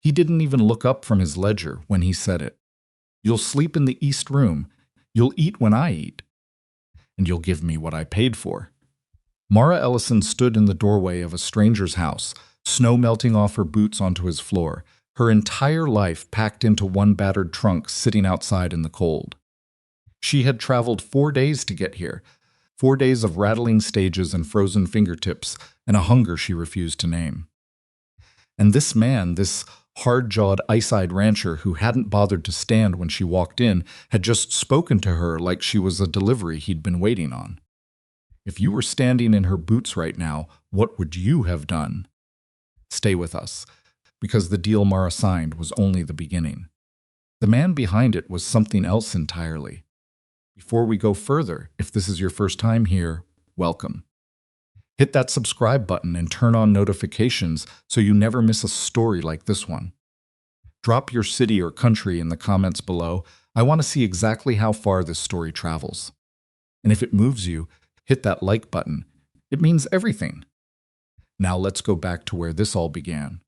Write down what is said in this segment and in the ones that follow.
He didn't even look up from his ledger when he said it. "You'll sleep in the east room. You'll eat when I eat. And you'll give me what I paid for." Mara Ellison stood in the doorway of a stranger's house, snow melting off her boots onto his floor, her entire life packed into one battered trunk sitting outside in the cold. She had traveled 4 days to get here, 4 days of rattling stages and frozen fingertips, and a hunger she refused to name. And this man, this hard-jawed, ice-eyed rancher who hadn't bothered to stand when she walked in, had just spoken to her like she was a delivery he'd been waiting on. If you were standing in her boots right now, what would you have done? Stay with us, because the deal Mara signed was only the beginning. The man behind it was something else entirely. Before we go further, if this is your first time here, welcome. Hit that subscribe button and turn on notifications so you never miss a story like this one. Drop your city or country in the comments below. I want to see exactly how far this story travels. And if it moves you, hit that like button. It means everything. Now let's go back to where this all began.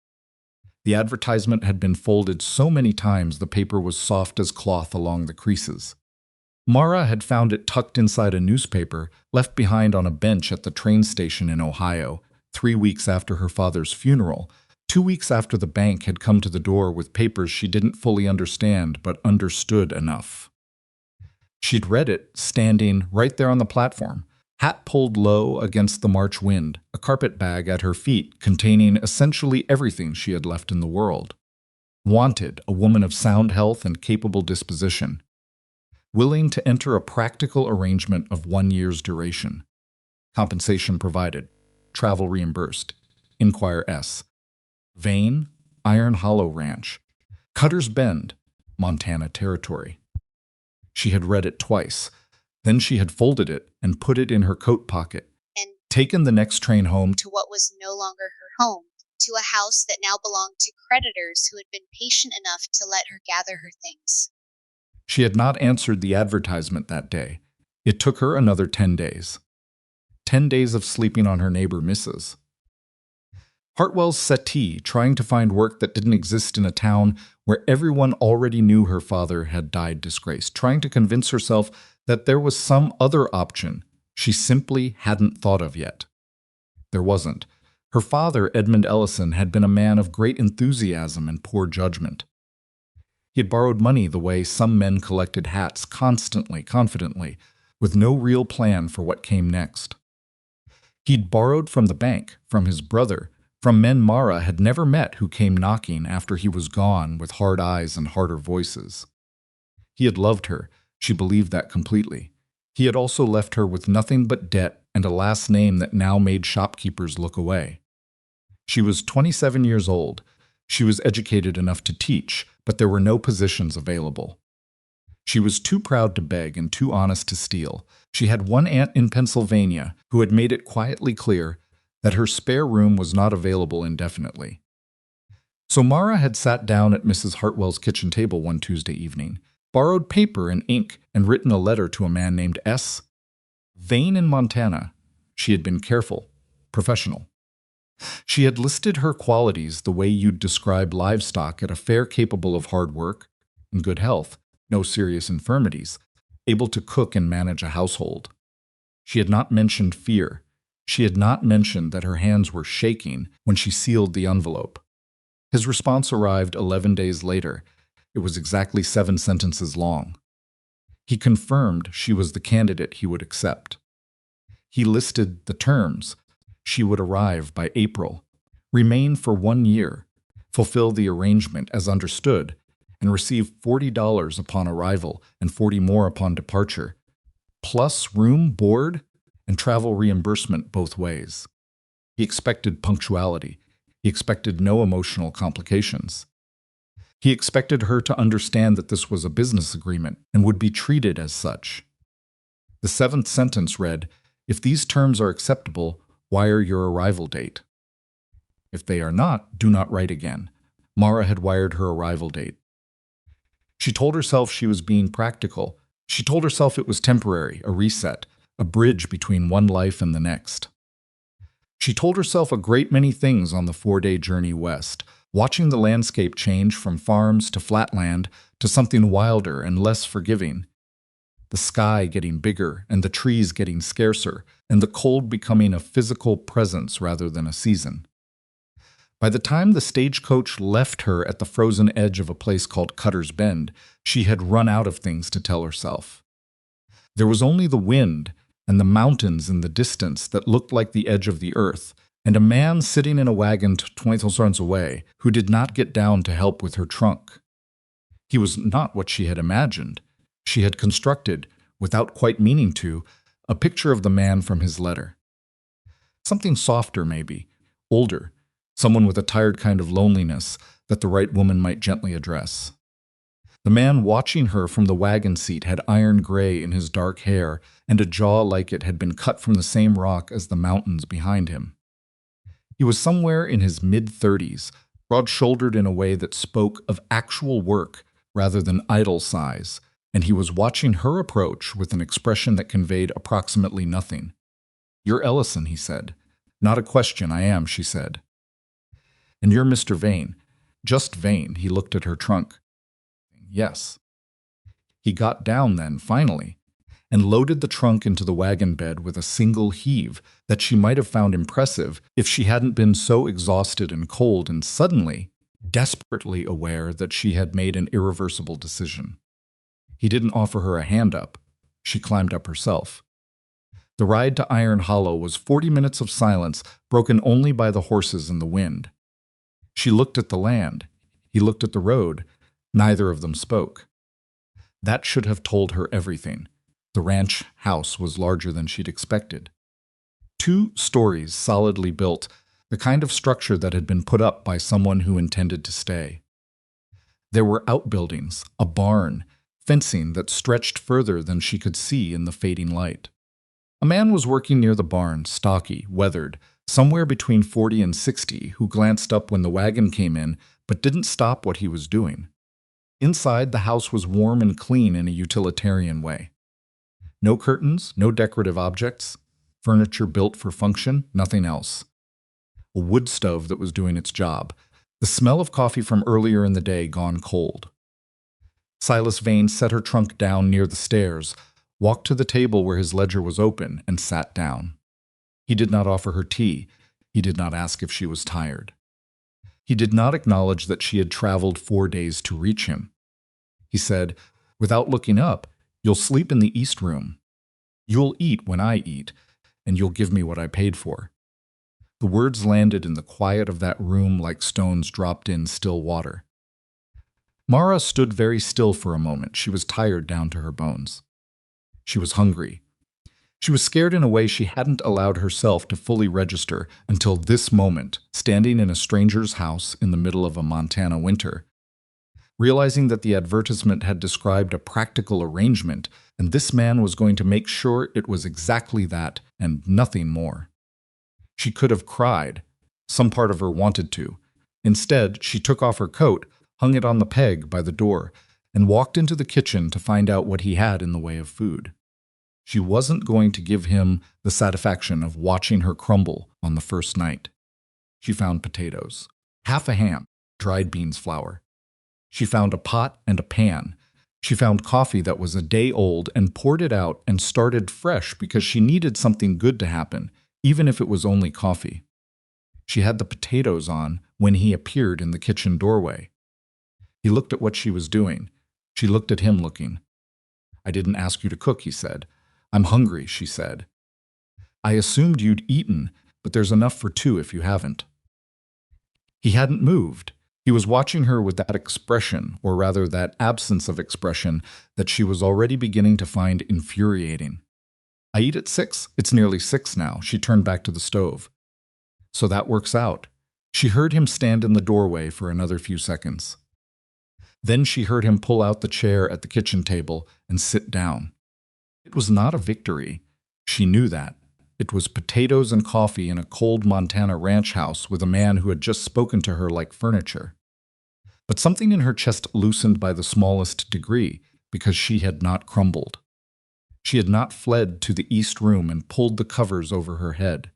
The advertisement had been folded so many times the paper was soft as cloth along the creases. Mara had found it tucked inside a newspaper left behind on a bench at the train station in Ohio, 3 weeks after her father's funeral, 2 weeks after the bank had come to the door with papers she didn't fully understand but understood enough. She'd read it standing right there on the platform, hat pulled low against the March wind, a carpet bag at her feet containing essentially everything she had left in the world. Wanted, a woman of sound health and capable disposition. Willing to enter a practical arrangement of 1 year's duration. Compensation provided. Travel reimbursed. Inquire S. Vane, Iron Hollow Ranch. Cutter's Bend, Montana Territory. She had read it twice. Then she had folded it and put it in her coat pocket. And taken the next train home to what was no longer her home, to a house that now belonged to creditors who had been patient enough to let her gather her things. She had not answered the advertisement that day. It took her another 10 days. 10 days of sleeping on her neighbor Mrs. Hartwell's settee, trying to find work that didn't exist in a town where everyone already knew her father had died disgraced, trying to convince herself that there was some other option she simply hadn't thought of yet. There wasn't. Her father, Edmund Ellison, had been a man of great enthusiasm and poor judgment. He had borrowed money the way some men collected hats constantly, confidently, with no real plan for what came next. He'd borrowed from the bank, from his brother, from men Mara had never met who came knocking after he was gone with hard eyes and harder voices. He had loved her. She believed that completely. He had also left her with nothing but debt and a last name that now made shopkeepers look away. She was 27 years old. She was educated enough to teach, but there were no positions available. She was too proud to beg and too honest to steal. She had one aunt in Pennsylvania who had made it quietly clear that her spare room was not available indefinitely. So Mara had sat down at Mrs. Hartwell's kitchen table one Tuesday evening, borrowed paper and ink, and written a letter to a man named S. Vane in Montana. She had been careful, professional. She had listed her qualities the way you'd describe livestock at a fair capable of hard work, in good health, no serious infirmities, able to cook and manage a household. She had not mentioned fear. She had not mentioned that her hands were shaking when she sealed the envelope. His response arrived 11 days later. It was exactly 7 sentences long. He confirmed she was the candidate he would accept. He listed the terms. She would arrive by April, remain for 1 year, fulfill the arrangement as understood, and receive $40 upon arrival and $40 more upon departure, plus room, board, and travel reimbursement both ways. He expected punctuality. He expected no emotional complications. He expected her to understand that this was a business agreement and would be treated as such. The 7th sentence read, "If these terms are acceptable, wire your arrival date. If they are not, do not write again." Mara had wired her arrival date. She told herself she was being practical. She told herself it was temporary, a reset, a bridge between one life and the next. She told herself a great many things on the 4-day journey west, watching the landscape change from farms to flatland to something wilder and less forgiving. The sky getting bigger and the trees getting scarcer, and the cold becoming a physical presence rather than a season. By the time the stagecoach left her at the frozen edge of a place called Cutter's Bend, she had run out of things to tell herself. There was only the wind and the mountains in the distance that looked like the edge of the earth, and a man sitting in a wagon 20 runs away who did not get down to help with her trunk. He was not what she had imagined. She had constructed, without quite meaning to, a picture of the man from his letter. Something softer, maybe, older, someone with a tired kind of loneliness that the right woman might gently address. The man watching her from the wagon seat had iron gray in his dark hair and a jaw like it had been cut from the same rock as the mountains behind him. He was somewhere in his mid-30s, broad-shouldered in a way that spoke of actual work rather than idle size, and he was watching her approach with an expression that conveyed approximately nothing. "You're Ellison," he said. "Not a question, I am," she said. "And you're Mr. Vane." "Just Vane," he looked at her trunk. "Yes." He got down then, finally, and loaded the trunk into the wagon bed with a single heave that she might have found impressive if she hadn't been so exhausted and cold and suddenly, desperately aware that she had made an irreversible decision. He didn't offer her a hand up. She climbed up herself. The ride to Iron Hollow was 40 minutes of silence, broken only by the horses and the wind. She looked at the land. He looked at the road. Neither of them spoke. That should have told her everything. The ranch house was larger than she'd expected. 2 stories solidly built, the kind of structure that had been put up by someone who intended to stay. There were outbuildings, a barn, fencing that stretched further than she could see in the fading light. A man was working near the barn, stocky, weathered, somewhere between 40 and 60, who glanced up when the wagon came in, but didn't stop what he was doing. Inside, the house was warm and clean in a utilitarian way. No curtains, no decorative objects, furniture built for function, nothing else. A wood stove that was doing its job, the smell of coffee from earlier in the day gone cold. Silas Vane set her trunk down near the stairs, walked to the table where his ledger was open, and sat down. He did not offer her tea. He did not ask if she was tired. He did not acknowledge that she had traveled 4 days to reach him. He said, without looking up, "You'll sleep in the east room. You'll eat when I eat, and you'll give me what I paid for." The words landed in the quiet of that room like stones dropped in still water. Mara stood very still for a moment. She was tired down to her bones. She was hungry. She was scared in a way she hadn't allowed herself to fully register until this moment, standing in a stranger's house in the middle of a Montana winter, realizing that the advertisement had described a practical arrangement, and this man was going to make sure it was exactly that and nothing more. She could have cried. Some part of her wanted to. Instead, she took off her coat, hung it on the peg by the door, and walked into the kitchen to find out what he had in the way of food. She wasn't going to give him the satisfaction of watching her crumble on the first night. She found potatoes, half a ham, dried beans flour. She found a pot and a pan. She found coffee that was a day old and poured it out and started fresh because she needed something good to happen, even if it was only coffee. She had the potatoes on when he appeared in the kitchen doorway. He looked at what she was doing. She looked at him looking. "I didn't ask you to cook," he said. "I'm hungry," she said. "I assumed you'd eaten, but there's enough for 2 if you haven't." He hadn't moved. He was watching her with that expression, or rather that absence of expression, that she was already beginning to find infuriating. "I eat at 6. It's nearly 6 now." She turned back to the stove. "So that works out." She heard him stand in the doorway for another few seconds. Then she heard him pull out the chair at the kitchen table and sit down. It was not a victory. She knew that. It was potatoes and coffee in a cold Montana ranch house with a man who had just spoken to her like furniture. But something in her chest loosened by the smallest degree, because she had not crumbled. She had not fled to the east room and pulled the covers over her head.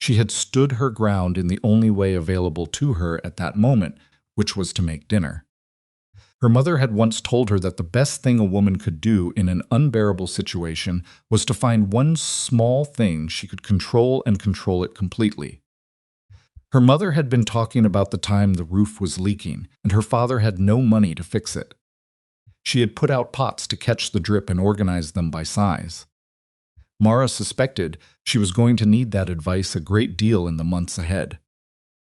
She had stood her ground in the only way available to her at that moment, which was to make dinner. Her mother had once told her that the best thing a woman could do in an unbearable situation was to find one small thing she could control and control it completely. Her mother had been talking about the time the roof was leaking, and her father had no money to fix it. She had put out pots to catch the drip and organize them by size. Mara suspected she was going to need that advice a great deal in the months ahead.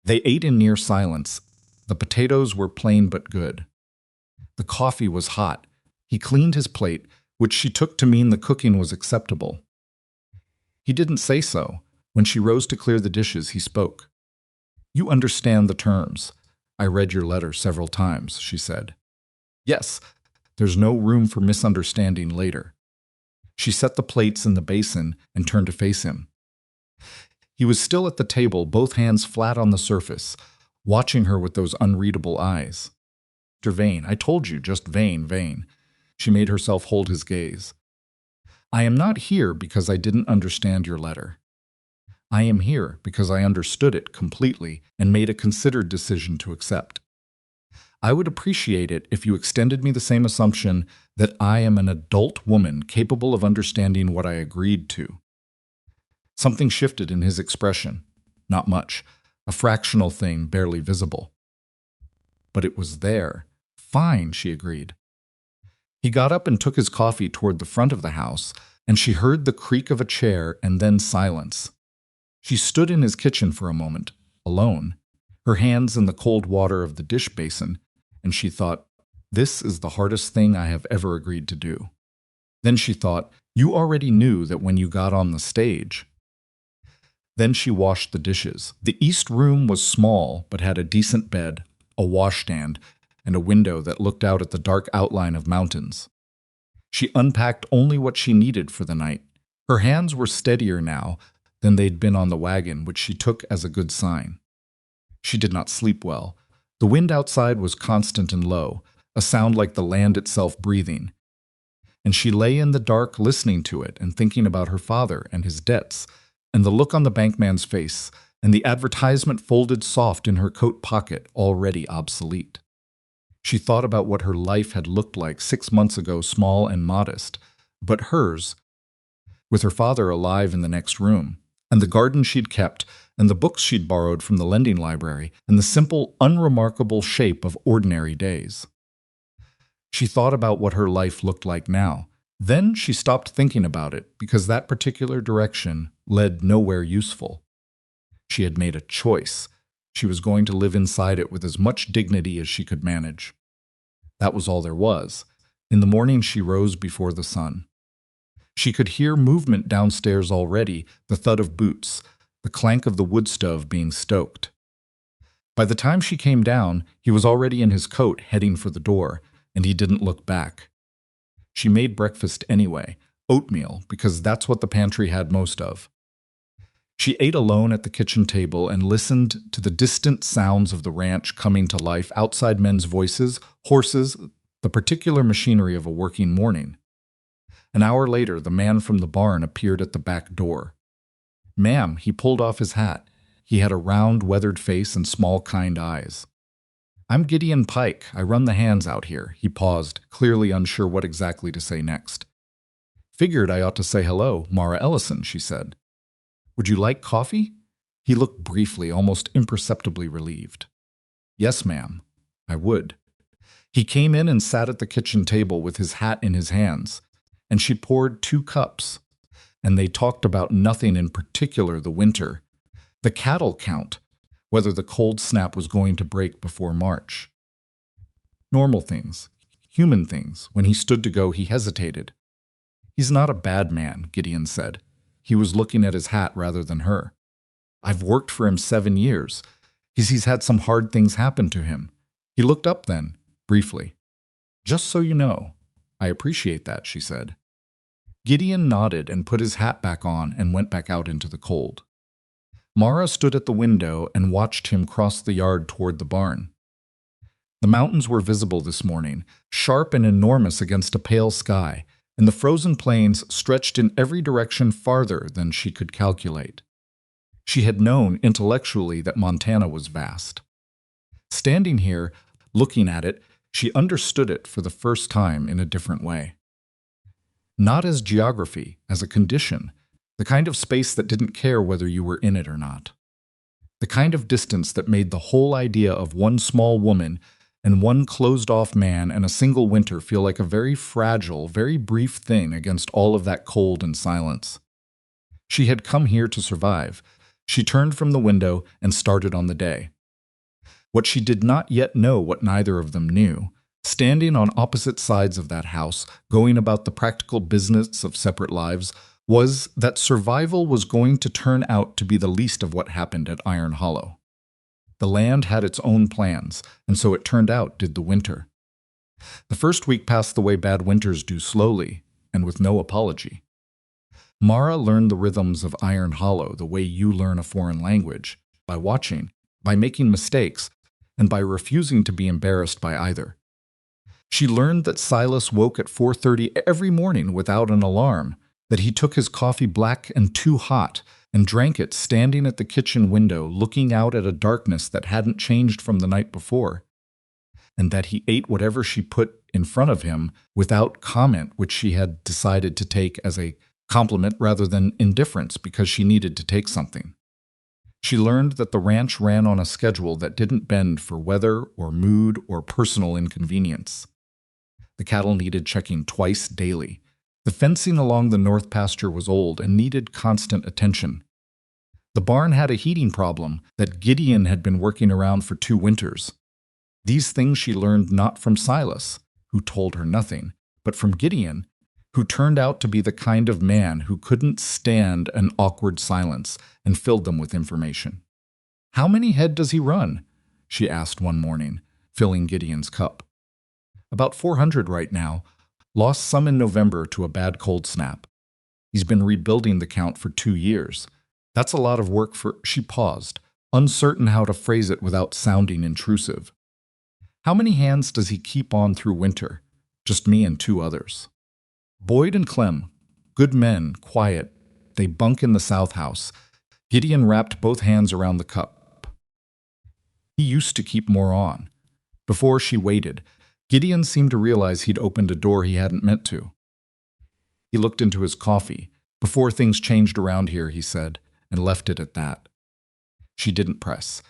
They ate in near silence. The potatoes were plain but good. The coffee was hot. He cleaned his plate, which she took to mean the cooking was acceptable. He didn't say so. When she rose to clear the dishes, he spoke. "You understand the terms. I read your letter several times," she said. "Yes, there's no room for misunderstanding later." She set the plates in the basin and turned to face him. He was still at the table, both hands flat on the surface, watching her with those unreadable eyes. "Mr. Vane, I told you, just Vane, Vane." She made herself hold his gaze. "I am not here because I didn't understand your letter. I am here because I understood it completely and made a considered decision to accept. I would appreciate it if you extended me the same assumption that I am an adult woman capable of understanding what I agreed to." Something shifted in his expression. Not much, a fractional thing barely visible. But it was there. "Fine," she agreed. He got up and took his coffee toward the front of the house, and she heard the creak of a chair and then silence. She stood in his kitchen for a moment, alone, her hands in the cold water of the dish basin, and she thought, "This is the hardest thing I have ever agreed to do." Then she thought, "You already knew that when you got on the stage." Then she washed the dishes. The east room was small, but had a decent bed, a washstand, and a window that looked out at the dark outline of mountains. She unpacked only what she needed for the night. Her hands were steadier now than they'd been on the wagon, which she took as a good sign. She did not sleep well. The wind outside was constant and low, a sound like the land itself breathing. And she lay in the dark listening to it and thinking about her father and his debts, and the look on the bankman's face, and the advertisement folded soft in her coat pocket, already obsolete. She thought about what her life had looked like 6 months ago, small and modest, but hers, with her father alive in the next room, and the garden she'd kept, and the books she'd borrowed from the lending library, and the simple, unremarkable shape of ordinary days. She thought about what her life looked like now. Then she stopped thinking about it, because that particular direction led nowhere useful. She had made a choice. She was going to live inside it with as much dignity as she could manage. That was all there was. In the morning she rose before the sun. She could hear movement downstairs already, the thud of boots, the clank of the wood stove being stoked. By the time she came down, he was already in his coat heading for the door, and he didn't look back. She made breakfast anyway, oatmeal, because that's what the pantry had most of. She ate alone at the kitchen table and listened to the distant sounds of the ranch coming to life, outside men's voices, horses, the particular machinery of a working morning. An hour later, the man from the barn appeared at the back door. "Ma'am," he pulled off his hat. He had a round, weathered face and small, kind eyes. "I'm Gideon Pike. I run the hands out here." He paused, clearly unsure what exactly to say next. "Figured I ought to say hello, Mara Ellison," she said. "Would you like coffee?" He looked briefly, almost imperceptibly relieved. "Yes, ma'am, I would." He came in and sat at the kitchen table with his hat in his hands, and she poured 2 cups, and they talked about nothing in particular, the winter, the cattle count, whether the cold snap was going to break before March. Normal things, human things. When he stood to go, he hesitated. "He's not a bad man," Gideon said. He was looking at his hat rather than her. "I've worked for him 7 years. He's had some hard things happen to him." He looked up then, briefly. "Just so you know, I appreciate that," she said. Gideon nodded and put his hat back on and went back out into the cold. Mara stood at the window and watched him cross the yard toward the barn. The mountains were visible this morning, sharp and enormous against a pale sky, and the frozen plains stretched in every direction farther than she could calculate. She had known intellectually that Montana was vast. Standing here, looking at it, she understood it for the first time in a different way. Not as geography, as a condition, the kind of space that didn't care whether you were in it or not. The kind of distance that made the whole idea of one small woman and one closed-off man and a single winter feel like a very fragile, very brief thing against all of that cold and silence. She had come here to survive. She turned from the window and started on the day. What she did not yet know, what neither of them knew, standing on opposite sides of that house, going about the practical business of separate lives, was that survival was going to turn out to be the least of what happened at Iron Hollow. The land had its own plans, and so it turned out did the winter. The first week passed the way bad winters do, slowly, and with no apology. Mara learned the rhythms of Iron Hollow the way you learn a foreign language, by watching, by making mistakes, and by refusing to be embarrassed by either. She learned that Silas woke at 4:30 every morning without an alarm, that he took his coffee black and too hot and drank it standing at the kitchen window looking out at a darkness that hadn't changed from the night before, and that he ate whatever she put in front of him without comment, which she had decided to take as a compliment rather than indifference because she needed to take something. She learned that the ranch ran on a schedule that didn't bend for weather or mood or personal inconvenience. The cattle needed checking twice daily. The fencing along the north pasture was old and needed constant attention. The barn had a heating problem that Gideon had been working around for 2 winters. These things she learned not from Silas, who told her nothing, but from Gideon, who turned out to be the kind of man who couldn't stand an awkward silence and filled them with information. "How many head does he run?" she asked one morning, filling Gideon's cup. "About 400 right now. Lost some in November to a bad cold snap. He's been rebuilding the count for 2 years. That's a lot of work for—" She paused, uncertain how to phrase it without sounding intrusive. "How many hands does he keep on through winter?" "Just me and 2 others. Boyd and Clem. Good men, quiet. They bunk in the south house." Gideon wrapped both hands around the cup. He used to keep more on. Before she waited, Gideon seemed to realize he'd opened a door he hadn't meant to. He looked into his coffee. "Before things changed around here," he said, and left it at that. She didn't press.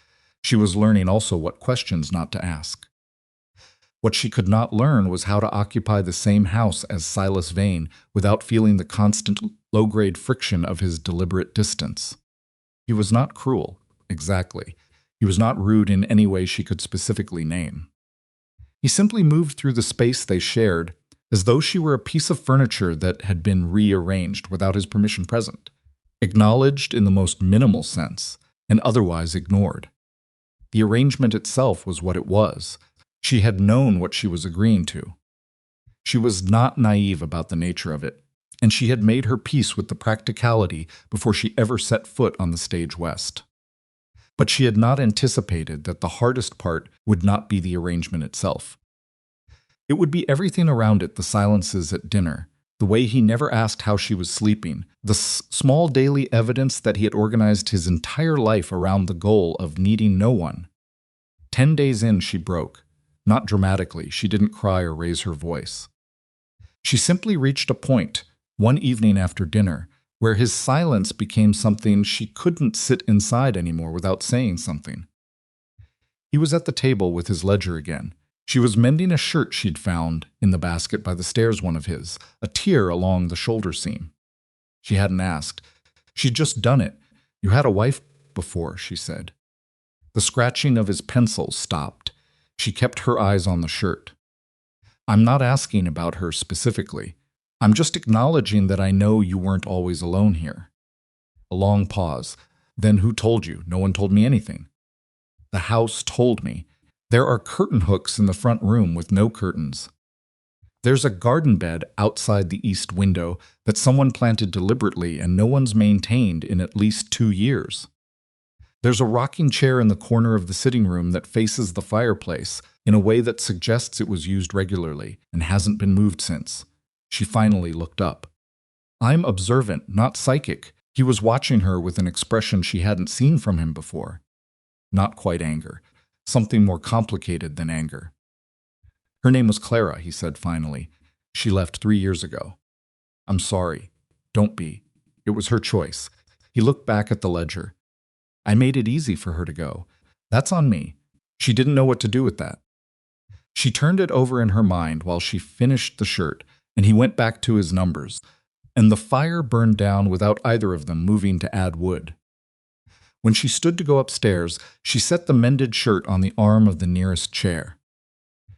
She was learning also what questions not to ask. What she could not learn was how to occupy the same house as Silas Vane without feeling the constant low-grade friction of his deliberate distance. He was not cruel, exactly. He was not rude in any way she could specifically name. He simply moved through the space they shared as though she were a piece of furniture that had been rearranged without his permission present, acknowledged in the most minimal sense, and otherwise ignored. The arrangement itself was what it was. She had known what she was agreeing to. She was not naive about the nature of it, and she had made her peace with the practicality before she ever set foot on the stage west. But she had not anticipated that the hardest part would not be the arrangement itself. It would be everything around it, the silences at dinner, the way he never asked how she was sleeping, the small daily evidence that he had organized his entire life around the goal of needing no one. 10 days in, she broke. Not dramatically, she didn't cry or raise her voice. She simply reached a point, one evening after dinner, where his silence became something she couldn't sit inside anymore without saying something. He was at the table with his ledger again. She was mending a shirt she'd found in the basket by the stairs, one of his, a tear along the shoulder seam. She hadn't asked. She'd just done it. "You had a wife before," she said. The scratching of his pencil stopped. She kept her eyes on the shirt. "I'm not asking about her specifically. I'm just acknowledging that I know you weren't always alone here." A long pause. "Then who told you?" "No one told me anything." "The house told me. There are curtain hooks in the front room with no curtains. There's a garden bed outside the east window that someone planted deliberately and no one's maintained in at least 2 years. There's a rocking chair in the corner of the sitting room that faces the fireplace in a way that suggests it was used regularly and hasn't been moved since." She finally looked up. "I'm observant, not psychic. He was watching her with an expression she hadn't seen from him before. Not quite anger. Something more complicated than anger. Her name was Clara, he said finally. She left 3 years ago. I'm sorry. Don't be. It was her choice. He looked back at the ledger. I made it easy for her to go. That's on me. She didn't know what to do with that. She turned it over in her mind while she finished the shirt, and he went back to his numbers, and the fire burned down without either of them moving to add wood. When she stood to go upstairs, she set the mended shirt on the arm of the nearest chair.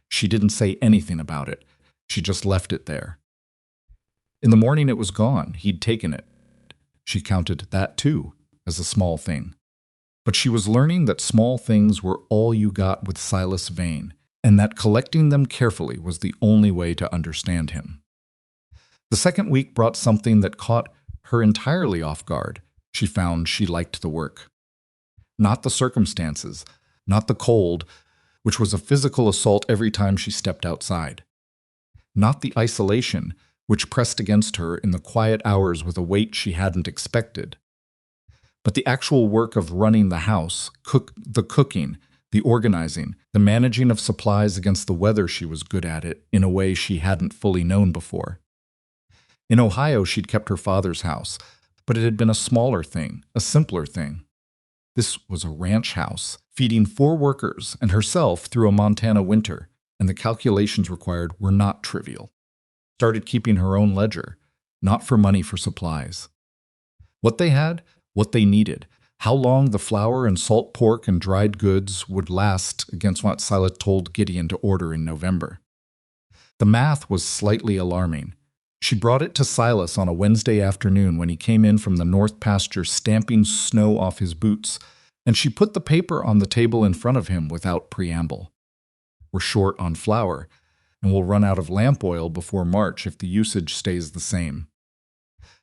She didn't say anything about it. She just left it there. In the morning it was gone. He'd taken it. She counted that, too, as a small thing. But she was learning that small things were all you got with Silas Vane, and that collecting them carefully was the only way to understand him. The second week brought something that caught her entirely off guard. She found she liked the work. Not the circumstances, not the cold, which was a physical assault every time she stepped outside. Not the isolation, which pressed against her in the quiet hours with a weight she hadn't expected. But the actual work of running the house, the cooking, the organizing, the managing of supplies against the weather. She was good at it in a way she hadn't fully known before. In Ohio, she'd kept her father's house, but it had been a smaller thing, a simpler thing. This was a ranch house, feeding 4 workers and herself through a Montana winter, and the calculations required were not trivial. Started keeping her own ledger, not for money for supplies. What they had, what they needed, how long the flour and salt pork and dried goods would last against what Silas told Gideon to order in November. The math was slightly alarming. She brought it to Silas on a Wednesday afternoon when he came in from the north pasture stamping snow off his boots, and she put the paper on the table in front of him without preamble. We're short on flour, and we'll run out of lamp oil before March if the usage stays the same.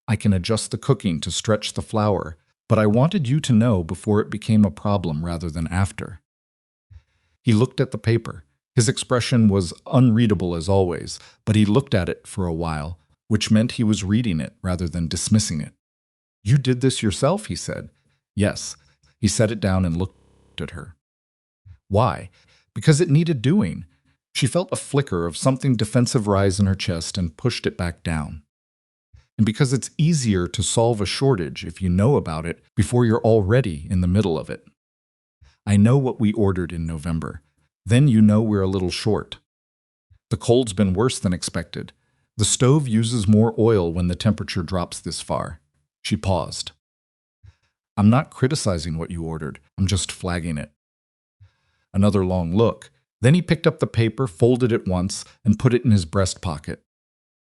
I can adjust the cooking to stretch the flour, but I wanted you to know before it became a problem rather than after. He looked at the paper. His expression was unreadable as always, but he looked at it for a while, which meant he was reading it rather than dismissing it. You did this yourself, he said. Yes. He set it down and looked at her. Why? Because it needed doing. She felt a flicker of something defensive rise in her chest and pushed it back down. And because it's easier to solve a shortage if you know about it before you're already in the middle of it. I know what we ordered in November. Then you know we're a little short. The cold's been worse than expected. The stove uses more oil when the temperature drops this far. She paused. I'm not criticizing what you ordered. I'm just flagging it. Another long look. Then he picked up the paper, folded it once, and put it in his breast pocket.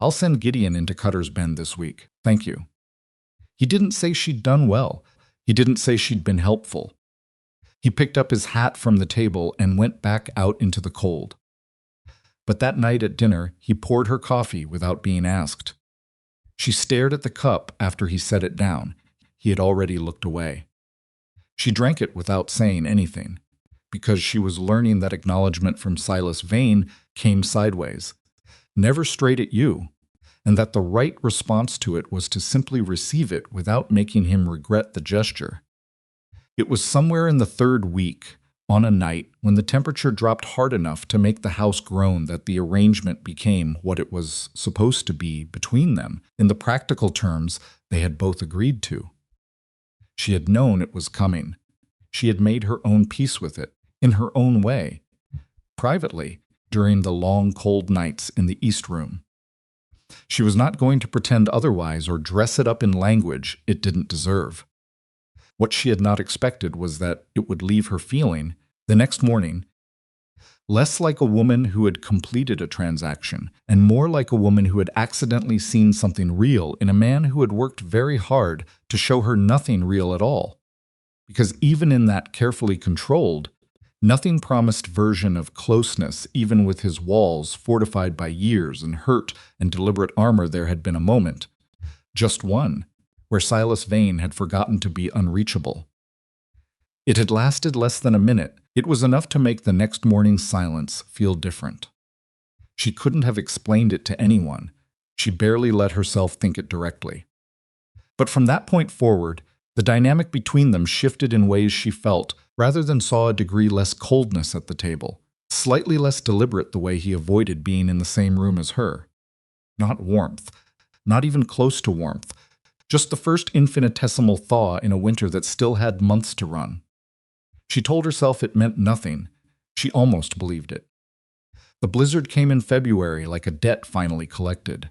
I'll send Gideon into Cutter's Bend this week. Thank you. He didn't say she'd done well. He didn't say she'd been helpful. He picked up his hat from the table and went back out into the cold. But that night at dinner, he poured her coffee without being asked. She stared at the cup after he set it down. He had already looked away. She drank it without saying anything, because she was learning that acknowledgement from Silas Vane came sideways, never straight at you, and that the right response to it was to simply receive it without making him regret the gesture. It was somewhere in the 3rd week, on a night when the temperature dropped hard enough to make the house groan, that the arrangement became what it was supposed to be between them, in the practical terms they had both agreed to. She had known it was coming. She had made her own peace with it, in her own way, privately, during the long cold nights in the East Room. She was not going to pretend otherwise or dress it up in language it didn't deserve. What she had not expected was that it would leave her feeling, the next morning, less like a woman who had completed a transaction, and more like a woman who had accidentally seen something real in a man who had worked very hard to show her nothing real at all. Because even in that carefully controlled, nothing promised version of closeness, even with his walls fortified by years and hurt and deliberate armor, there had been a moment, just one, where Silas Vane had forgotten to be unreachable. It had lasted less than a minute. It was enough to make the next morning's silence feel different. She couldn't have explained it to anyone. She barely let herself think it directly. But from that point forward, the dynamic between them shifted in ways she felt, rather than saw a degree less coldness at the table, slightly less deliberate the way he avoided being in the same room as her. Not warmth, not even close to warmth, just the first infinitesimal thaw in a winter that still had months to run. She told herself it meant nothing. She almost believed it. The blizzard came in February like a debt finally collected.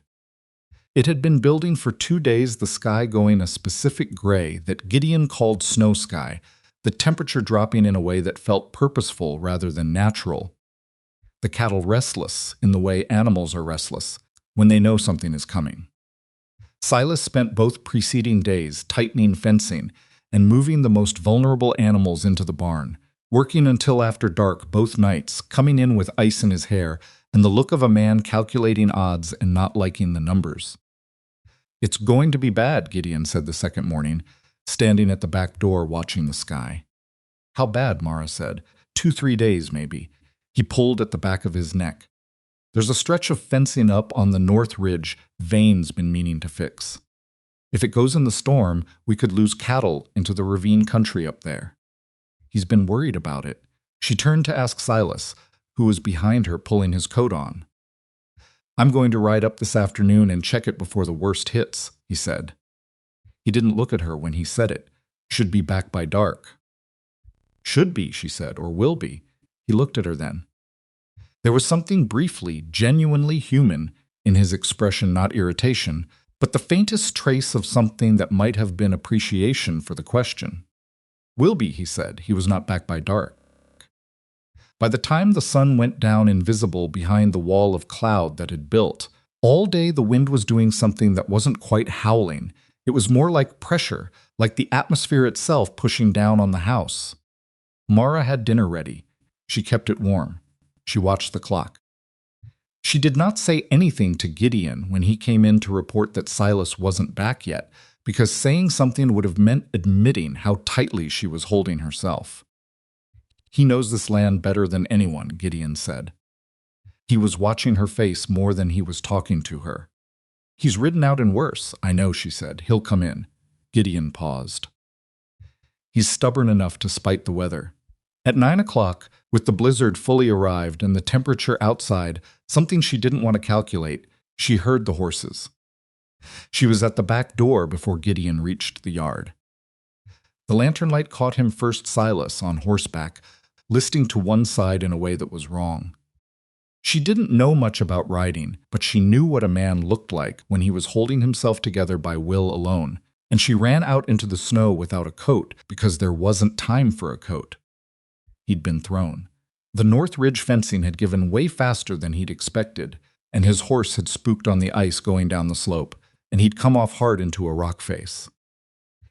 It had been building for 2 days, the sky going a specific gray that Gideon called snow sky, the temperature dropping in a way that felt purposeful rather than natural. The cattle restless in the way animals are restless when they know something is coming. Silas spent both preceding days tightening fencing and moving the most vulnerable animals into the barn, working until after dark both nights, coming in with ice in his hair and the look of a man calculating odds and not liking the numbers. "It's going to be bad," Gideon said the second morning, standing at the back door watching the sky. "How bad?" Mara said. 2-3 days, maybe." He pulled at the back of his neck. "There's a stretch of fencing up on the north ridge Vane's been meaning to fix. If it goes in the storm, we could lose cattle into the ravine country up there." He's been worried about it. She turned to ask Silas, who was behind her pulling his coat on. "I'm going to ride up this afternoon and check it before the worst hits," he said. He didn't look at her when he said it. "Should be back by dark." "Should be," she said, "or will be." He looked at her then. There was something briefly, genuinely human in his expression, not irritation, but the faintest trace of something that might have been appreciation for the question. "Will be," he said. He was not back by dark. By the time the sun went down invisible behind the wall of cloud that had built, all day the wind was doing something that wasn't quite howling. It was more like pressure, like the atmosphere itself pushing down on the house. Mara had dinner ready. She kept it warm. She watched the clock. She did not say anything to Gideon when he came in to report that Silas wasn't back yet, because saying something would have meant admitting how tightly she was holding herself. "He knows this land better than anyone," Gideon said. He was watching her face more than he was talking to her. "He's ridden out in worse, I know," she said. "He'll come in." Gideon paused. "He's stubborn enough to spite the weather." At 9 o'clock, with the blizzard fully arrived and the temperature outside, something she didn't want to calculate, she heard the horses. She was at the back door before Gideon reached the yard. The lantern light caught him first Silas on horseback, listing to one side in a way that was wrong. She didn't know much about riding, but she knew what a man looked like when he was holding himself together by will alone, and she ran out into the snow without a coat because there wasn't time for a coat. He'd been thrown. The North Ridge fencing had given way faster than he'd expected, and his horse had spooked on the ice going down the slope, and he'd come off hard into a rock face.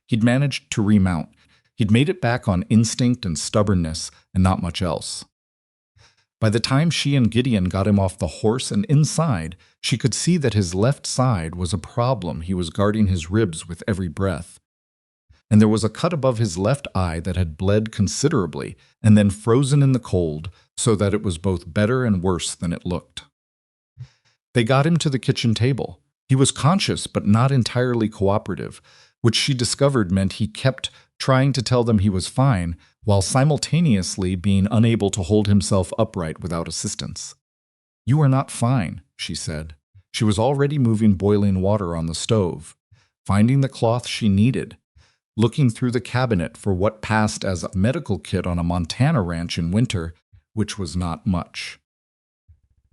He'd managed to remount. He'd made it back on instinct and stubbornness, and not much else. By the time she and Gideon got him off the horse and inside, she could see that his left side was a problem. He was guarding his ribs with every breath. And there was a cut above his left eye that had bled considerably and then frozen in the cold so that it was both better and worse than it looked. They got him to the kitchen table. He was conscious but not entirely cooperative, which she discovered meant he kept trying to tell them he was fine while simultaneously being unable to hold himself upright without assistance. "You are not fine," she said. She was already moving boiling water on the stove, finding the cloth she needed, looking through the cabinet for what passed as a medical kit on a Montana ranch in winter, which was not much.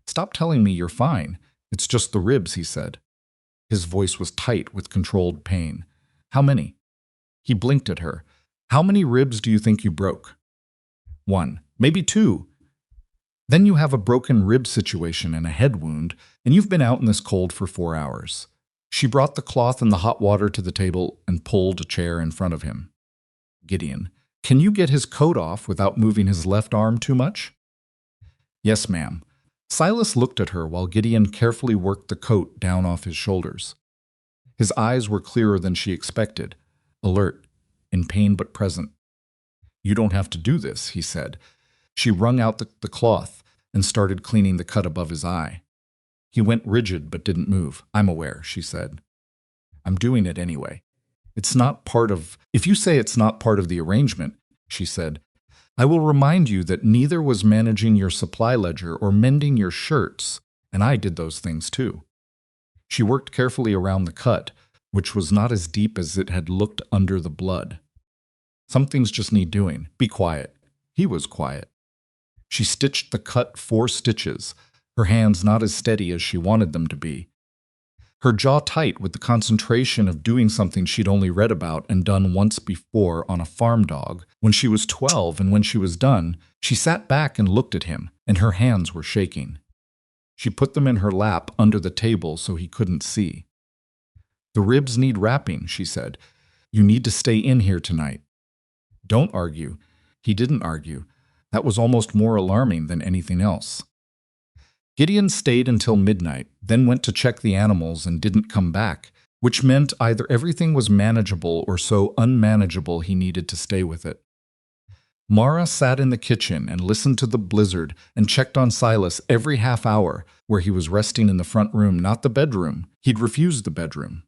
"Stop telling me you're fine. It's just the ribs," he said. His voice was tight with controlled pain. "How many?" He blinked at her. "How many ribs do you think you broke?" "1, maybe 2. Then you have a broken rib situation and a head wound, and you've been out in this cold for 4 hours. She brought the cloth and the hot water to the table and pulled a chair in front of him. "Gideon, can you get his coat off without moving his left arm too much?" "Yes, ma'am." Silas looked at her while Gideon carefully worked the coat down off his shoulders. His eyes were clearer than she expected, alert, in pain but present. "You don't have to do this," he said. She wrung out the cloth and started cleaning the cut above his eye. He went rigid but didn't move. "I'm aware," she said. "I'm doing it anyway." If you say it's not part of the arrangement, she said, I will remind you that neither was managing your supply ledger or mending your shirts, and I did those things too. She worked carefully around the cut, which was not as deep as it had looked under the blood. Some things just need doing. Be quiet. He was quiet. She stitched the cut 4 stitches, her hands not as steady as she wanted them to be. Her jaw tight with the concentration of doing something she'd only read about and done once before on a farm dog. When she was 12 and when she was done, she sat back and looked at him, and her hands were shaking. She put them in her lap under the table so he couldn't see. The ribs need wrapping, she said. You need to stay in here tonight. Don't argue. He didn't argue. That was almost more alarming than anything else. Gideon stayed until midnight, then went to check the animals and didn't come back, which meant either everything was manageable or so unmanageable he needed to stay with it. Mara sat in the kitchen and listened to the blizzard and checked on Silas every half hour, where he was resting in the front room, not the bedroom. He'd refused the bedroom.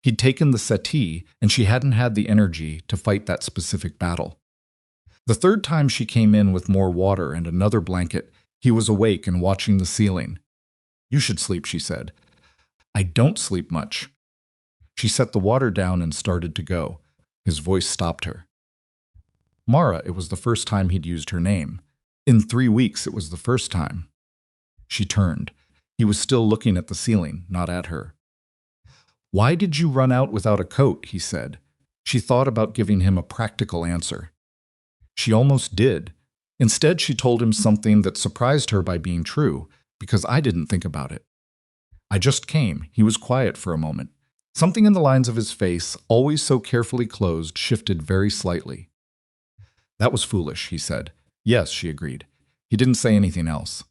He'd taken the settee, and she hadn't had the energy to fight that specific battle. The third time she came in with more water and another blanket, he was awake and watching the ceiling. You should sleep, she said. I don't sleep much. She set the water down and started to go. His voice stopped her. Mara, it was the first time he'd used her name. In 3 weeks, it was the first time. She turned. He was still looking at the ceiling, not at her. Why did you run out without a coat? He said. She thought about giving him a practical answer. She almost did. Instead, she told him something that surprised her by being true, because I didn't think about it. I just came. He was quiet for a moment. Something in the lines of his face, always so carefully closed, shifted very slightly. That was foolish, he said. Yes, she agreed. He didn't say anything else.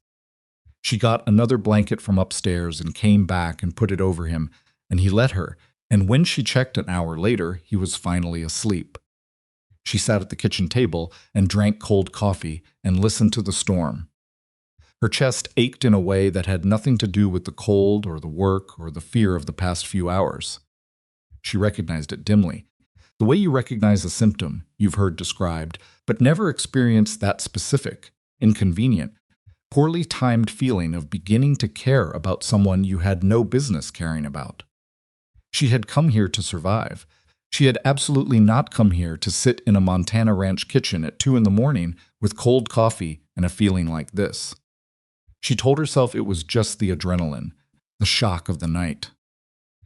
She got another blanket from upstairs and came back and put it over him, and he let her, and when she checked an hour later, he was finally asleep. She sat at the kitchen table and drank cold coffee and listened to the storm. Her chest ached in a way that had nothing to do with the cold or the work or the fear of the past few hours. She recognized it dimly. The way you recognize a symptom you've heard described, but never experienced that specific, inconvenient, poorly timed feeling of beginning to care about someone you had no business caring about. She had come here to survive. She had absolutely not come here to sit in a Montana ranch kitchen at 2 a.m. with cold coffee and a feeling like this. She told herself it was just the adrenaline, the shock of the night.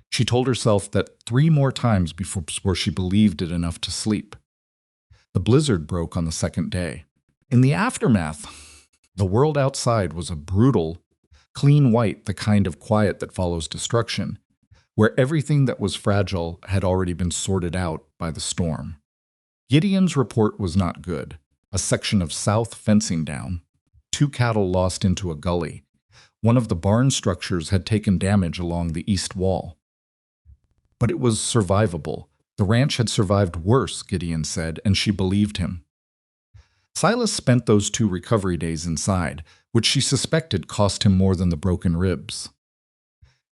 She told herself that 3 more times before she believed it enough to sleep. The blizzard broke on the second day. In the aftermath, the world outside was a brutal, clean white, the kind of quiet that follows destruction, where everything that was fragile had already been sorted out by the storm. Gideon's report was not good. A section of south fencing down. 2 cattle lost into a gully. One of the barn structures had taken damage along the east wall. But it was survivable. The ranch had survived worse, Gideon said, and she believed him. Silas spent those 2 recovery days inside, which she suspected cost him more than the broken ribs.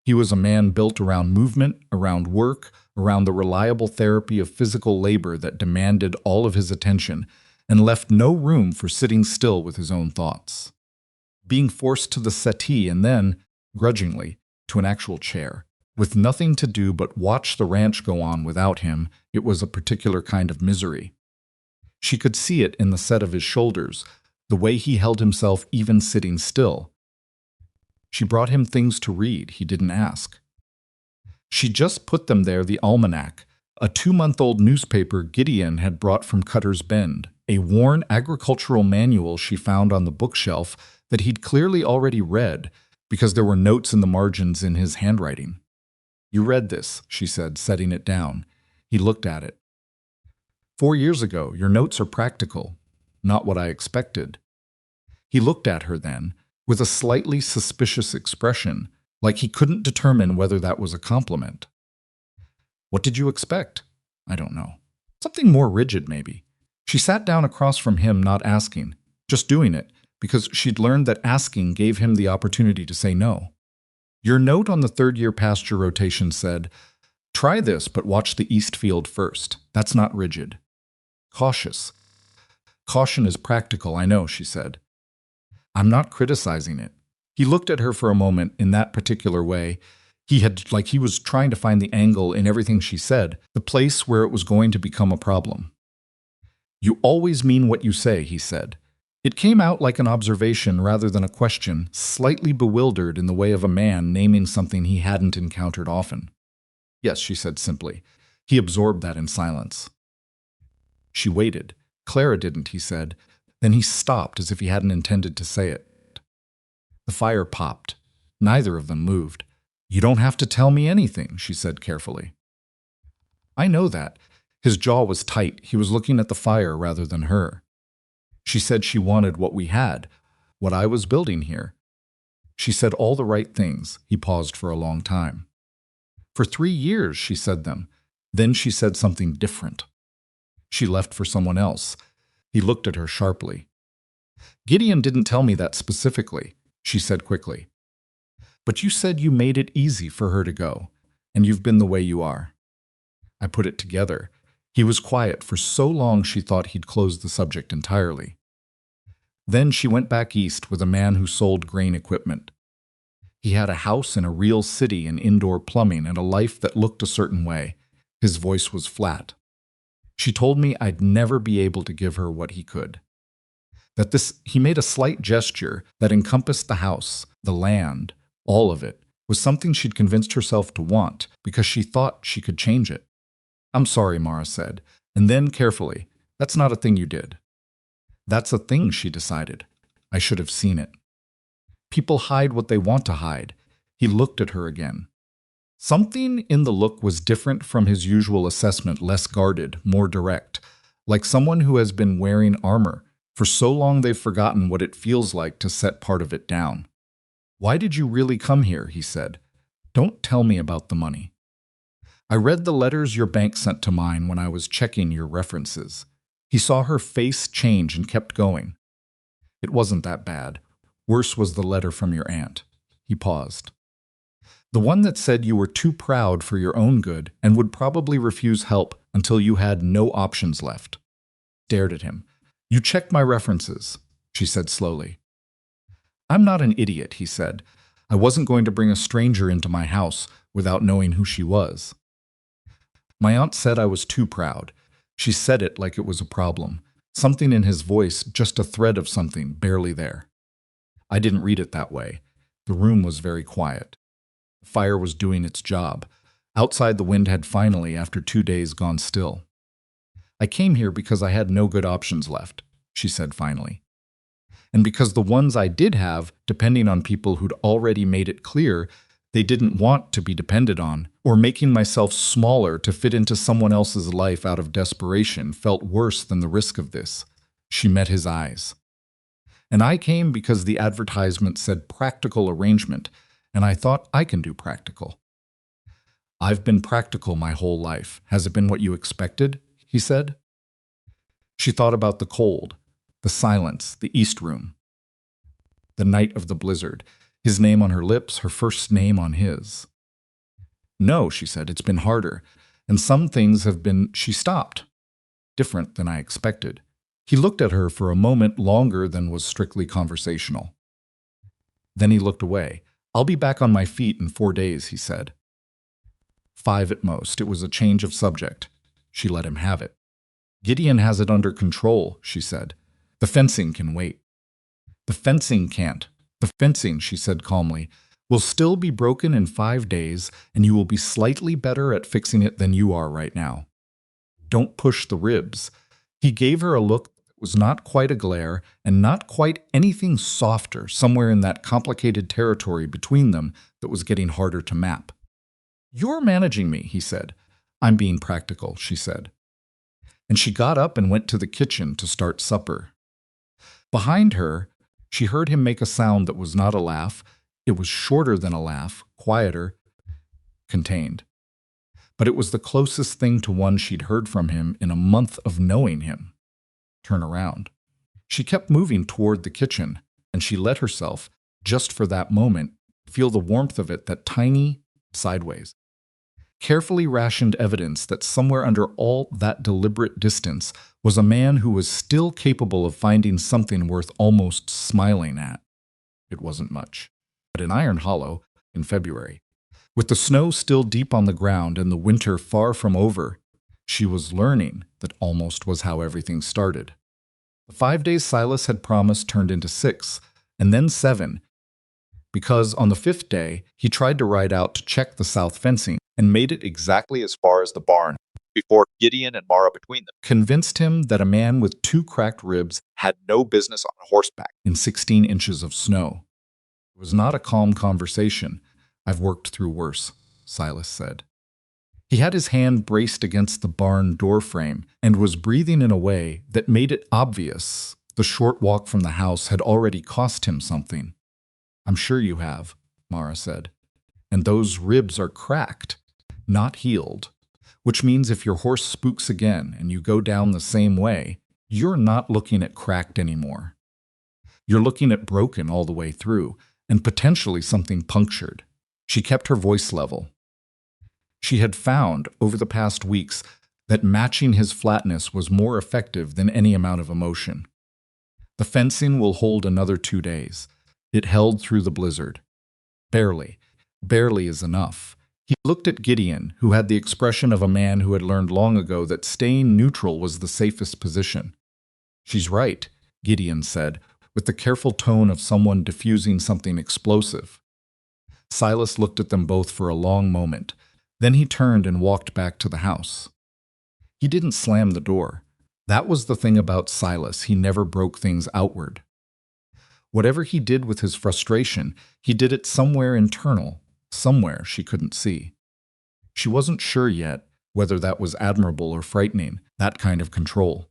He was a man built around movement, around work, around the reliable therapy of physical labor that demanded all of his attention and left no room for sitting still with his own thoughts. Being forced to the settee and then, grudgingly, to an actual chair, with nothing to do but watch the ranch go on without him, it was a particular kind of misery. She could see it in the set of his shoulders, the way he held himself even sitting still. She brought him things to read he didn't ask. She just put them there, the almanac, a 2-month-old newspaper Gideon had brought from Cutter's Bend, a worn agricultural manual she found on the bookshelf that he'd clearly already read because there were notes in the margins in his handwriting. You read this, she said, setting it down. He looked at it. 4 years ago, your notes are practical, not what I expected. He looked at her then, with a slightly suspicious expression, like he couldn't determine whether that was a compliment. What did you expect? I don't know. Something more rigid, maybe. She sat down across from him, not asking, just doing it, because she'd learned that asking gave him the opportunity to say no. Your note on the 3rd-year pasture rotation said, Try this, but watch the east field first. That's not rigid. Cautious. Caution is practical, I know, she said. I'm not criticizing it. He looked at her for a moment in that particular way. He was trying to find the angle in everything she said, the place where it was going to become a problem. You always mean what you say, he said. It came out like an observation rather than a question, slightly bewildered in the way of a man naming something he hadn't encountered often. Yes, she said simply. He absorbed that in silence. She waited. Clara didn't, he said. Then he stopped as if he hadn't intended to say it. The fire popped. Neither of them moved. You don't have to tell me anything, she said carefully. I know that. His jaw was tight. He was looking at the fire rather than her. She said she wanted what we had, what I was building here. She said all the right things. He paused for a long time. For 3 years, she said them. Then she said something different. She left for someone else. He looked at her sharply. Gideon didn't tell me that specifically, she said quickly. But you said you made it easy for her to go, and you've been the way you are. I put it together. He was quiet for so long she thought he'd closed the subject entirely. Then she went back east with a man who sold grain equipment. He had a house in a real city and indoor plumbing and a life that looked a certain way. His voice was flat. She told me I'd never be able to give her what he could. He made a slight gesture that encompassed the house, the land, all of it, was something she'd convinced herself to want because she thought she could change it. I'm sorry, Mara said, and then carefully, that's not a thing you did. That's a thing, she decided. I should have seen it. People hide what they want to hide. He looked at her again. Something in the look was different from his usual assessment, less guarded, more direct, like someone who has been wearing armor. For so long they've forgotten what it feels like to set part of it down. Why did you really come here? He said. Don't tell me about the money. I read the letters your bank sent to mine when I was checking your references. He saw her face change and kept going. It wasn't that bad. Worse was the letter from your aunt. He paused. The one that said you were too proud for your own good and would probably refuse help until you had no options left. Stared at him. You checked my references, she said slowly. I'm not an idiot, he said. I wasn't going to bring a stranger into my house without knowing who she was. My aunt said I was too proud. She said it like it was a problem. Something in his voice, just a thread of something, barely there. I didn't read it that way. The room was very quiet. The fire was doing its job. Outside the wind had finally, after 2 days, gone still. I came here because I had no good options left, she said finally. And because the ones I did have, depending on people who'd already made it clear they didn't want to be depended on, or making myself smaller to fit into someone else's life out of desperation felt worse than the risk of this. She met his eyes. And I came because the advertisement said practical arrangement, and I thought I can do practical. I've been practical my whole life. Has it been what you expected? He said. She thought about the cold, the silence, the East Room. The night of the blizzard. His name on her lips, her first name on his. No, she said, it's been harder. And some things have been, she stopped. Different than I expected. He looked at her for a moment longer than was strictly conversational. Then he looked away. I'll be back on my feet in 4 days, he said. 5 at most. It was a change of subject. She let him have it. Gideon has it under control, she said. The fencing can wait. The fencing can't. The fencing, she said calmly, will still be broken in 5 days, and you will be slightly better at fixing it than you are right now. Don't push the ribs. He gave her a look that was not quite a glare and not quite anything softer, somewhere in that complicated territory between them that was getting harder to map. You're managing me, he said. I'm being practical, she said. And she got up and went to the kitchen to start supper. Behind her, she heard him make a sound that was not a laugh. It was shorter than a laugh, quieter, contained. But it was the closest thing to one she'd heard from him in a month of knowing him. Turn around. She kept moving toward the kitchen, and she let herself, just for that moment, feel the warmth of it, that tiny, sideways. Carefully rationed evidence that somewhere under all that deliberate distance was a man who was still capable of finding something worth almost smiling at. It wasn't much. But in Iron Hollow, in February, with the snow still deep on the ground and the winter far from over, she was learning that almost was how everything started. The 5 days Silas had promised turned into 6, and then 7, because on the 5th day he tried to ride out to check the south fencing and made it exactly as far as the barn, before Gideon and Mara between them convinced him that a man with 2 cracked ribs had no business on horseback in 16 inches of snow. It was not a calm conversation. "I've worked through worse," Silas said. He had his hand braced against the barn door frame and was breathing in a way that made it obvious the short walk from the house had already cost him something. "I'm sure you have," Mara said. "And those ribs are cracked, not healed, which means if your horse spooks again and you go down the same way, you're not looking at cracked anymore. You're looking at broken all the way through, and potentially something punctured." She kept her voice level. She had found, over the past weeks, that matching his flatness was more effective than any amount of emotion. "The fencing will hold another 2 days. It held through the blizzard. Barely. Barely is enough." He looked at Gideon, who had the expression of a man who had learned long ago that staying neutral was the safest position. "She's right," Gideon said, with the careful tone of someone diffusing something explosive. Silas looked at them both for a long moment. Then he turned and walked back to the house. He didn't slam the door. That was the thing about Silas. He never broke things outward. Whatever he did with his frustration, he did it somewhere internal, somewhere she couldn't see. She wasn't sure yet whether that was admirable or frightening, that kind of control.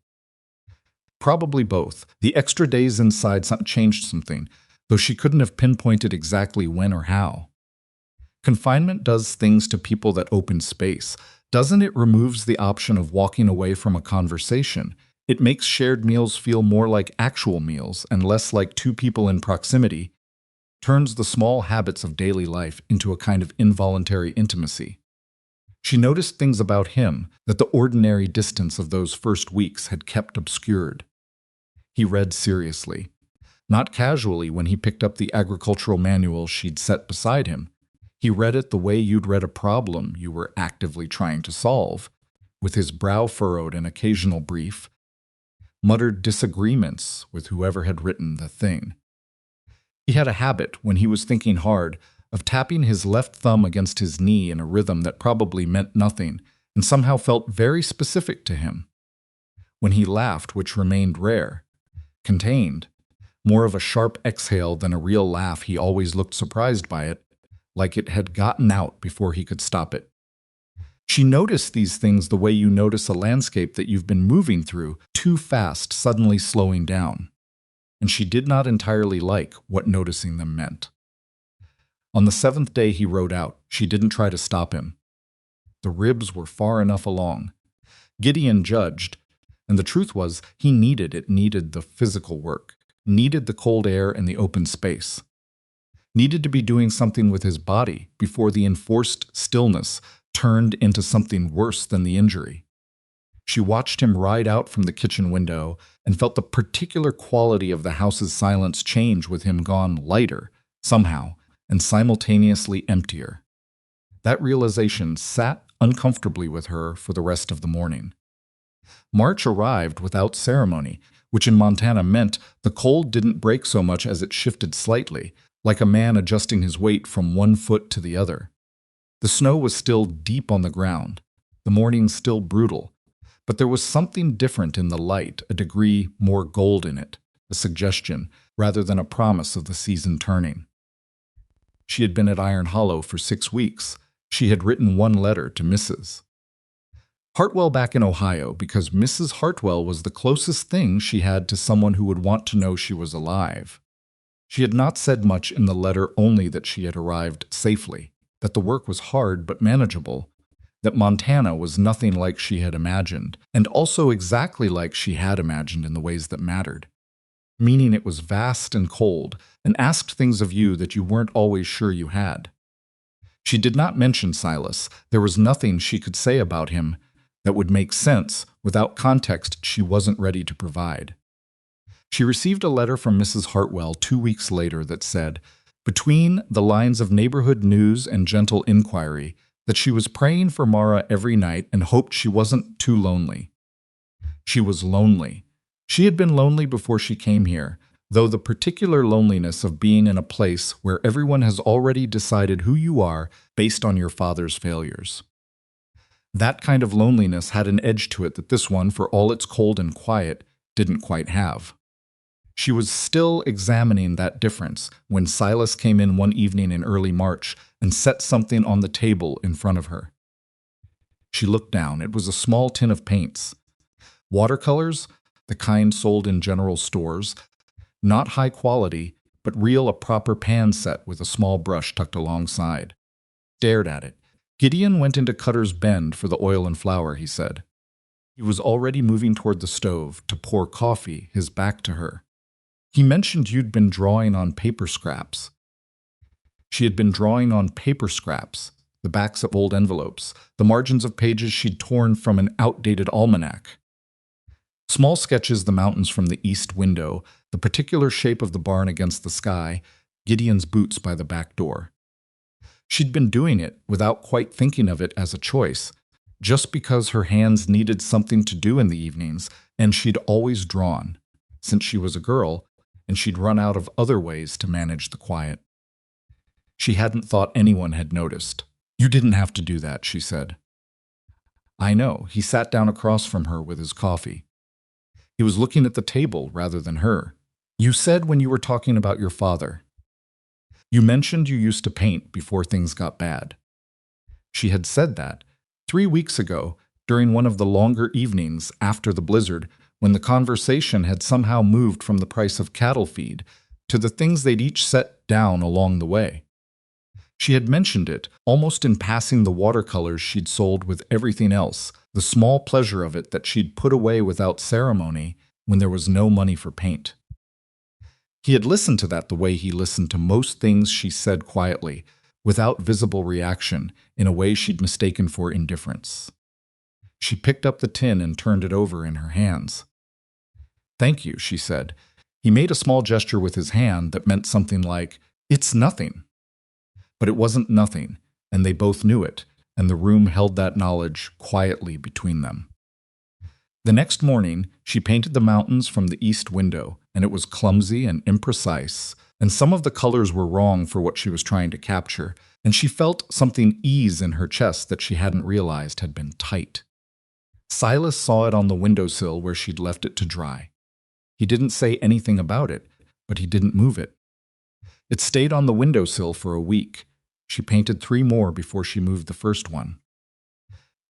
Probably both. The extra days inside changed something, though she couldn't have pinpointed exactly when or how. Confinement does things to people that open space. Doesn't it? Removes the option of walking away from a conversation. It makes shared meals feel more like actual meals and less like 2 people in proximity. Turns the small habits of daily life into a kind of involuntary intimacy. She noticed things about him that the ordinary distance of those first weeks had kept obscured. He read seriously. Not casually when he picked up the agricultural manual she'd set beside him. He read it the way you'd read a problem you were actively trying to solve, with his brow furrowed and occasional brief, muttered disagreements with whoever had written the thing. He had a habit, when he was thinking hard, of tapping his left thumb against his knee in a rhythm that probably meant nothing and somehow felt very specific to him. When he laughed, which remained rare, contained, more of a sharp exhale than a real laugh, he always looked surprised by it, like it had gotten out before he could stop it. She noticed these things the way you notice a landscape that you've been moving through, too fast, suddenly slowing down. And she did not entirely like what noticing them meant. On the 7th day he rode out, she didn't try to stop him. The ribs were far enough along. Gideon judged, and the truth was he needed the physical work, needed the cold air and the open space. Needed to be doing something with his body before the enforced stillness turned into something worse than the injury. She watched him ride out from the kitchen window and felt the particular quality of the house's silence change with him gone lighter, somehow, and simultaneously emptier. That realization sat uncomfortably with her for the rest of the morning. March arrived without ceremony, which in Montana meant the cold didn't break so much as it shifted slightly, like a man adjusting his weight from one foot to the other. The snow was still deep on the ground, the morning still brutal, but there was something different in the light, a degree more gold in it, a suggestion rather than a promise of the season turning. She had been at Iron Hollow for 6 weeks. She had written 1 letter to Mrs. Hartwell back in Ohio because Mrs. Hartwell was the closest thing she had to someone who would want to know she was alive. She had not said much in the letter, only that she had arrived safely, that the work was hard but manageable, that Montana was nothing like she had imagined, and also exactly like she had imagined in the ways that mattered, meaning it was vast and cold, and asked things of you that you weren't always sure you had. She did not mention Silas. There was nothing she could say about him that would make sense without context she wasn't ready to provide. She received a letter from Mrs. Hartwell 2 weeks later that said, between the lines of neighborhood news and gentle inquiry, that she was praying for Mara every night and hoped she wasn't too lonely. She was lonely. She had been lonely before she came here, though the particular loneliness of being in a place where everyone has already decided who you are based on your father's failures. That kind of loneliness had an edge to it that this one, for all its cold and quiet, didn't quite have. She was still examining that difference when Silas came in one evening in early March and set something on the table in front of her. She looked down. It was a small tin of paints. Watercolors, the kind sold in general stores, not high quality, but real, a proper pan set with a small brush tucked alongside. Stared at it. Gideon went into Cutter's Bend for the oil and flour, he said. He was already moving toward the stove to pour coffee, his back to her. He mentioned you'd been drawing on paper scraps. She had been drawing on paper scraps, the backs of old envelopes, the margins of pages she'd torn from an outdated almanac. Small sketches, the mountains from the east window, the particular shape of the barn against the sky, Gideon's boots by the back door. She'd been doing it without quite thinking of it as a choice, just because her hands needed something to do in the evenings, and she'd always drawn, since she was a girl, and she'd run out of other ways to manage the quiet. She hadn't thought anyone had noticed. You didn't have to do that, she said. I know. He sat down across from her with his coffee. He was looking at the table rather than her. You said when you were talking about your father. You mentioned you used to paint before things got bad. She had said that 3 weeks ago, during one of the longer evenings after the blizzard, when the conversation had somehow moved from the price of cattle feed to the things they'd each set down along the way. She had mentioned it, almost in passing, the watercolors she'd sold with everything else, the small pleasure of it that she'd put away without ceremony when there was no money for paint. He had listened to that the way he listened to most things she said quietly, without visible reaction, in a way she'd mistaken for indifference. She picked up the tin and turned it over in her hands. Thank you, she said. He made a small gesture with his hand that meant something like, it's nothing. But it wasn't nothing, and they both knew it, and the room held that knowledge quietly between them. The next morning, she painted the mountains from the east window, and it was clumsy and imprecise, and some of the colors were wrong for what she was trying to capture, and she felt something ease in her chest that she hadn't realized had been tight. Silas saw it on the windowsill where she'd left it to dry. He didn't say anything about it, but he didn't move it. It stayed on the windowsill for a week. She painted 3 more before she moved the first one.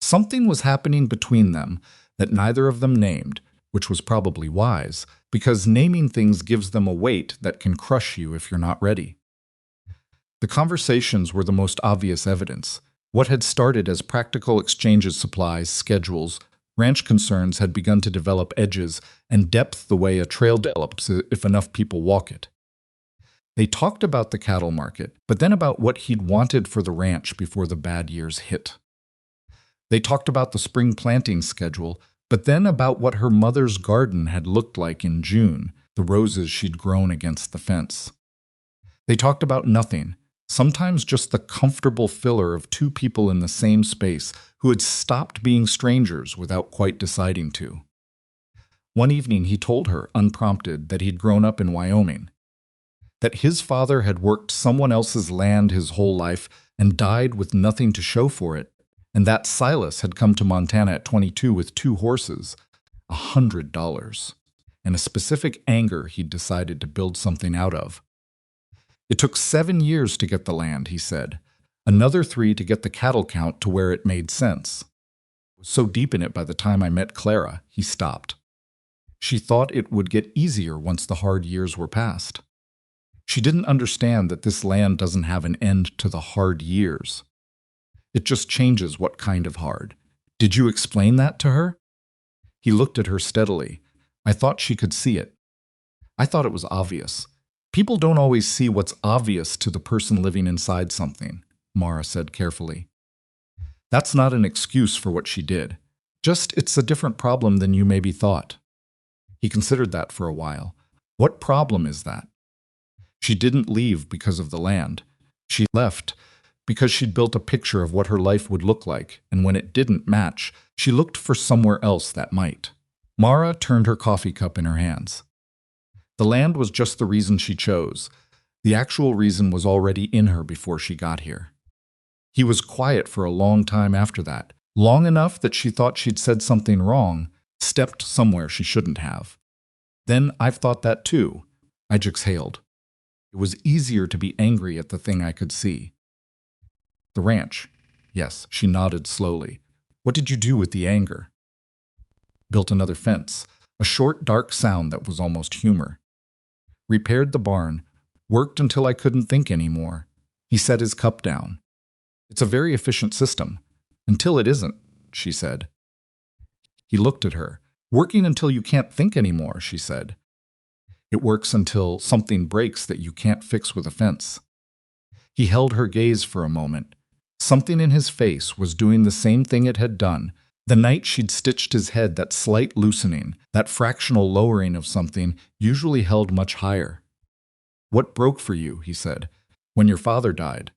Something was happening between them that neither of them named, which was probably wise, because naming things gives them a weight that can crush you if you're not ready. The conversations were the most obvious evidence. What had started as practical exchanges, supplies, schedules, ranch concerns had begun to develop edges and depth the way a trail develops if enough people walk it. They talked about the cattle market, but then about what he'd wanted for the ranch before the bad years hit. They talked about the spring planting schedule, but then about what her mother's garden had looked like in June, the roses she'd grown against the fence. They talked about nothing, sometimes just the comfortable filler of 2 people in the same space who had stopped being strangers without quite deciding to. One evening he told her, unprompted, that he'd grown up in Wyoming, that his father had worked someone else's land his whole life and died with nothing to show for it, and that Silas had come to Montana at 22 with 2 horses, $100, and a specific anger he'd decided to build something out of. It took 7 years to get the land, he said, another 3 to get the cattle count to where it made sense. I was so deep in it by the time I met Clara, he stopped. She thought it would get easier once the hard years were past. She didn't understand that this land doesn't have an end to the hard years. It just changes what kind of hard. Did you explain that to her? He looked at her steadily. I thought she could see it. I thought it was obvious. People don't always see what's obvious to the person living inside something. Mara said carefully. That's not an excuse for what she did. Just it's a different problem than you maybe thought. He considered that for a while. What problem is that? She didn't leave because of the land. She left because she'd built a picture of what her life would look like, and when it didn't match, she looked for somewhere else that might. Mara turned her coffee cup in her hands. The land was just the reason she chose. The actual reason was already in her before she got here. He was quiet for a long time after that, long enough that she thought she'd said something wrong, stepped somewhere she shouldn't have. Then I've thought that too. I exhaled. It was easier to be angry at the thing I could see. The ranch. Yes, she nodded slowly. What did you do with the anger? Built another fence, a short, dark sound that was almost humor. Repaired the barn, worked until I couldn't think anymore. He set his cup down. It's a very efficient system. Until it isn't, she said. He looked at her. Working until you can't think anymore, she said. It works until something breaks that you can't fix with a fence. He held her gaze for a moment. Something in his face was doing the same thing it had done. The night she'd stitched his head, that slight loosening, that fractional lowering of something usually held much higher. What broke for you, he said, when your father died?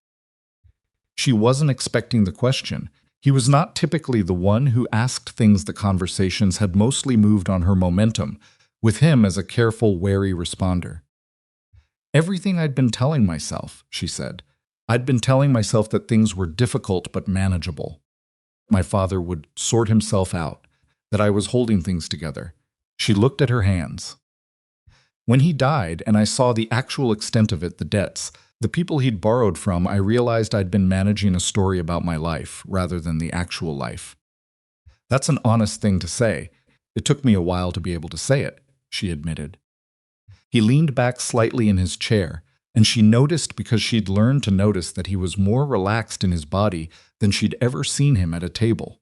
She wasn't expecting the question. He was not typically the one who asked things the conversations had mostly moved on her momentum, with him as a careful, wary responder. Everything I'd been telling myself, she said. I'd been telling myself that things were difficult but manageable. My father would sort himself out, that I was holding things together. She looked at her hands. When he died and I saw the actual extent of it, the debts, the people he'd borrowed from, I realized I'd been managing a story about my life rather than the actual life. That's an honest thing to say. It took me a while to be able to say it, she admitted. He leaned back slightly in his chair, and she noticed because she'd learned to notice that he was more relaxed in his body than she'd ever seen him at a table.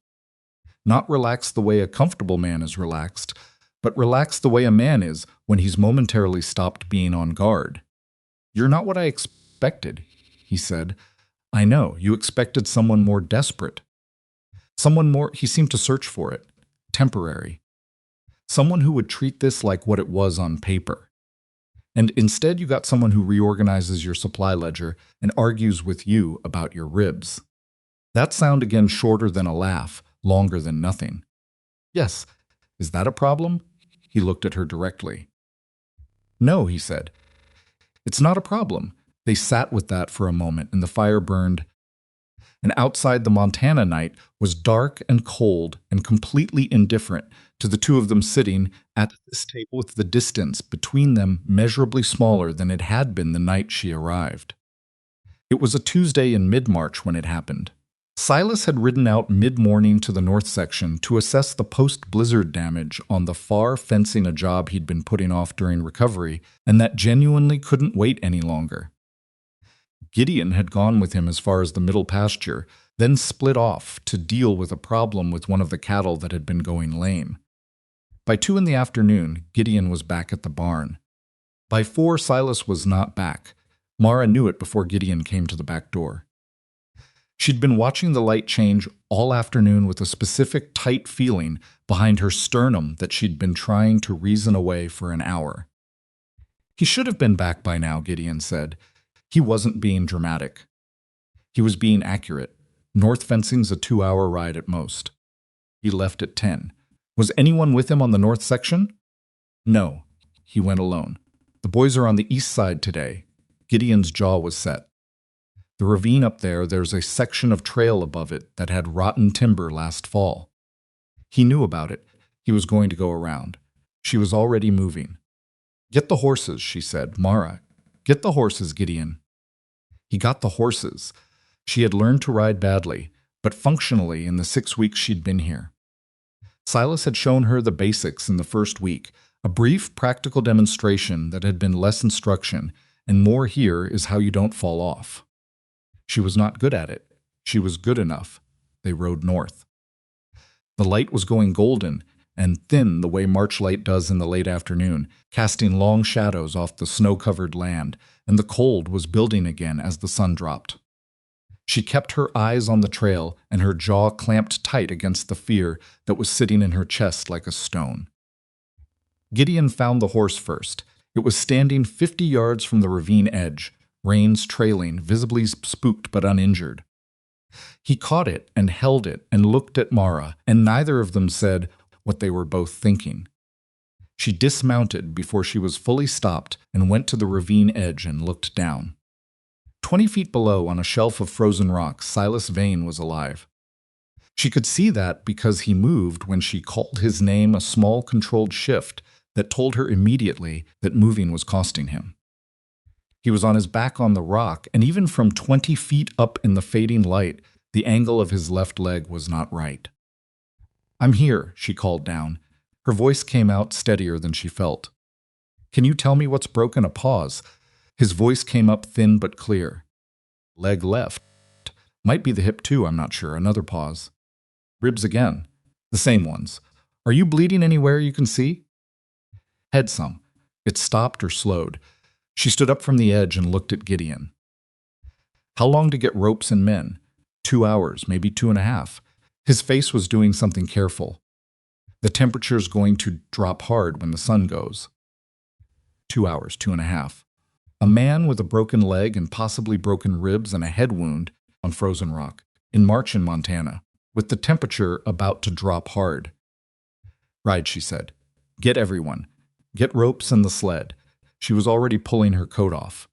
Not relaxed the way a comfortable man is relaxed, but relaxed the way a man is when he's momentarily stopped being on guard. You're not what I expected, he said. I know, you expected someone more desperate. Someone more, he seemed to search for it, temporary. Someone who would treat this like what it was on paper. And instead you got someone who reorganizes your supply ledger and argues with you about your ribs. That sound again shorter than a laugh, longer than nothing. Yes, is that a problem? He looked at her directly. No, he said. It's not a problem. They sat with that for a moment and the fire burned. And outside the Montana night was dark and cold and completely indifferent to the two of them sitting at this table with the distance between them measurably smaller than it had been the night she arrived. It was a Tuesday in mid-March when it happened. Silas had ridden out mid-morning to the north section to assess the post-blizzard damage on the far fencing a job he'd been putting off during recovery, and that genuinely couldn't wait any longer. Gideon had gone with him as far as the middle pasture, then split off to deal with a problem with one of the cattle that had been going lame. By 2 in the afternoon, Gideon was back at the barn. By 4, Silas was not back. Mara knew it before Gideon came to the back door. She'd been watching the light change all afternoon with a specific tight feeling behind her sternum that she'd been trying to reason away for an hour. He should have been back by now, Gideon said. He wasn't being dramatic. He was being accurate. North fencing's a 2-hour ride at most. He left at 10. Was anyone with him on the north section? No. He went alone. The boys are on the east side today. Gideon's jaw was set. The ravine up there's a section of trail above it that had rotten timber last fall. He knew about it. He was going to go around. She was already moving. Get the horses, she said. Mara, get the horses, Gideon. He got the horses. She had learned to ride badly, but functionally in the 6 weeks she'd been here. Silas had shown her the basics in the first week, a brief practical demonstration that had been less instruction, and more here is how you don't fall off. She was not good at it. She was good enough. They rode north. The light was going golden and thin the way March light does in the late afternoon, casting long shadows off the snow-covered land, and the cold was building again as the sun dropped. She kept her eyes on the trail and her jaw clamped tight against the fear that was sitting in her chest like a stone. Gideon found the horse first. It was standing 50 yards from the ravine edge, reins trailing, visibly spooked but uninjured. He caught it and held it and looked at Mara, and neither of them said what they were both thinking. She dismounted before she was fully stopped and went to the ravine edge and looked down. 20 feet below, on a shelf of frozen rock, Silas Vane was alive. She could see that because he moved when she called his name, a small controlled shift that told her immediately that moving was costing him. He was on his back on the rock, and even from 20 feet up in the fading light, the angle of his left leg was not right. "I'm here," she called down. Her voice came out steadier than she felt. "Can you tell me what's broken?" A pause. His voice came up thin but clear. "Leg left. Might be the hip too, I'm not sure." Another pause. "Ribs again." "The same ones. Are you bleeding anywhere you can see?" "Head some." It stopped or slowed. She stood up from the edge and looked at Gideon. "How long to get ropes and men?" 2 hours, maybe 2.5. His face was doing something careful. "The temperature's going to drop hard when the sun goes." 2 hours, 2.5. A man with a broken leg and possibly broken ribs and a head wound on frozen rock in March in Montana, with the temperature about to drop hard. "Right," she said. "Get everyone. Get ropes and the sled." She was already pulling her coat off.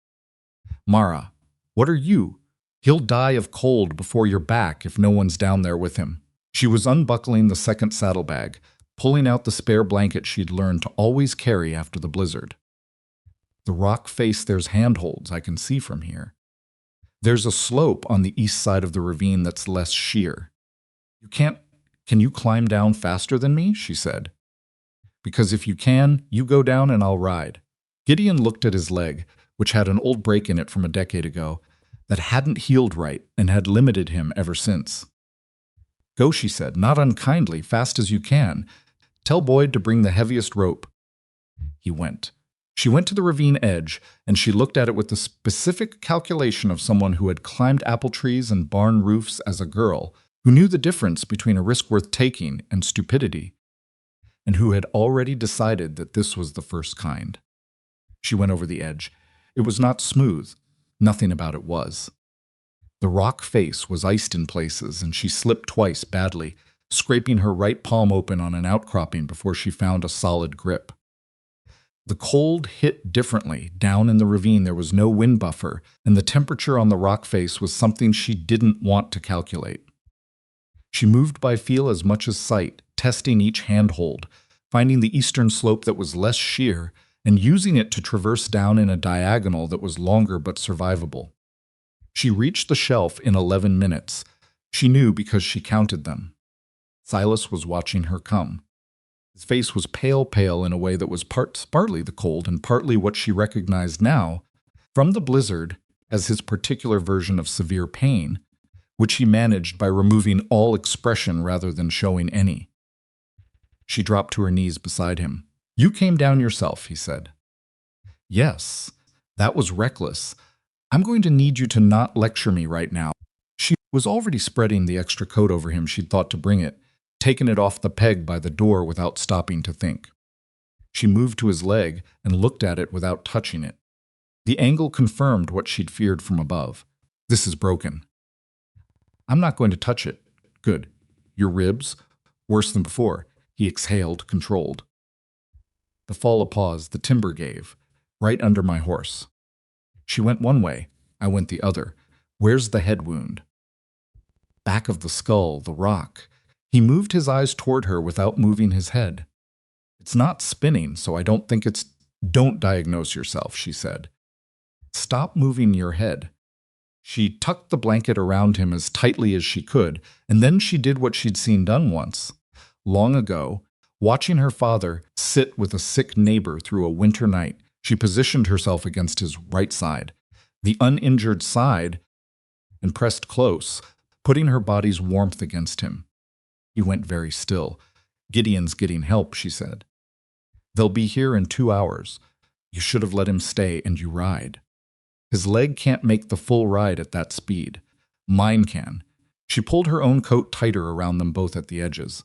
"Mara, what are you? He'll die of cold before you're back if no one's down there with him." She was unbuckling the second saddlebag, pulling out the spare blanket she'd learned to always carry after the blizzard. "The rock face, there's handholds I can see from here. There's a slope on the east side of the ravine that's less sheer. Can you climb down faster than me?" she said. "Because if you can, you go down and I'll ride." Gideon looked at his leg, which had an old break in it from a decade ago, that hadn't healed right and had limited him ever since. "Go," she said, not unkindly, "fast as you can. Tell Boyd to bring the heaviest rope." He went. She went to the ravine edge, and she looked at it with the specific calculation of someone who had climbed apple trees and barn roofs as a girl, who knew the difference between a risk worth taking and stupidity, and who had already decided that this was the first kind. She went over the edge. It was not smooth. Nothing about it was. The rock face was iced in places, and she slipped twice badly, scraping her right palm open on an outcropping before she found a solid grip. The cold hit differently. Down in the ravine there was no wind buffer, and the temperature on the rock face was something she didn't want to calculate. She moved by feel as much as sight, testing each handhold, finding the eastern slope that was less sheer, and using it to traverse down in a diagonal that was longer but survivable. She reached the shelf in 11 minutes. She knew because she counted them. Silas was watching her come. His face was pale in a way that was partly the cold and partly what she recognized now from the blizzard as his particular version of severe pain, which he managed by removing all expression rather than showing any. She dropped to her knees beside him. "You came down yourself," he said. "Yes, that was reckless. I'm going to need you to not lecture me right now." She was already spreading the extra coat over him she'd thought to bring it, taken it off the peg by the door without stopping to think. She moved to his leg and looked at it without touching it. The angle confirmed what she'd feared from above. "This is broken." "I'm not going to touch it." "Good. Your ribs?" "Worse than before." He exhaled, controlled. The fall a pause. The timber gave, right under my horse. She went one way. I went the other. "Where's the head wound?" "Back of the skull, the rock." He moved his eyes toward her without moving his head. "It's not spinning, so I don't think it's—" "Don't diagnose yourself," she said. "Stop moving your head." She tucked the blanket around him as tightly as she could, and then she did what she'd seen done once, long ago, watching her father sit with a sick neighbor through a winter night. She positioned herself against his right side, the uninjured side, and pressed close, putting her body's warmth against him. He went very still. "Gideon's getting help," she said. "They'll be here in 2 hours. You should have let him stay and you ride." "His leg can't make the full ride at that speed." Mine can. She pulled her own coat tighter around them both at the edges.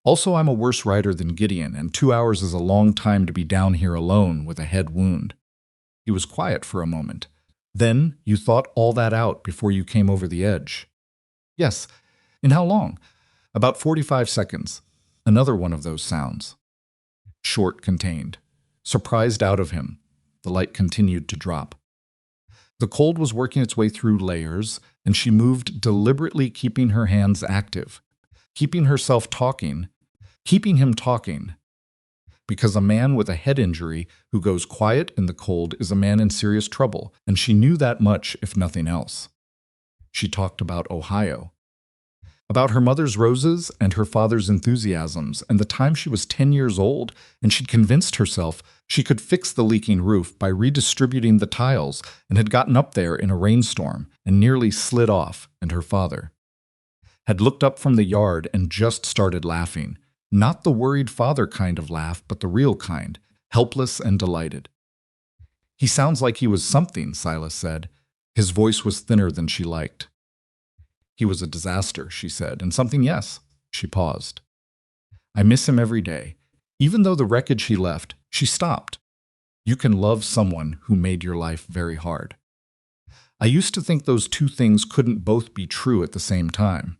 Also, I'm a worse rider than Gideon, and 2 hours is a long time to be down here alone with a head wound. He was quiet for a moment. Then you thought all that out before you came over the edge. Yes. In how long? About 45 seconds. Another one of those sounds. Short, contained. Surprised out of him. The light continued to drop. The cold was working its way through layers, and she moved deliberately, keeping her hands active, keeping herself talking, keeping him talking. Because a man with a head injury who goes quiet in the cold is a man in serious trouble, and she knew that much, if nothing else. She talked about Ohio, about her mother's roses and her father's enthusiasms, and the time she was 10 years old, and she'd convinced herself she could fix the leaking roof by redistributing the tiles, and had gotten up there in a rainstorm and nearly slid off, and her father had looked up from the yard and just started laughing. Not the worried father kind of laugh, but the real kind, helpless and delighted. He sounds like he was something, Silas said. His voice was thinner than she liked. He was a disaster, she said, and something, yes. She paused. I miss him every day. Even though the wreckage he left, she stopped. You can love someone who made your life very hard. I used to think those two things couldn't both be true at the same time.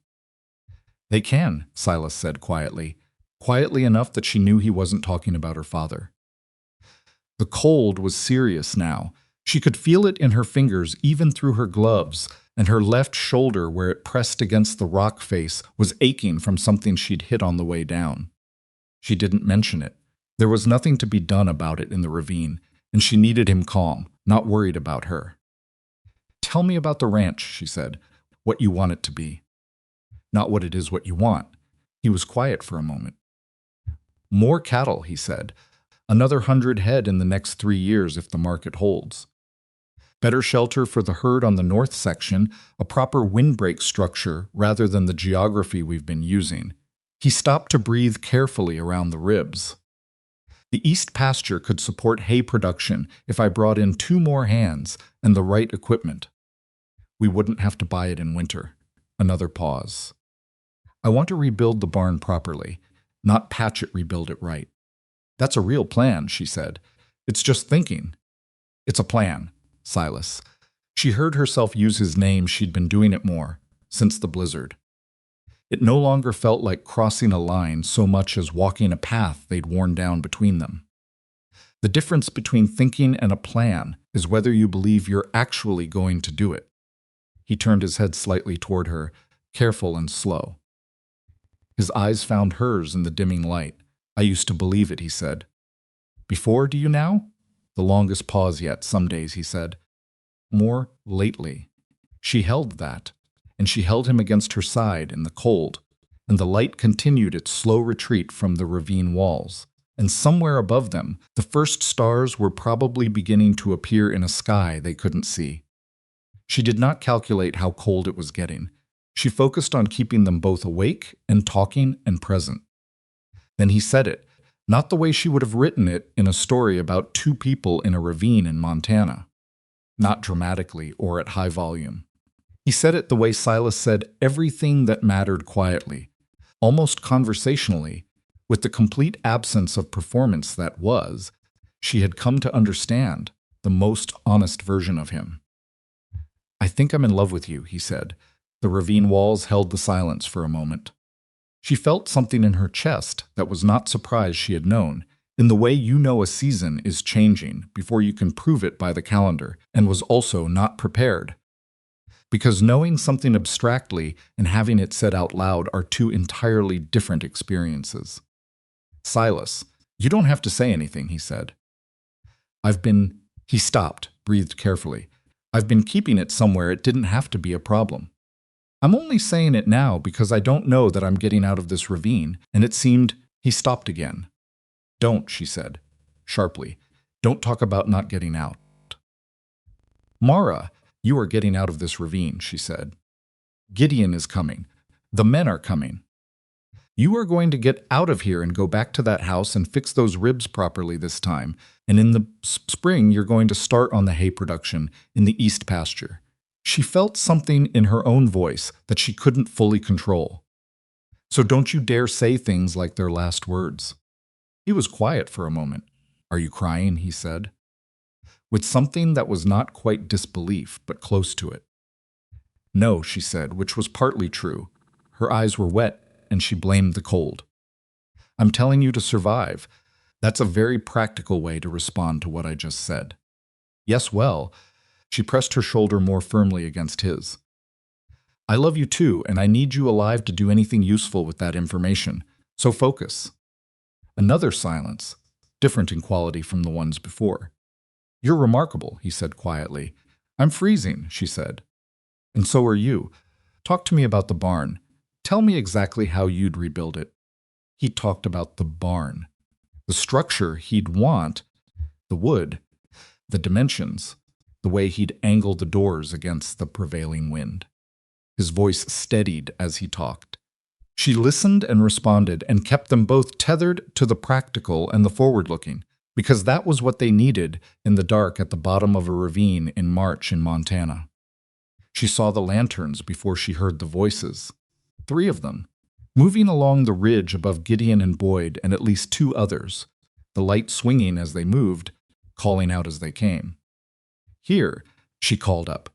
They can, Silas said quietly enough that she knew he wasn't talking about her father. The cold was serious now. She could feel it in her fingers, even through her gloves, and her left shoulder, where it pressed against the rock face, was aching from something she'd hit on the way down. She didn't mention it. There was nothing to be done about it in the ravine, and she needed him calm, not worried about her. Tell me about the ranch, she said, what you want it to be. Not what it is what you want. He was quiet for a moment. More cattle, he said. Another 100 head in the next 3 years if the market holds. Better shelter for the herd on the north section, a proper windbreak structure rather than the geography we've been using. He stopped to breathe carefully around the ribs. The east pasture could support hay production if I brought in 2 more hands and the right equipment. We wouldn't have to buy it in winter. Another pause. I want to rebuild the barn properly, not patch it, rebuild it right. That's a real plan, she said. It's just thinking. It's a plan, Silas. She heard herself use his name. She'd been doing it more, since the blizzard. It no longer felt like crossing a line so much as walking a path they'd worn down between them. The difference between thinking and a plan is whether you believe you're actually going to do it. He turned his head slightly toward her, careful and slow. His eyes found hers in the dimming light. I used to believe it, he said. Before, do you now? The longest pause yet, some days, he said. More lately. She held that, and she held him against her side in the cold, and the light continued its slow retreat from the ravine walls, and somewhere above them, the first stars were probably beginning to appear in a sky they couldn't see. She did not calculate how cold it was getting. She focused on keeping them both awake and talking and present. Then he said it, not the way she would have written it in a story about 2 people in a ravine in Montana. Not dramatically or at high volume. He said it the way Silas said everything that mattered quietly, almost conversationally, with the complete absence of performance that was, she had come to understand, the most honest version of him. I think I'm in love with you, he said. The ravine walls held the silence for a moment. She felt something in her chest that was not surprise she had known, in the way you know a season is changing before you can prove it by the calendar, and was also not prepared. Because knowing something abstractly and having it said out loud are 2 entirely different experiences. Silas, you don't have to say anything, he said. He stopped, breathed carefully. I've been keeping it somewhere it didn't have to be a problem. I'm only saying it now because I don't know that I'm getting out of this ravine, and it seemed he stopped again. Don't, she said, sharply. Don't talk about not getting out. Mara, you are getting out of this ravine, she said. Gideon is coming. The men are coming. You are going to get out of here and go back to that house and fix those ribs properly this time, and in the spring you're going to start on the hay production in the east pasture. She felt something in her own voice that she couldn't fully control. So don't you dare say things like their last words. He was quiet for a moment. Are you crying? He said, with something that was not quite disbelief, but close to it. No, she said, which was partly true. Her eyes were wet, and she blamed the cold. I'm telling you to survive. That's a very practical way to respond to what I just said. Yes, well, she pressed her shoulder more firmly against his. I love you too, and I need you alive to do anything useful with that information. So focus. Another silence, different in quality from the ones before. You're remarkable, he said quietly. I'm freezing, she said. And so are you. Talk to me about the barn. Tell me exactly how you'd rebuild it. He talked about the barn, the structure he'd want, the wood, the dimensions, the way he'd angle the doors against the prevailing wind. His voice steadied as he talked. She listened and responded and kept them both tethered to the practical and the forward-looking, because that was what they needed in the dark at the bottom of a ravine in March in Montana. She saw the lanterns before she heard the voices. 3 of them, moving along the ridge above Gideon and Boyd and at least 2 others, the light swinging as they moved, calling out as they came. Here, she called up,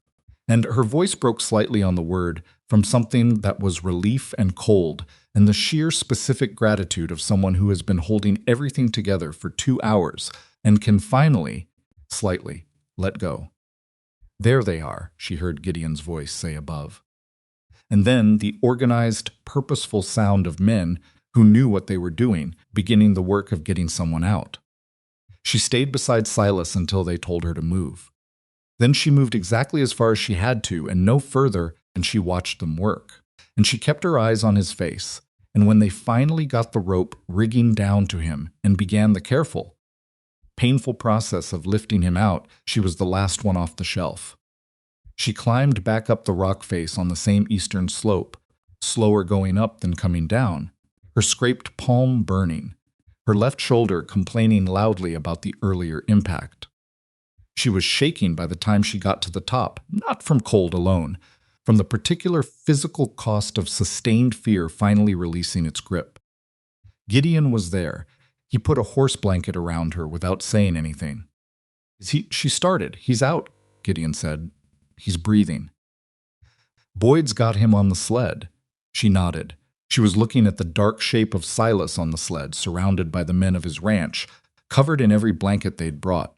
and her voice broke slightly on the word from something that was relief and cold and the sheer specific gratitude of someone who has been holding everything together for 2 hours and can finally, slightly, let go. There they are, she heard Gideon's voice say above. And then the organized, purposeful sound of men who knew what they were doing, beginning the work of getting someone out. She stayed beside Silas until they told her to move. Then she moved exactly as far as she had to and no further, and she watched them work. And she kept her eyes on his face, and when they finally got the rope rigging down to him and began the careful, painful process of lifting him out, she was the last one off the shelf. She climbed back up the rock face on the same eastern slope, slower going up than coming down, her scraped palm burning, her left shoulder complaining loudly about the earlier impact. She was shaking by the time she got to the top, not from cold alone, from the particular physical cost of sustained fear finally releasing its grip. Gideon was there. He put a horse blanket around her without saying anything. She started. He's out, Gideon said. He's breathing. Boyd's got him on the sled. She nodded. She was looking at the dark shape of Silas on the sled, surrounded by the men of his ranch, covered in every blanket they'd brought.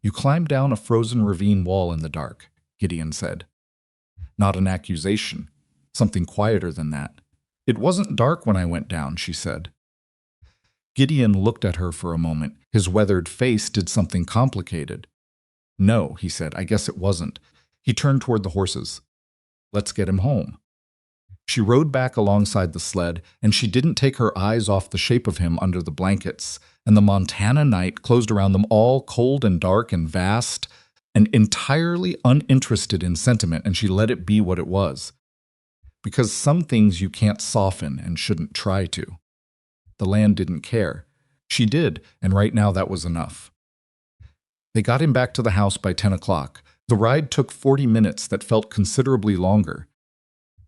You climbed down a frozen ravine wall in the dark, Gideon said. Not an accusation. Something quieter than that. It wasn't dark when I went down, she said. Gideon looked at her for a moment. His weathered face did something complicated. No, he said, I guess it wasn't. He turned toward the horses. Let's get him home. She rode back alongside the sled, and she didn't take her eyes off the shape of him under the blankets, and the Montana night closed around them all, cold and dark and vast, and entirely uninterested in sentiment, and she let it be what it was. Because some things you can't soften and shouldn't try to. The land didn't care. She did, and right now that was enough. They got him back to the house by 10 o'clock. The ride took 40 minutes that felt considerably longer.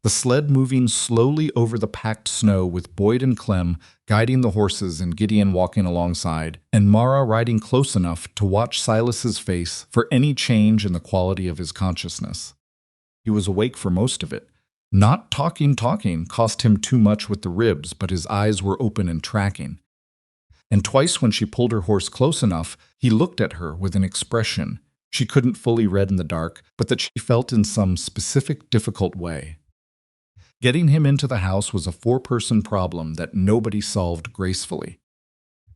The sled moving slowly over the packed snow with Boyd and Clem guiding the horses and Gideon walking alongside, and Mara riding close enough to watch Silas's face for any change in the quality of his consciousness. He was awake for most of it. Not talking cost him too much with the ribs, but his eyes were open and tracking. And twice when she pulled her horse close enough, he looked at her with an expression she couldn't fully read in the dark, but that she felt in some specific, difficult way. Getting him into the house was a 4-person problem that nobody solved gracefully.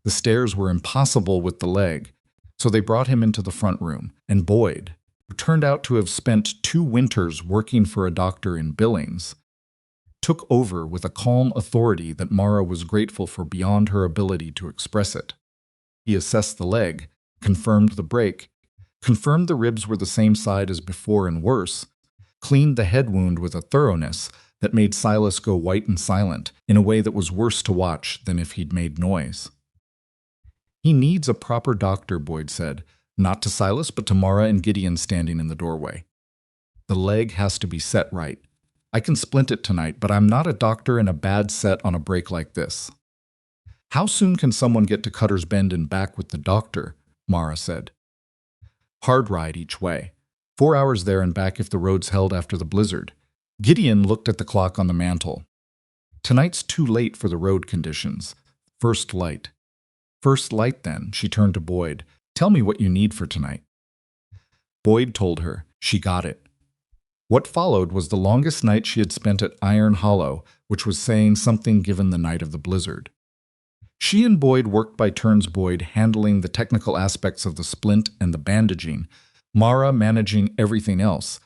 The stairs were impossible with the leg, so they brought him into the front room, and Boyd, who turned out to have spent 2 winters working for a doctor in Billings, took over with a calm authority that Mara was grateful for beyond her ability to express it. He assessed the leg, confirmed the break, confirmed the ribs were the same side as before and worse, cleaned the head wound with a thoroughness that made Silas go white and silent in a way that was worse to watch than if he'd made noise. He needs a proper doctor, Boyd said, not to Silas but to Mara and Gideon standing in the doorway. The leg has to be set right. I can splint it tonight, but I'm not a doctor in a bad set on a break like this. How soon can someone get to Cutter's Bend and back with the doctor? Mara said. Hard ride each way. 4 hours there and back if the road's held after the blizzard. Gideon looked at the clock on the mantel. Tonight's too late for the road conditions. First light. First light, then, she turned to Boyd. Tell me what you need for tonight. Boyd told her. She got it. What followed was the longest night she had spent at Iron Hollow, which was saying something given the night of the blizzard. She and Boyd worked by turns, Boyd handling the technical aspects of the splint and the bandaging, Mara managing everything else,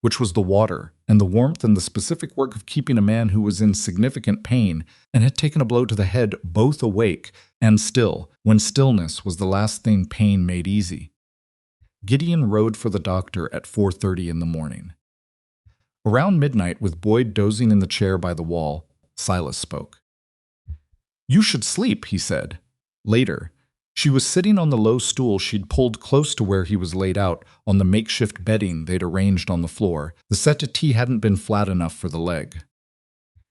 which was the water and the warmth and the specific work of keeping a man who was in significant pain and had taken a blow to the head both awake and still, when stillness was the last thing pain made easy. Gideon rode for the doctor at 4:30 in the morning. Around midnight, with Boyd dozing in the chair by the wall, Silas spoke. You should sleep, he said. Later, she was sitting on the low stool she'd pulled close to where he was laid out on the makeshift bedding they'd arranged on the floor. The settee hadn't been flat enough for the leg.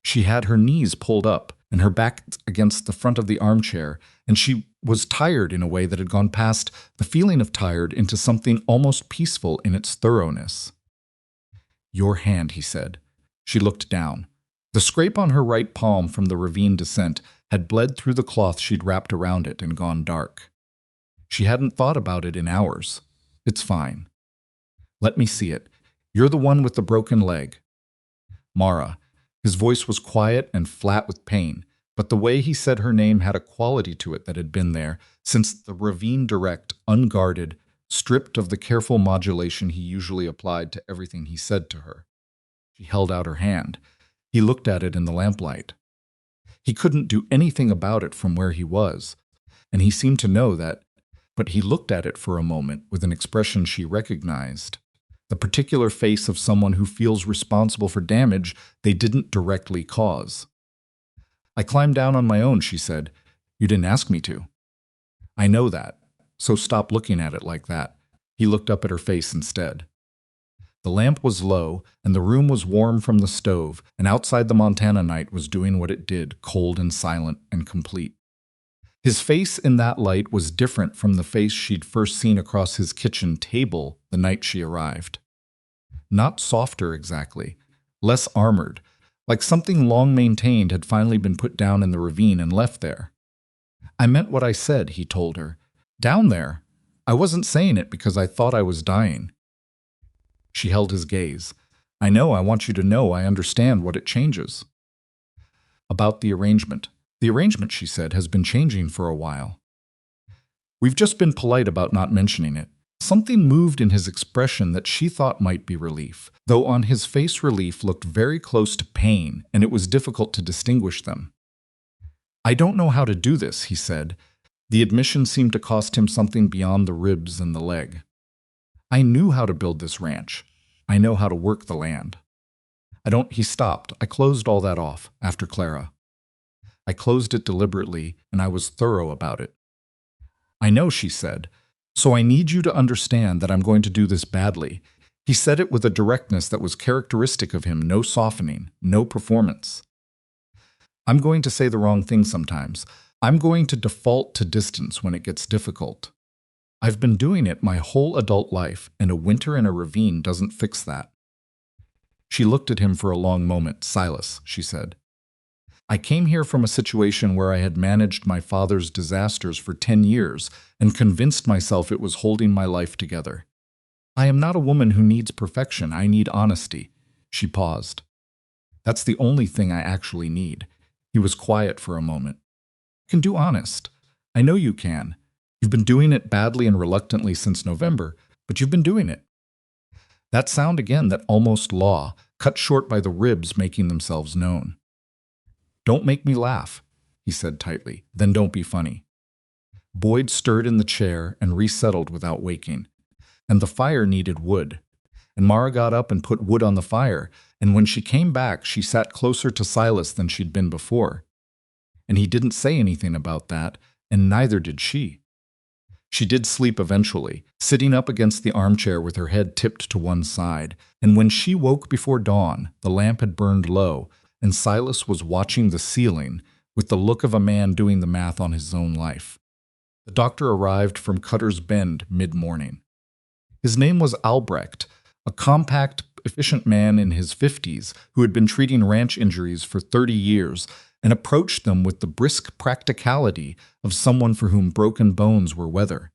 She had her knees pulled up and her back against the front of the armchair, and she was tired in a way that had gone past the feeling of tired into something almost peaceful in its thoroughness. Your hand, he said. She looked down. The scrape on her right palm from the ravine descent had bled through the cloth she'd wrapped around it and gone dark. She hadn't thought about it in hours. It's fine. Let me see it. You're the one with the broken leg. Mara. His voice was quiet and flat with pain, but the way he said her name had a quality to it that had been there since the ravine direct, unguarded, stripped of the careful modulation he usually applied to everything he said to her. She held out her hand. He looked at it in the lamplight. He couldn't do anything about it from where he was, and he seemed to know that, but he looked at it for a moment with an expression she recognized, the particular face of someone who feels responsible for damage they didn't directly cause. I climbed down on my own, she said. You didn't ask me to. I know that, so stop looking at it like that. He looked up at her face instead. The lamp was low, and the room was warm from the stove, and outside the Montana night was doing what it did, cold and silent and complete. His face in that light was different from the face she'd first seen across his kitchen table the night she arrived. Not softer exactly, less armored, like something long maintained had finally been put down in the ravine and left there. I meant what I said, he told her. Down there. I wasn't saying it because I thought I was dying. She held his gaze. I know, I want you to know I understand what it changes. About the arrangement. The arrangement, she said, has been changing for a while. We've just been polite about not mentioning it. Something moved in his expression that she thought might be relief, though on his face relief looked very close to pain, and it was difficult to distinguish them. I don't know how to do this, he said. The admission seemed to cost him something beyond the ribs and the leg. I knew how to build this ranch. I know how to work the land. He stopped. I closed all that off, after Clara. I closed it deliberately, and I was thorough about it. I know, she said. So I need you to understand that I'm going to do this badly. He said it with a directness that was characteristic of him, no softening, no performance. I'm going to say the wrong thing sometimes. I'm going to default to distance when it gets difficult. I've been doing it my whole adult life, and a winter in a ravine doesn't fix that. She looked at him for a long moment. Silas, she said. I came here from a situation where I had managed my father's disasters for 10 years and convinced myself it was holding my life together. I am not a woman who needs perfection. I need honesty. She paused. That's the only thing I actually need. He was quiet for a moment. You can do honest. I know you can. You've been doing it badly and reluctantly since November, but you've been doing it. That sound again, that almost law, cut short by the ribs making themselves known. Don't make me laugh, he said tightly. Then don't be funny. Boyd stirred in the chair and resettled without waking. And the fire needed wood. And Mara got up and put wood on the fire, and when she came back, she sat closer to Silas than she'd been before. And he didn't say anything about that, and neither did she. She did sleep eventually, sitting up against the armchair with her head tipped to one side, and when she woke before dawn, the lamp had burned low, and Silas was watching the ceiling with the look of a man doing the math on his own life. The doctor arrived from Cutter's Bend mid-morning. His name was Albrecht, a compact, efficient man in his 50s who had been treating ranch injuries for 30 years and approached them with the brisk practicality of someone for whom broken bones were weather.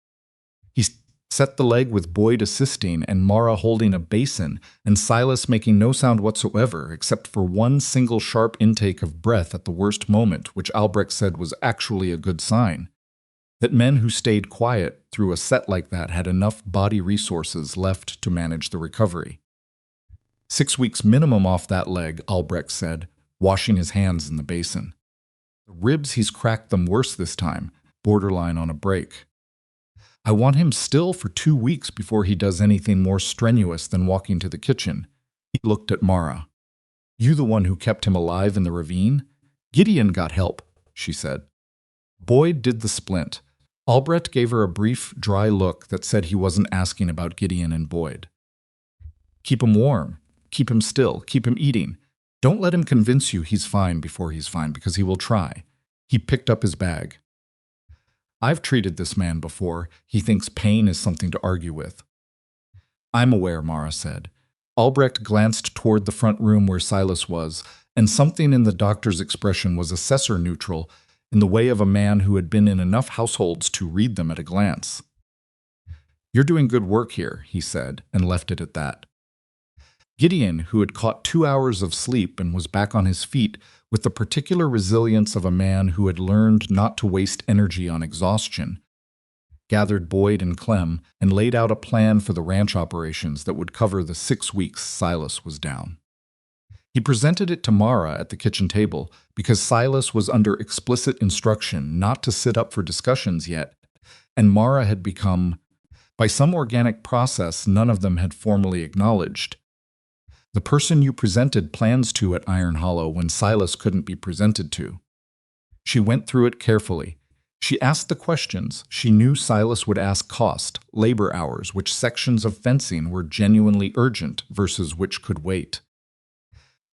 He set the leg with Boyd assisting and Mara holding a basin and Silas making no sound whatsoever except for one single sharp intake of breath at the worst moment, which Albrecht said was actually a good sign. That men who stayed quiet through a set like that had enough body resources left to manage the recovery. 6 weeks minimum off that leg, Albrecht said, washing his hands in the basin. The ribs, he's cracked them worse this time, borderline on a break. I want him still for 2 weeks before he does anything more strenuous than walking to the kitchen. He looked at Mara. You the one who kept him alive in the ravine? Gideon got help, she said. Boyd did the splint. Albrecht gave her a brief, dry look that said he wasn't asking about Gideon and Boyd. Keep him warm. Keep him still. Keep him eating. Don't let him convince you he's fine before he's fine, because he will try. He picked up his bag. I've treated this man before. He thinks pain is something to argue with. I'm aware, Mara said. Albrecht glanced toward the front room where Silas was, and something in the doctor's expression was assessor neutral, in the way of a man who had been in enough households to read them at a glance. You're doing good work here, he said, and left it at that. Gideon, who had caught 2 hours of sleep and was back on his feet with the particular resilience of a man who had learned not to waste energy on exhaustion, gathered Boyd and Clem and laid out a plan for the ranch operations that would cover the 6 weeks Silas was down. He presented it to Mara at the kitchen table because Silas was under explicit instruction not to sit up for discussions yet, and Mara had become, by some organic process none of them had formally acknowledged, the person you presented plans to at Iron Hollow when Silas couldn't be presented to. She went through it carefully. She asked the questions she knew Silas would ask: cost, labor hours, which sections of fencing were genuinely urgent versus which could wait.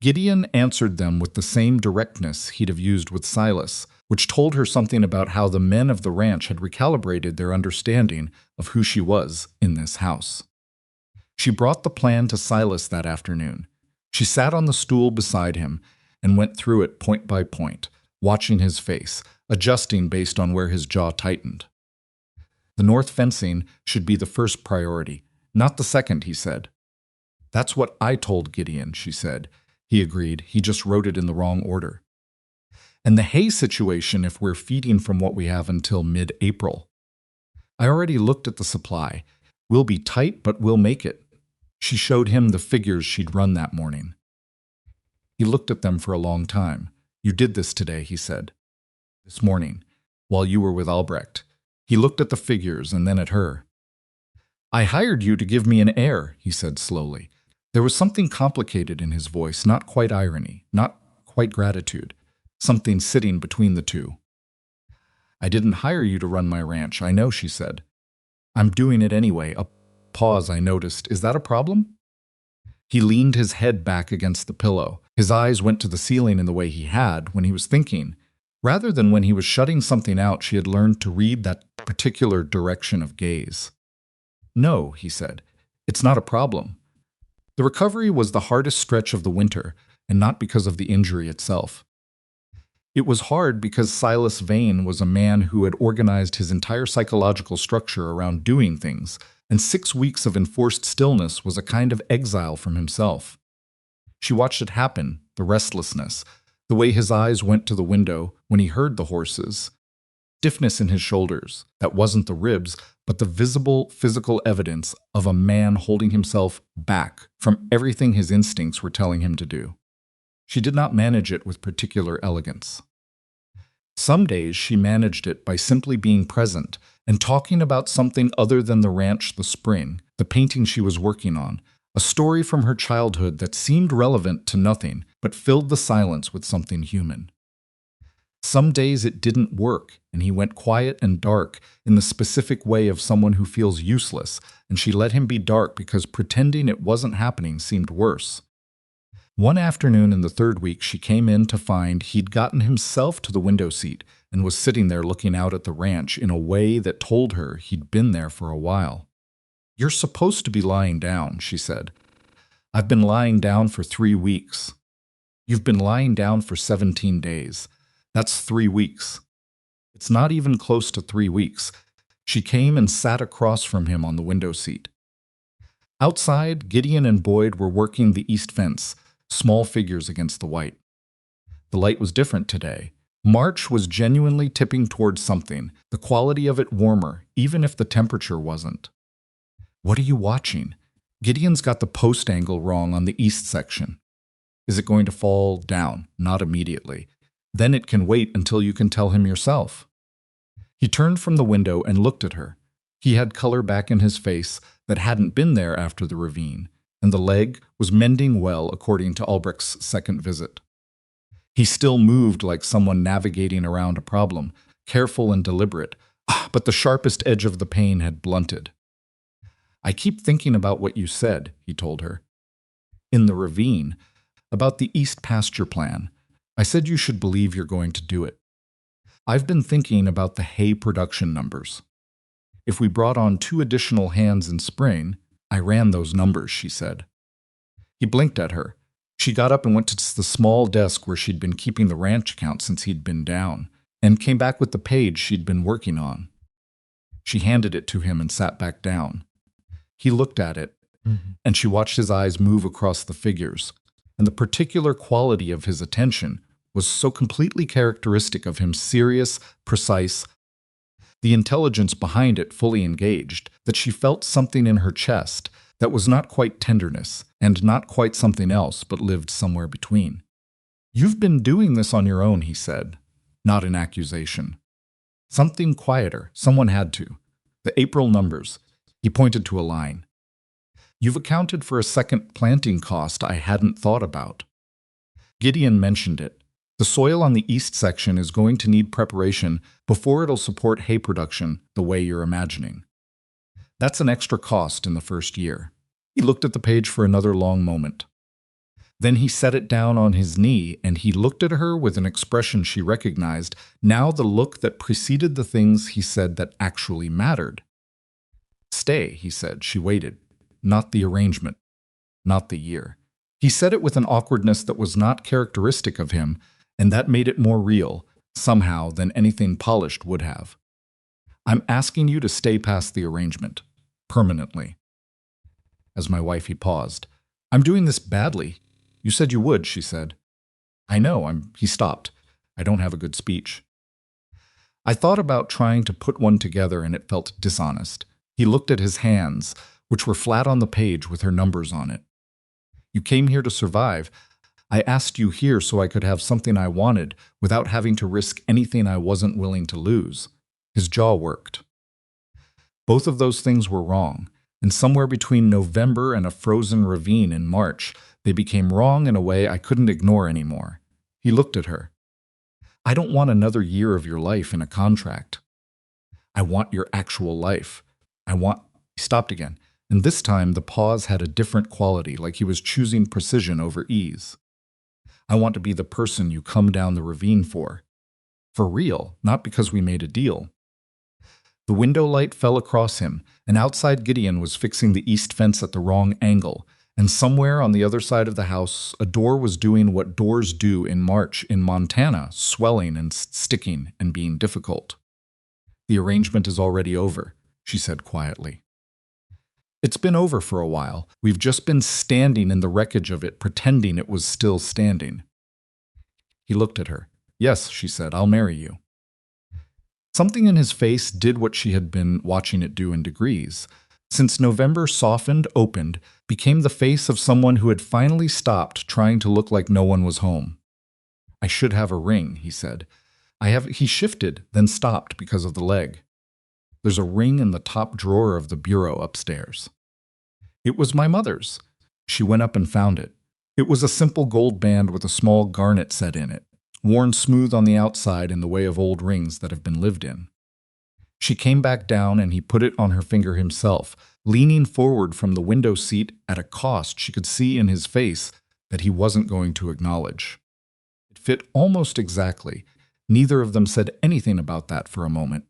Gideon answered them with the same directness he'd have used with Silas, which told her something about how the men of the ranch had recalibrated their understanding of who she was in this house. She brought the plan to Silas that afternoon. She sat on the stool beside him and went through it point by point, watching his face, adjusting based on where his jaw tightened. The north fencing should be the first priority, not the second, he said. That's what I told Gideon, she said. He agreed. He just wrote it in the wrong order. And the hay situation if we're feeding from what we have until mid-April. I already looked at the supply. We'll be tight, but we'll make it. She showed him the figures she'd run that morning. He looked at them for a long time. You did this today, he said. This morning, while you were with Albrecht. He looked at the figures and then at her. I hired you to give me an heir, he said slowly. There was something complicated in his voice, not quite irony, not quite gratitude, something sitting between the two. I didn't hire you to run my ranch, I know, she said. I'm doing it anyway. A pause, I noticed. Is that a problem? He leaned his head back against the pillow. His eyes went to the ceiling in the way he had when he was thinking. Rather than when he was shutting something out, she had learned to read that particular direction of gaze. No, he said. It's not a problem. The recovery was the hardest stretch of the winter, and not because of the injury itself. It was hard because Silas Vane was a man who had organized his entire psychological structure around doing things, and 6 weeks of enforced stillness was a kind of exile from himself. She watched it happen, the restlessness, the way his eyes went to the window when he heard the horses, stiffness in his shoulders, that wasn't the ribs, but the visible physical evidence of a man holding himself back from everything his instincts were telling him to do. She did not manage it with particular elegance. Some days she managed it by simply being present and talking about something other than the ranch, the spring, the painting she was working on, a story from her childhood that seemed relevant to nothing but filled the silence with something human. Some days it didn't work, and he went quiet and dark in the specific way of someone who feels useless, and she let him be dark because pretending it wasn't happening seemed worse. One afternoon in the third week, she came in to find he'd gotten himself to the window seat and was sitting there looking out at the ranch in a way that told her he'd been there for a while. "You're supposed to be lying down," she said. "I've been lying down for 3 weeks." "You've been lying down for 17 days. That's 3 weeks." "It's not even close to 3 weeks." She came and sat across from him on the window seat. Outside, Gideon and Boyd were working the east fence, small figures against the white. The light was different today. March was genuinely tipping towards something, the quality of it warmer, even if the temperature wasn't. "What are you watching?" "Gideon's got the post angle wrong on the east section." "Is it going to fall down?" "Not immediately." "Then it can wait until you can tell him yourself." He turned from the window and looked at her. He had color back in his face that hadn't been there after the ravine, and the leg was mending well according to Albrecht's second visit. He still moved like someone navigating around a problem, careful and deliberate, but the sharpest edge of the pain had blunted. "I keep thinking about what you said," he told her. "In the ravine, about the east pasture plan. I said you should believe you're going to do it. I've been thinking about the hay production numbers. If we brought on 2 additional hands in spring, I ran those numbers," she said. He blinked at her. She got up and went to the small desk where she'd been keeping the ranch account since he'd been down, and came back with the page she'd been working on. She handed it to him and sat back down. He looked at it, and she watched his eyes move across the figures, and the particular quality of his attention was so completely characteristic of him, serious, precise, the intelligence behind it fully engaged, that she felt something in her chest that was not quite tenderness, and not quite something else, but lived somewhere between. "You've been doing this on your own," he said, not in accusation. "Something quieter, someone had to. The April numbers." He pointed to a line. "You've accounted for a second planting cost I hadn't thought about." Gideon mentioned it. "The soil on the east section is going to need preparation before it'll support hay production the way you're imagining. That's an extra cost in the first year." He looked at the page for another long moment. Then he set it down on his knee, and he looked at her with an expression she recognized, now the look that preceded the things he said that actually mattered. "Stay," he said. She waited. Not the arrangement. Not the year. He said it with an awkwardness that was not characteristic of him, and that made it more real, somehow, than anything polished would have. "I'm asking you to stay past the arrangement. Permanently." As my wife, he paused. "I'm doing this badly. You said you would," she said. "I know, He stopped. "I don't have a good speech." I thought about trying to put one together, and it felt dishonest. He looked at his hands, which were flat on the page with her numbers on it. "You came here to survive. I asked you here so I could have something I wanted without having to risk anything I wasn't willing to lose." His jaw worked. Both of those things were wrong, and somewhere between November and a frozen ravine in March, they became wrong in a way I couldn't ignore anymore. He looked at her. "I don't want another year of your life in a contract. I want your actual life. He stopped again, and this time the pause had a different quality, like he was choosing precision over ease. "I want to be the person you come down the ravine for. For real, not because we made a deal." The window light fell across him, and outside Gideon was fixing the east fence at the wrong angle, and somewhere on the other side of the house, a door was doing what doors do in March in Montana, swelling and sticking and being difficult. "The arrangement is already over," she said quietly. "It's been over for a while. We've just been standing in the wreckage of it, pretending it was still standing." He looked at her. "Yes," she said, "I'll marry you." Something in his face did what she had been watching it do in degrees. Since November softened, opened, became the face of someone who had finally stopped trying to look like no one was home. "I should have a ring," he said. He shifted, then stopped because of the leg. "There's a ring in the top drawer of the bureau upstairs." "It was my mother's." She went up and found it. It was a simple gold band with a small garnet set in it. worn smooth on the outside in the way of old rings that have been lived in. She came back down and he put it on her finger himself, leaning forward from the window seat at a cost she could see in his face that he wasn't going to acknowledge. It fit almost exactly. Neither of them said anything about that for a moment.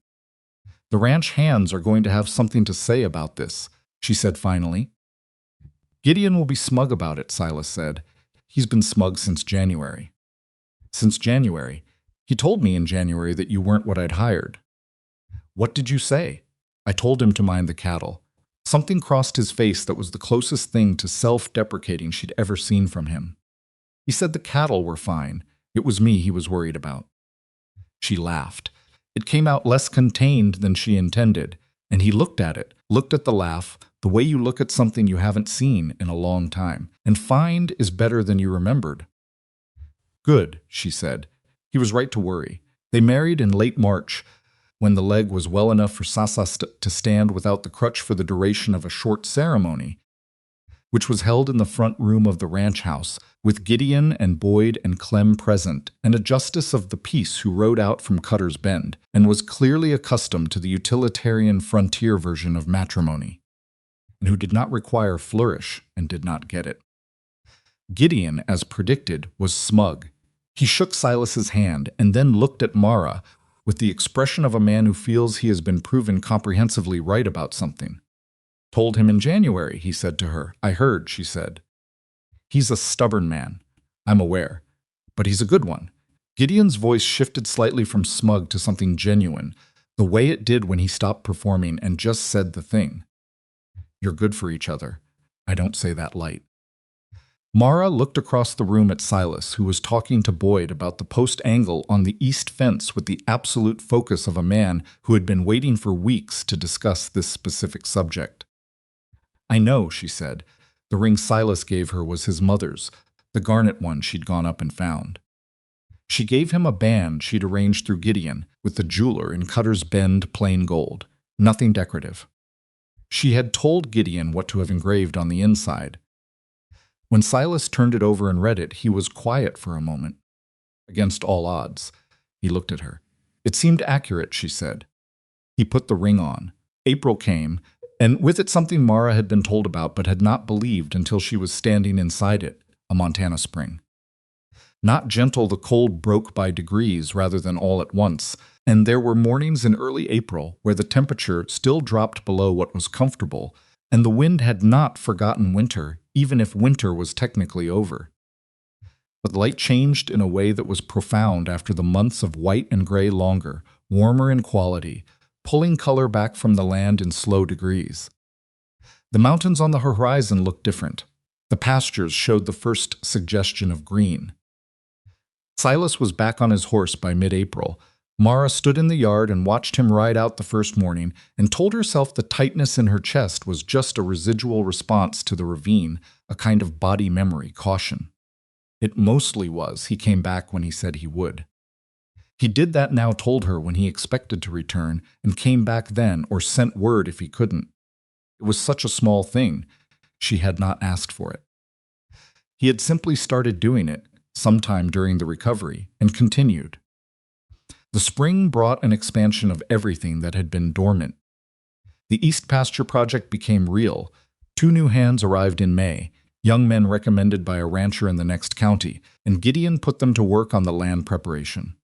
The ranch hands are going to have something to say about this, she said finally. Gideon will be smug about it, Silas said. He's been smug since January. Since January? He told me in January that you weren't what I'd hired. What did you say? I told him to mind the cattle. Something crossed his face that was the closest thing to self-deprecating she'd ever seen from him. He said the cattle were fine. It was me he was worried about. She laughed. It came out less contained than she intended, and he looked at it, looked at the laugh, the way you look at something you haven't seen in a long time, and find is better than you remembered. Good, she said. He was right to worry. They married in late March, when the leg was well enough for Sasa to stand without the crutch for the duration of a short ceremony, which was held in the front room of the ranch house, with Gideon and Boyd and Clem present, and a justice of the peace who rode out from Cutter's Bend, and was clearly accustomed to the utilitarian frontier version of matrimony, and who did not require flourish and did not get it. Gideon, as predicted, was smug. He shook Silas's hand and then looked at Mara with the expression of a man who feels he has been proven comprehensively right about something. Told him in January, he said to her. I heard, she said. He's a stubborn man, I'm aware, but he's a good one. Gideon's voice shifted slightly from smug to something genuine, the way it did when he stopped performing and just said the thing. You're good for each other. I don't say that light. Mara looked across the room at Silas, who was talking to Boyd about the post angle on the east fence with the absolute focus of a man who had been waiting for weeks to discuss this specific subject. I know, she said. The ring Silas gave her was his mother's, the garnet one she'd gone up and found. She gave him a band she'd arranged through Gideon with the jeweler in Cutter's Bend plain gold, nothing decorative. She had told Gideon what to have engraved on the inside. When Silas turned it over and read it, he was quiet for a moment. Against all odds, he looked at her. It seemed accurate, she said. He put the ring on. April came, and with it something Mara had been told about but had not believed until she was standing inside it, a Montana spring. Not gentle, the cold broke by degrees rather than all at once, and there were mornings in early April where the temperature still dropped below what was comfortable, and the wind had not forgotten winter, even if winter was technically over. But the light changed in a way that was profound after the months of white and gray longer, warmer in quality, pulling color back from the land in slow degrees. The mountains on the horizon looked different. The pastures showed the first suggestion of green. Silas was back on his horse by mid-April. Mara stood in the yard and watched him ride out the first morning and told herself the tightness in her chest was just a residual response to the ravine, a kind of body memory caution. It mostly was. He came back when he said he would. He did that now, told her, when he expected to return, and came back then, or sent word if he couldn't. It was such a small thing. She had not asked for it. He had simply started doing it, sometime during the recovery, and continued. The spring brought an expansion of everything that had been dormant. The East Pasture project became real. 2 new hands arrived in May, young men recommended by a rancher in the next county, and Gideon put them to work on the land preparation.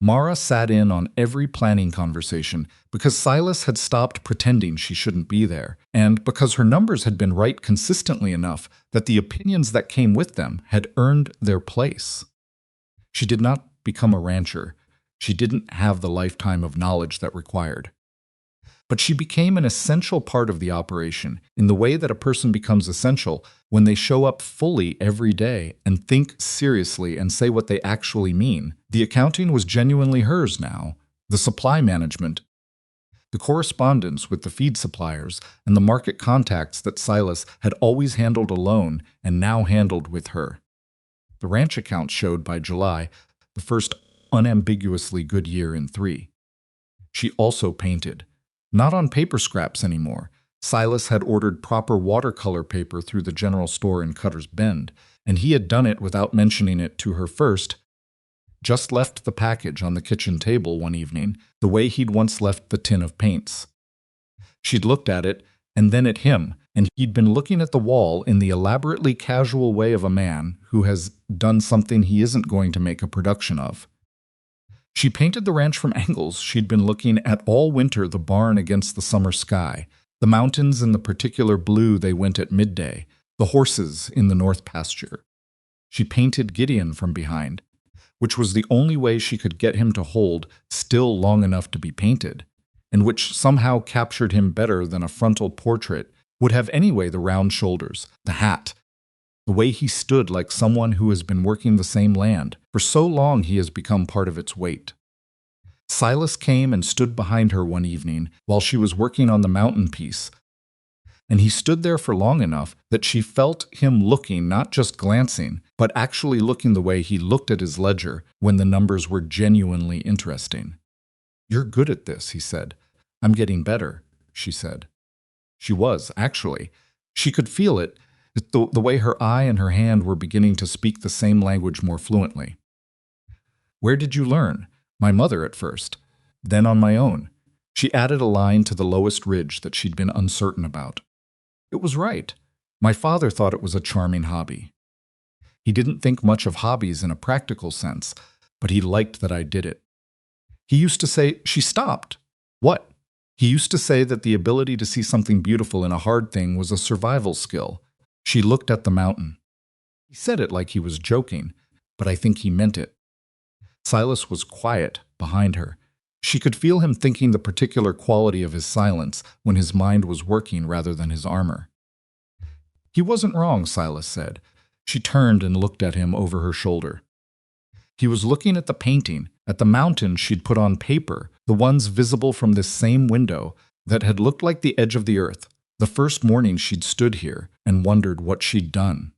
Mara sat in on every planning conversation because Silas had stopped pretending she shouldn't be there, and because her numbers had been right consistently enough that the opinions that came with them had earned their place. She did not become a rancher. She didn't have the lifetime of knowledge that required. But she became an essential part of the operation in the way that a person becomes essential when they show up fully every day and think seriously and say what they actually mean. The accounting was genuinely hers now, the supply management, the correspondence with the feed suppliers, and the market contacts that Silas had always handled alone and now handled with her. The ranch account showed by July the first unambiguously good year in 3. She also painted. Not on paper scraps anymore. Silas had ordered proper watercolor paper through the general store in Cutter's Bend, and he had done it without mentioning it to her first, just left the package on the kitchen table one evening, the way he'd once left the tin of paints. She'd looked at it, and then at him, and he'd been looking at the wall in the elaborately casual way of a man who has done something he isn't going to make a production of. She painted the ranch from angles she'd been looking at all winter, the barn against the summer sky, the mountains in the particular blue they went at midday, the horses in the north pasture. She painted Gideon from behind, which was the only way she could get him to hold still long enough to be painted, and which somehow captured him better than a frontal portrait would have anyway. The round shoulders, the hat, the way he stood like someone who has been working the same land. For so long he has become part of its weight. Silas came and stood behind her one evening while she was working on the mountain piece, and he stood there for long enough that she felt him looking, not just glancing, but actually looking the way he looked at his ledger when the numbers were genuinely interesting. "You're good at this," he said. "I'm getting better," she said. She was, actually. She could feel it, the way her eye and her hand were beginning to speak the same language more fluently. "Where did you learn?" "My mother at first, then on my own." She added a line to the lowest ridge that she'd been uncertain about. "It was right. My father thought it was a charming hobby. He didn't think much of hobbies in a practical sense, but he liked that I did it. He used to say," she stopped. "What?" "He used to say that the ability to see something beautiful in a hard thing was a survival skill." She looked at the mountain. He said it like he was joking, but I think he meant it. Silas was quiet behind her. She could feel him thinking the particular quality of his silence when his mind was working rather than his armor. "He wasn't wrong," Silas said. She turned and looked at him over her shoulder. He was looking at the painting, at the mountains she'd put on paper, the ones visible from this same window that had looked like the edge of the earth, the first morning she'd stood here and wondered what she'd done.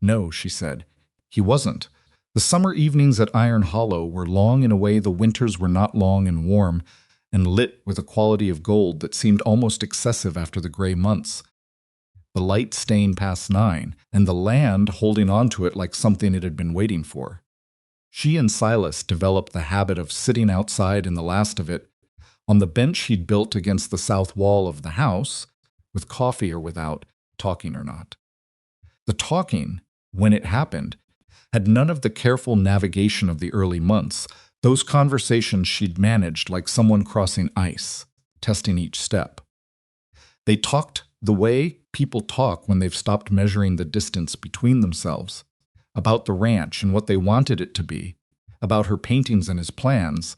"No," she said, "he wasn't. The summer evenings at Iron Hollow were long in a way the winters were not long and warm, and lit with a quality of gold that seemed almost excessive after the gray months. The light staying past 9, and the land holding on to it like something it had been waiting for. She and Silas developed the habit of sitting outside in the last of it, on the bench he'd built against the south wall of the house, with coffee or without, talking or not. The talking, when it happened, had none of the careful navigation of the early months. Those conversations she'd managed like someone crossing ice, testing each step. They talked the way people talk when they've stopped measuring the distance between themselves, about the ranch and what they wanted it to be, about her paintings and his plans,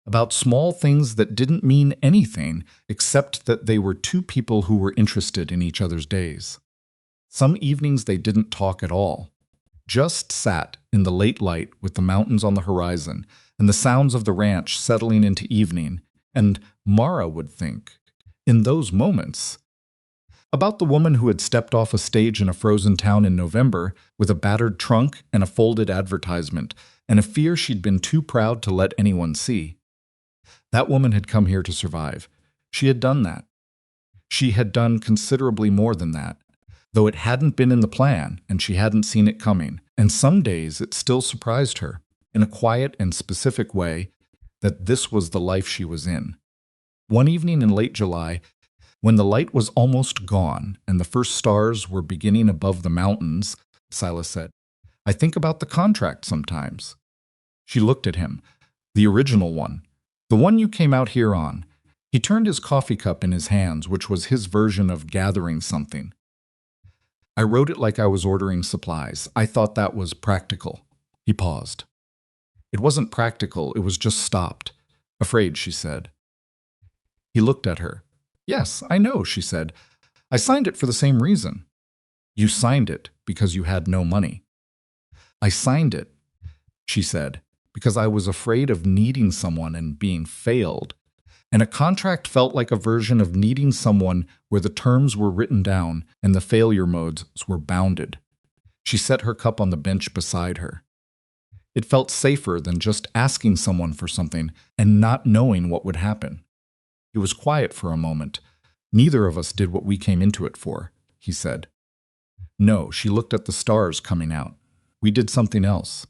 about small things that didn't mean anything except that they were two people who were interested in each other's days. Some evenings they didn't talk at all, just sat in the late light with the mountains on the horizon and the sounds of the ranch settling into evening, and Mara would think, in those moments, about the woman who had stepped off a stage in a frozen town in November with a battered trunk and a folded advertisement, and a fear she'd been too proud to let anyone see. That woman had come here to survive. She had done that. She had done considerably more than that, though it hadn't been in the plan and she hadn't seen it coming, and some days it still surprised her, in a quiet and specific way, that this was the life she was in. One evening in late July, when the light was almost gone and the first stars were beginning above the mountains, Silas said, "I think about the contract sometimes." She looked at him. "The original one. The one you came out here on." He turned his coffee cup in his hands, which was his version of gathering something. "I wrote it like I was ordering supplies. I thought that was practical." He paused. "It wasn't practical, it was just stopped. Afraid," she said. He looked at her. "Yes, I know," she said. "I signed it for the same reason." "You signed it because you had no money." "I signed it," she said, "because I was afraid of needing someone and being failed. And a contract felt like a version of needing someone where the terms were written down and the failure modes were bounded." She set her cup on the bench beside her. It felt safer than just asking someone for something and not knowing what would happen. He was quiet for a moment. "Neither of us did what we came into it for," he said. "No," she looked at the stars coming out. "We did something else."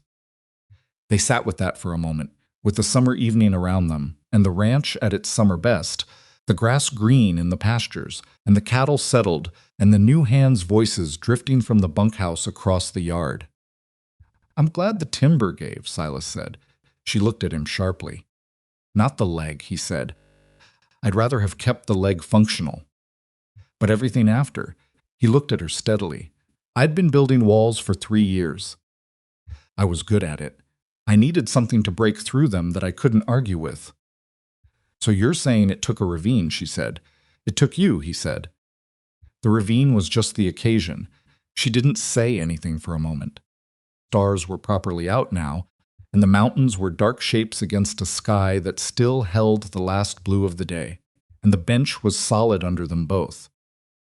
They sat with that for a moment, with the summer evening around them, and the ranch at its summer best, the grass green in the pastures, and the cattle settled, and the new hands' voices drifting from the bunkhouse across the yard. "I'm glad the timber gave," Silas said. She looked at him sharply. "Not the leg," he said. "I'd rather have kept the leg functional. But everything after." He looked at her steadily. "I'd been building walls for 3 years. I was good at it. I needed something to break through them that I couldn't argue with." "So you're saying it took a ravine," she said. "It took you," he said. The ravine was just the occasion. She didn't say anything for a moment. Stars were properly out now, and the mountains were dark shapes against a sky that still held the last blue of the day, and the bench was solid under them both.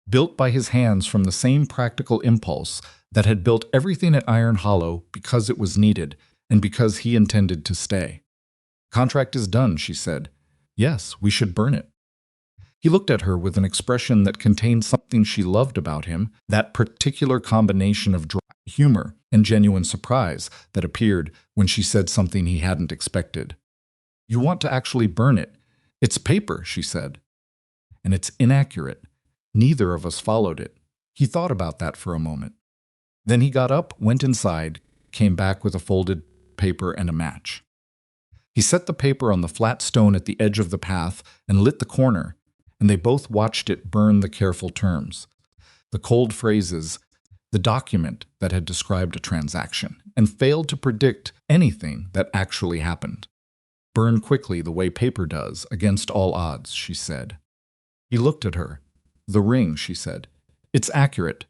Built by his hands from the same practical impulse that had built everything at Iron Hollow because it was needed and because he intended to stay. "Contract is done," she said. "Yes, we should burn it." He looked at her with an expression that contained something she loved about him, that particular combination of dry humor and genuine surprise that appeared when she said something he hadn't expected. "You want to actually burn it. It's paper," she said. "And it's inaccurate. Neither of us followed it." He thought about that for a moment. Then he got up, went inside, came back with a folded paper and a match. He set the paper on the flat stone at the edge of the path and lit the corner, and they both watched it burn the careful terms, the cold phrases, the document that had described a transaction, and failed to predict anything that actually happened. "Burn quickly the way paper does, against all odds," she said. He looked at her. "The ring," she said. "It's accurate."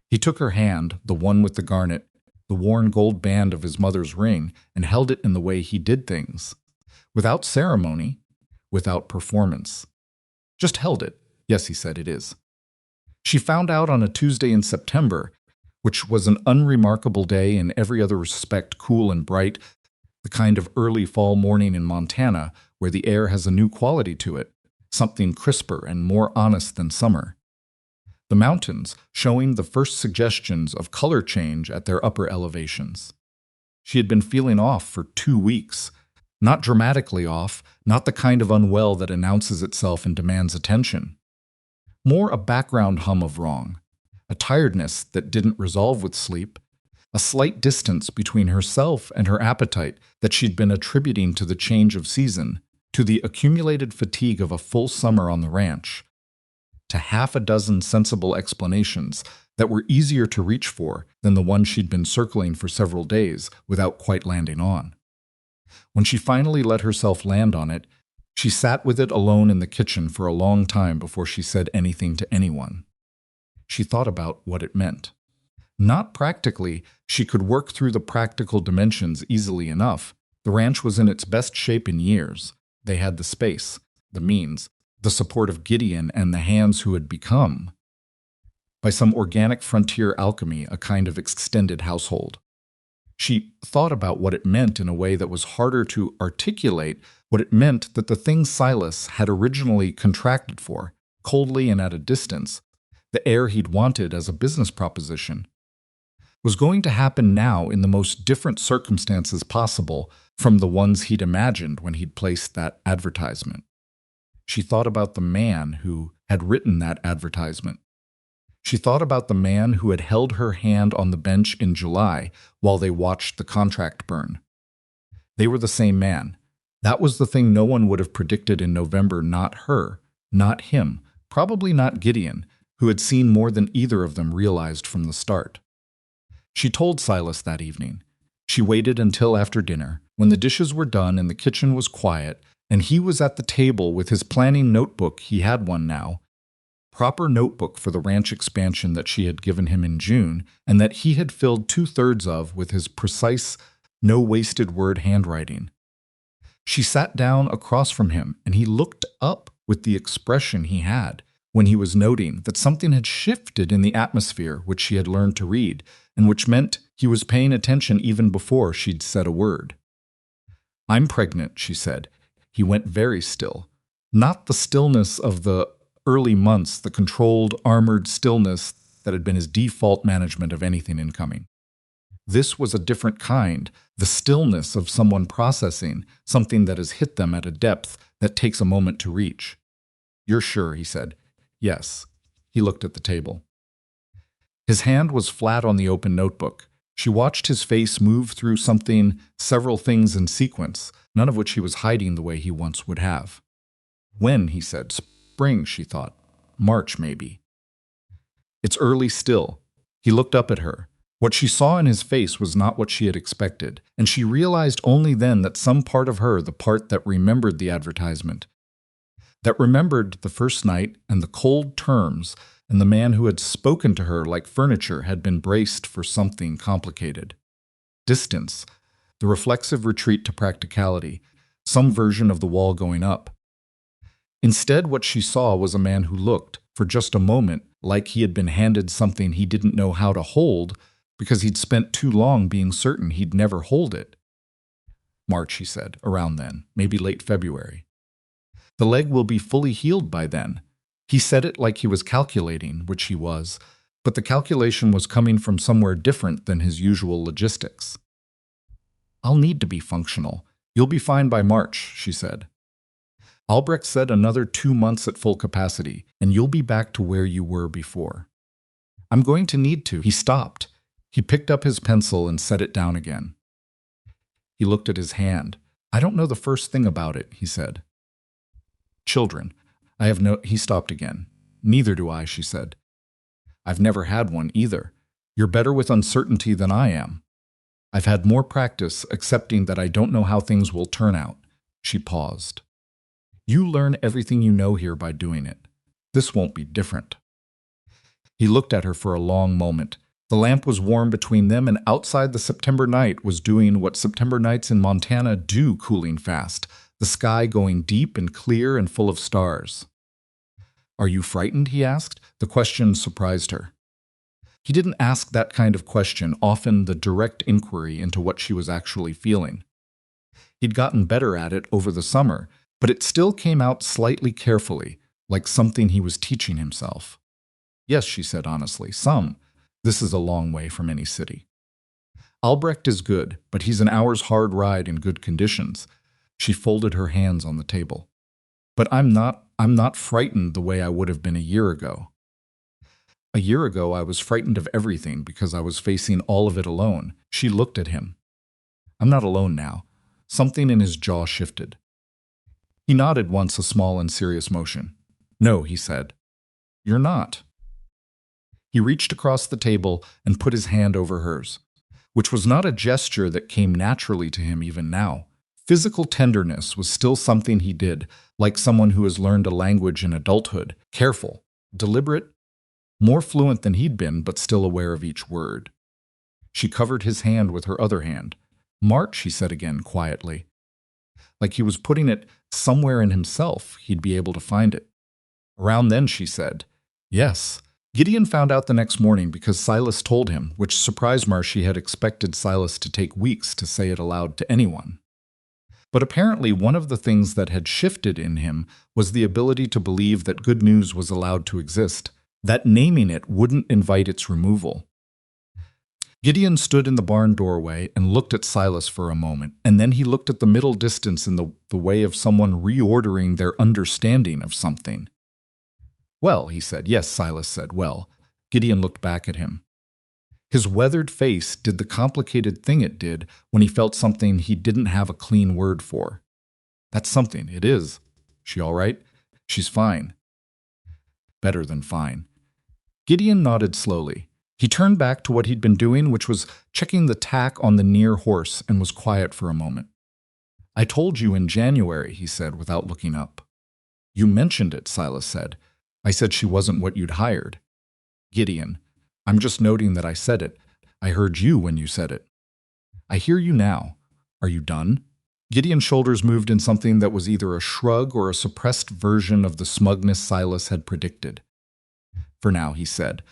He took her hand, the one with the garnet, the worn gold band of his mother's ring, and held it in the way he did things. Without ceremony, without performance. Just held it. "Yes," he said, "it is." She found out on a Tuesday in September, which was an unremarkable day in every other respect, cool and bright, the kind of early fall morning in Montana where the air has a new quality to it, something crisper and more honest than summer. The mountains showing the first suggestions of color change at their upper elevations. She had been feeling off for 2 weeks. Not dramatically off, not the kind of unwell that announces itself and demands attention. More a background hum of wrong, a tiredness that didn't resolve with sleep, a slight distance between herself and her appetite that she'd been attributing to the change of season, to the accumulated fatigue of a full summer on the ranch, to half a dozen sensible explanations that were easier to reach for than the one she'd been circling for several days without quite landing on. When she finally let herself land on it, she sat with it alone in the kitchen for a long time before she said anything to anyone. She thought about what it meant. Not practically, she could work through the practical dimensions easily enough. The ranch was in its best shape in years. They had the space, the means, the support of Gideon and the hands who had become, by some organic frontier alchemy, a kind of extended household. She thought about what it meant in a way that was harder to articulate, what it meant that the thing Silas had originally contracted for, coldly and at a distance, the air he'd wanted as a business proposition, was going to happen now in the most different circumstances possible from the ones he'd imagined when he'd placed that advertisement. She thought about the man who had written that advertisement. She thought about the man who had held her hand on the bench in July while they watched the contract burn. They were the same man. That was the thing no one would have predicted in November, not her, not him, probably not Gideon, who had seen more than either of them realized from the start. She told Silas that evening. She waited until after dinner, when the dishes were done and the kitchen was quiet, and he was at the table with his planning notebook. He had one now. Proper notebook for the ranch expansion that she had given him in June, and that he had filled 2/3 of with his precise, no-wasted-word handwriting. She sat down across from him, and he looked up with the expression he had when he was noting that something had shifted in the atmosphere which she had learned to read, and which meant he was paying attention even before she'd said a word. "I'm pregnant," she said. He went very still. Not the stillness of the early months, the controlled, armored stillness that had been his default management of anything incoming. This was a different kind, the stillness of someone processing something that has hit them at a depth that takes a moment to reach. "You're sure," he said. "Yes." He looked at the table. His hand was flat on the open notebook. She watched his face move through several things in sequence, none of which he was hiding the way he once would have. "When?" he said. "Spring," she thought. "March, maybe." "It's early still." He looked up at her. What she saw in his face was not what she had expected, and she realized only then that some part of her, the part that remembered the advertisement, that remembered the first night and the cold terms, and the man who had spoken to her like furniture had been braced for something complicated. Distance, the reflexive retreat to practicality, some version of the wall going up. Instead, what she saw was a man who looked, for just a moment, like he had been handed something he didn't know how to hold because he'd spent too long being certain he'd never hold it. "March," he said, "around then, maybe late February. The leg will be fully healed by then." He said it like he was calculating, which he was, but the calculation was coming from somewhere different than his usual logistics. "I'll need to be functional. You'll be fine by March," she said. "Albrecht said another 2 months at full capacity, and you'll be back to where you were before." "I'm going to need to." He stopped. He picked up his pencil and set it down again. He looked at his hand. "I don't know the first thing about it," he said. "Children. I have no—" He stopped again. "Neither do I," she said. "I've never had one either. You're better with uncertainty than I am. I've had more practice accepting that I don't know how things will turn out." She paused. "You learn everything you know here by doing it. This won't be different." He looked at her for a long moment. The lamp was warm between them, and outside the September night was doing what September nights in Montana do, cooling fast, the sky going deep and clear and full of stars. "Are you frightened?" he asked. The question surprised her. He didn't ask that kind of question, often the direct inquiry into what she was actually feeling. He'd gotten better at it over the summer, but it still came out slightly carefully, like something he was teaching himself. "Yes," she said honestly, "some. This is a long way from any city. Albrecht is good, but he's an hour's hard ride in good conditions." She folded her hands on the table. "But I'm not frightened the way I would have been a year ago. A year ago I was frightened of everything because I was facing all of it alone." She looked at him. "I'm not alone now." Something in his jaw shifted. He nodded once, a small and serious motion. "No," he said. "You're not." He reached across the table and put his hand over hers, which was not a gesture that came naturally to him even now. Physical tenderness was still something he did, like someone who has learned a language in adulthood, careful, deliberate, more fluent than he'd been, but still aware of each word. She covered his hand with her other hand. "March," he said again, quietly. Like he was putting it somewhere in himself, he'd be able to find it. "Around then," she said. "Yes." Gideon found out the next morning because Silas told him, which surprised Marsh. He had expected Silas to take weeks to say it aloud to anyone. But apparently one of the things that had shifted in him was the ability to believe that good news was allowed to exist, that naming it wouldn't invite its removal. Gideon stood in the barn doorway and looked at Silas for a moment, and then he looked at the middle distance in the way of someone reordering their understanding of something. "Well," he said. "Yes," Silas said. "Well." Gideon looked back at him. His weathered face did the complicated thing it did when he felt something he didn't have a clean word for. "That's something, it is. She all right?" "She's fine." "Better than fine." Gideon nodded slowly. He turned back to what he'd been doing, which was checking the tack on the near horse, and was quiet for a moment. "I told you in January," he said without looking up. "You mentioned it," Silas said. "I said she wasn't what you'd hired." "Gideon, I'm just noting that I said it. I heard you when you said it." "I hear you now. Are you done?" Gideon's shoulders moved in something that was either a shrug or a suppressed version of the smugness Silas had predicted. "For now," he said.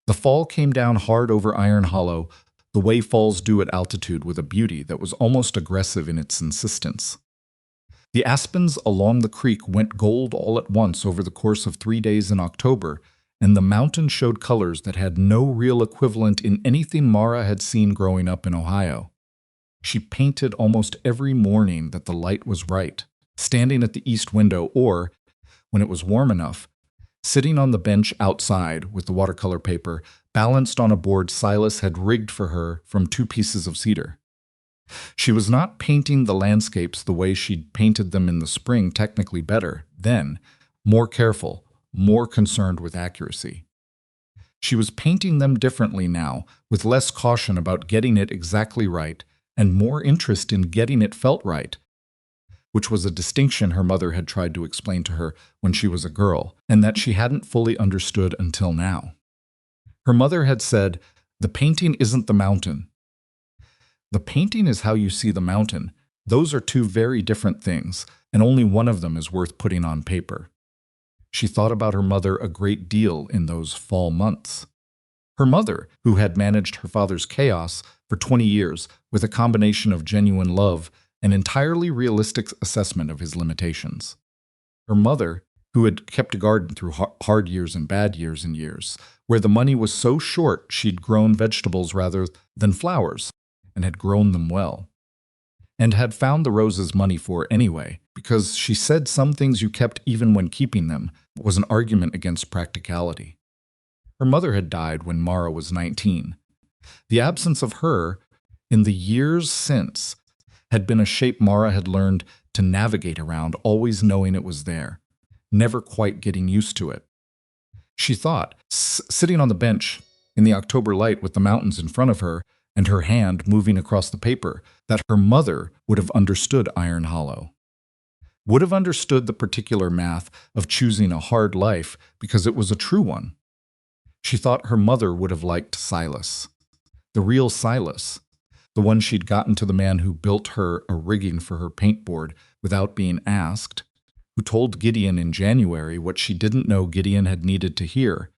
The fall came down hard over Iron Hollow, the way falls do at altitude, with a beauty that was almost aggressive in its insistence. The aspens along the creek went gold all at once over the course of 3 days in October, and the mountain showed colors that had no real equivalent in anything Mara had seen growing up in Ohio. She painted almost every morning that the light was right, standing at the east window or, when it was warm enough, sitting on the bench outside with the watercolor paper balanced on a board Silas had rigged for her from 2 pieces of cedar. She was not painting the landscapes the way she'd painted them in the spring, technically better, then, more careful, more concerned with accuracy. She was painting them differently now, with less caution about getting it exactly right, and more interest in getting it felt right, which was a distinction her mother had tried to explain to her when she was a girl, and that she hadn't fully understood until now. Her mother had said, "The painting isn't the mountain. The painting is how you see the mountain. Those are 2 very different things, and only one of them is worth putting on paper." She thought about her mother a great deal in those fall months. Her mother, who had managed her father's chaos for 20 years with a combination of genuine love and entirely realistic assessment of his limitations. Her mother, who had kept a garden through hard years and bad years and years, where the money was so short she'd grown vegetables rather than flowers, and had grown them well. And had found the roses money for anyway, because she said some things you kept even when keeping them was an argument against practicality. Her mother had died when Mara was 19. The absence of her, in the years since, had been a shape Mara had learned to navigate around, always knowing it was there, never quite getting used to it. She thought, sitting on the bench in the October light with the mountains in front of her and her hand moving across the paper, that her mother would have understood Iron Hollow. Would have understood the particular math of choosing a hard life because it was a true one. She thought her mother would have liked Silas. The real Silas. The one she'd gotten to the man who built her a rigging for her paintboard without being asked, who told Gideon in January what she didn't know Gideon had needed to hear,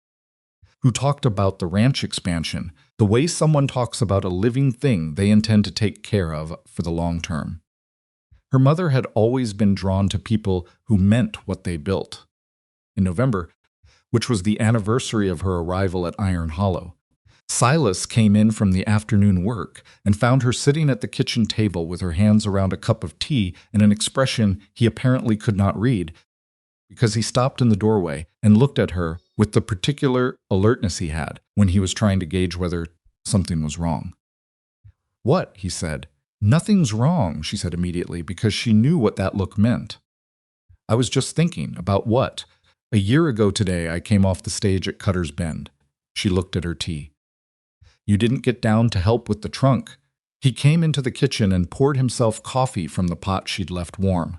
who talked about the ranch expansion, the way someone talks about a living thing they intend to take care of for the long term. Her mother had always been drawn to people who meant what they built. In November, which was the anniversary of her arrival at Iron Hollow, Silas came in from the afternoon work and found her sitting at the kitchen table with her hands around a cup of tea and an expression he apparently could not read, because he stopped in the doorway and looked at her with the particular alertness he had when he was trying to gauge whether something was wrong. "What?" he said. "Nothing's wrong," she said immediately, because she knew what that look meant. "I was just thinking about what? A year ago today I came off the stage at Cutter's Bend." She looked at her tea. "You didn't get down to help with the trunk." He came into the kitchen and poured himself coffee from the pot she'd left warm.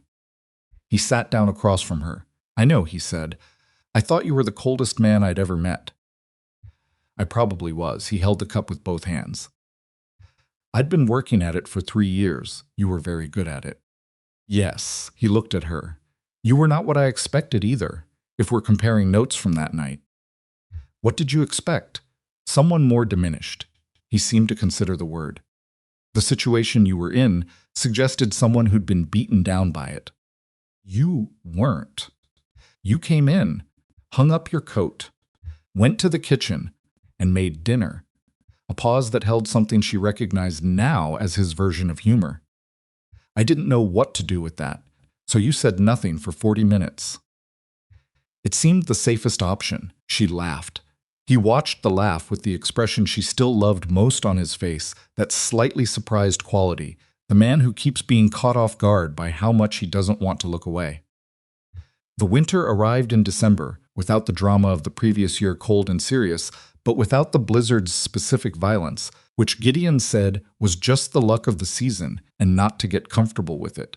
He sat down across from her. "I know," he said. "I thought you were the coldest man I'd ever met." I probably was. He held the cup with both hands. "I'd been working at it for 3 years. You were very good at it." "Yes." He looked at her. "You were not what I expected either, if we're comparing notes from that night." "What did you expect?" "Someone more diminished." He seemed to consider the word. "The situation you were in suggested someone who'd been beaten down by it." "You weren't. You came in, hung up your coat, went to the kitchen, and made dinner." A pause that held something she recognized now as his version of humor. "I didn't know what to do with that, so you said nothing for 40 minutes. It seemed the safest option." She laughed. He watched the laugh with the expression she still loved most on his face, that slightly surprised quality, the man who keeps being caught off guard by how much he doesn't want to look away. The winter arrived in December, without the drama of the previous year, cold and serious, but without the blizzard's specific violence, which Gideon said was just the luck of the season and not to get comfortable with it.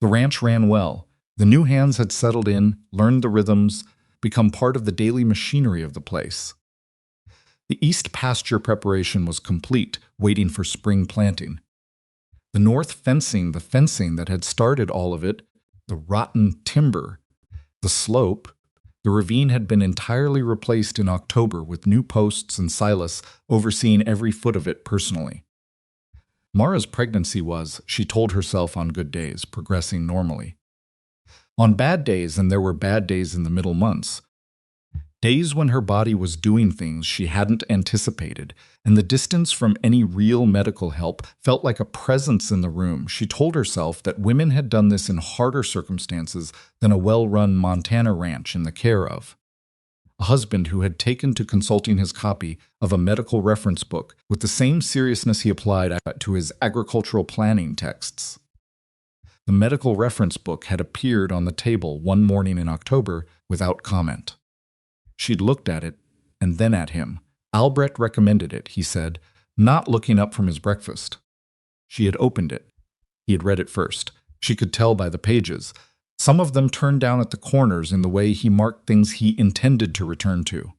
The ranch ran well. The new hands had settled in, learned the rhythms, become part of the daily machinery of the place. The east pasture preparation was complete, waiting for spring planting. The north fencing, the fencing that had started all of it, the rotten timber, the slope, the ravine had been entirely replaced in October with new posts and Silas overseeing every foot of it personally. Mara's pregnancy was, she told herself on good days, progressing normally. On bad days, and there were bad days in the middle months, Days when her body was doing things she hadn't anticipated, and the distance from any real medical help felt like a presence in the room. She told herself that women had done this in harder circumstances than a well-run Montana ranch in the care of. A husband who had taken to consulting his copy of a medical reference book with the same seriousness he applied to his agricultural planning texts. The medical reference book had appeared on the table one morning in October without comment. She'd looked at it, and then at him. Albrecht recommended it, he said, not looking up from his breakfast. She had opened it. He had read it first. She could tell by the pages. Some of them turned down at the corners in the way he marked things he intended to return to.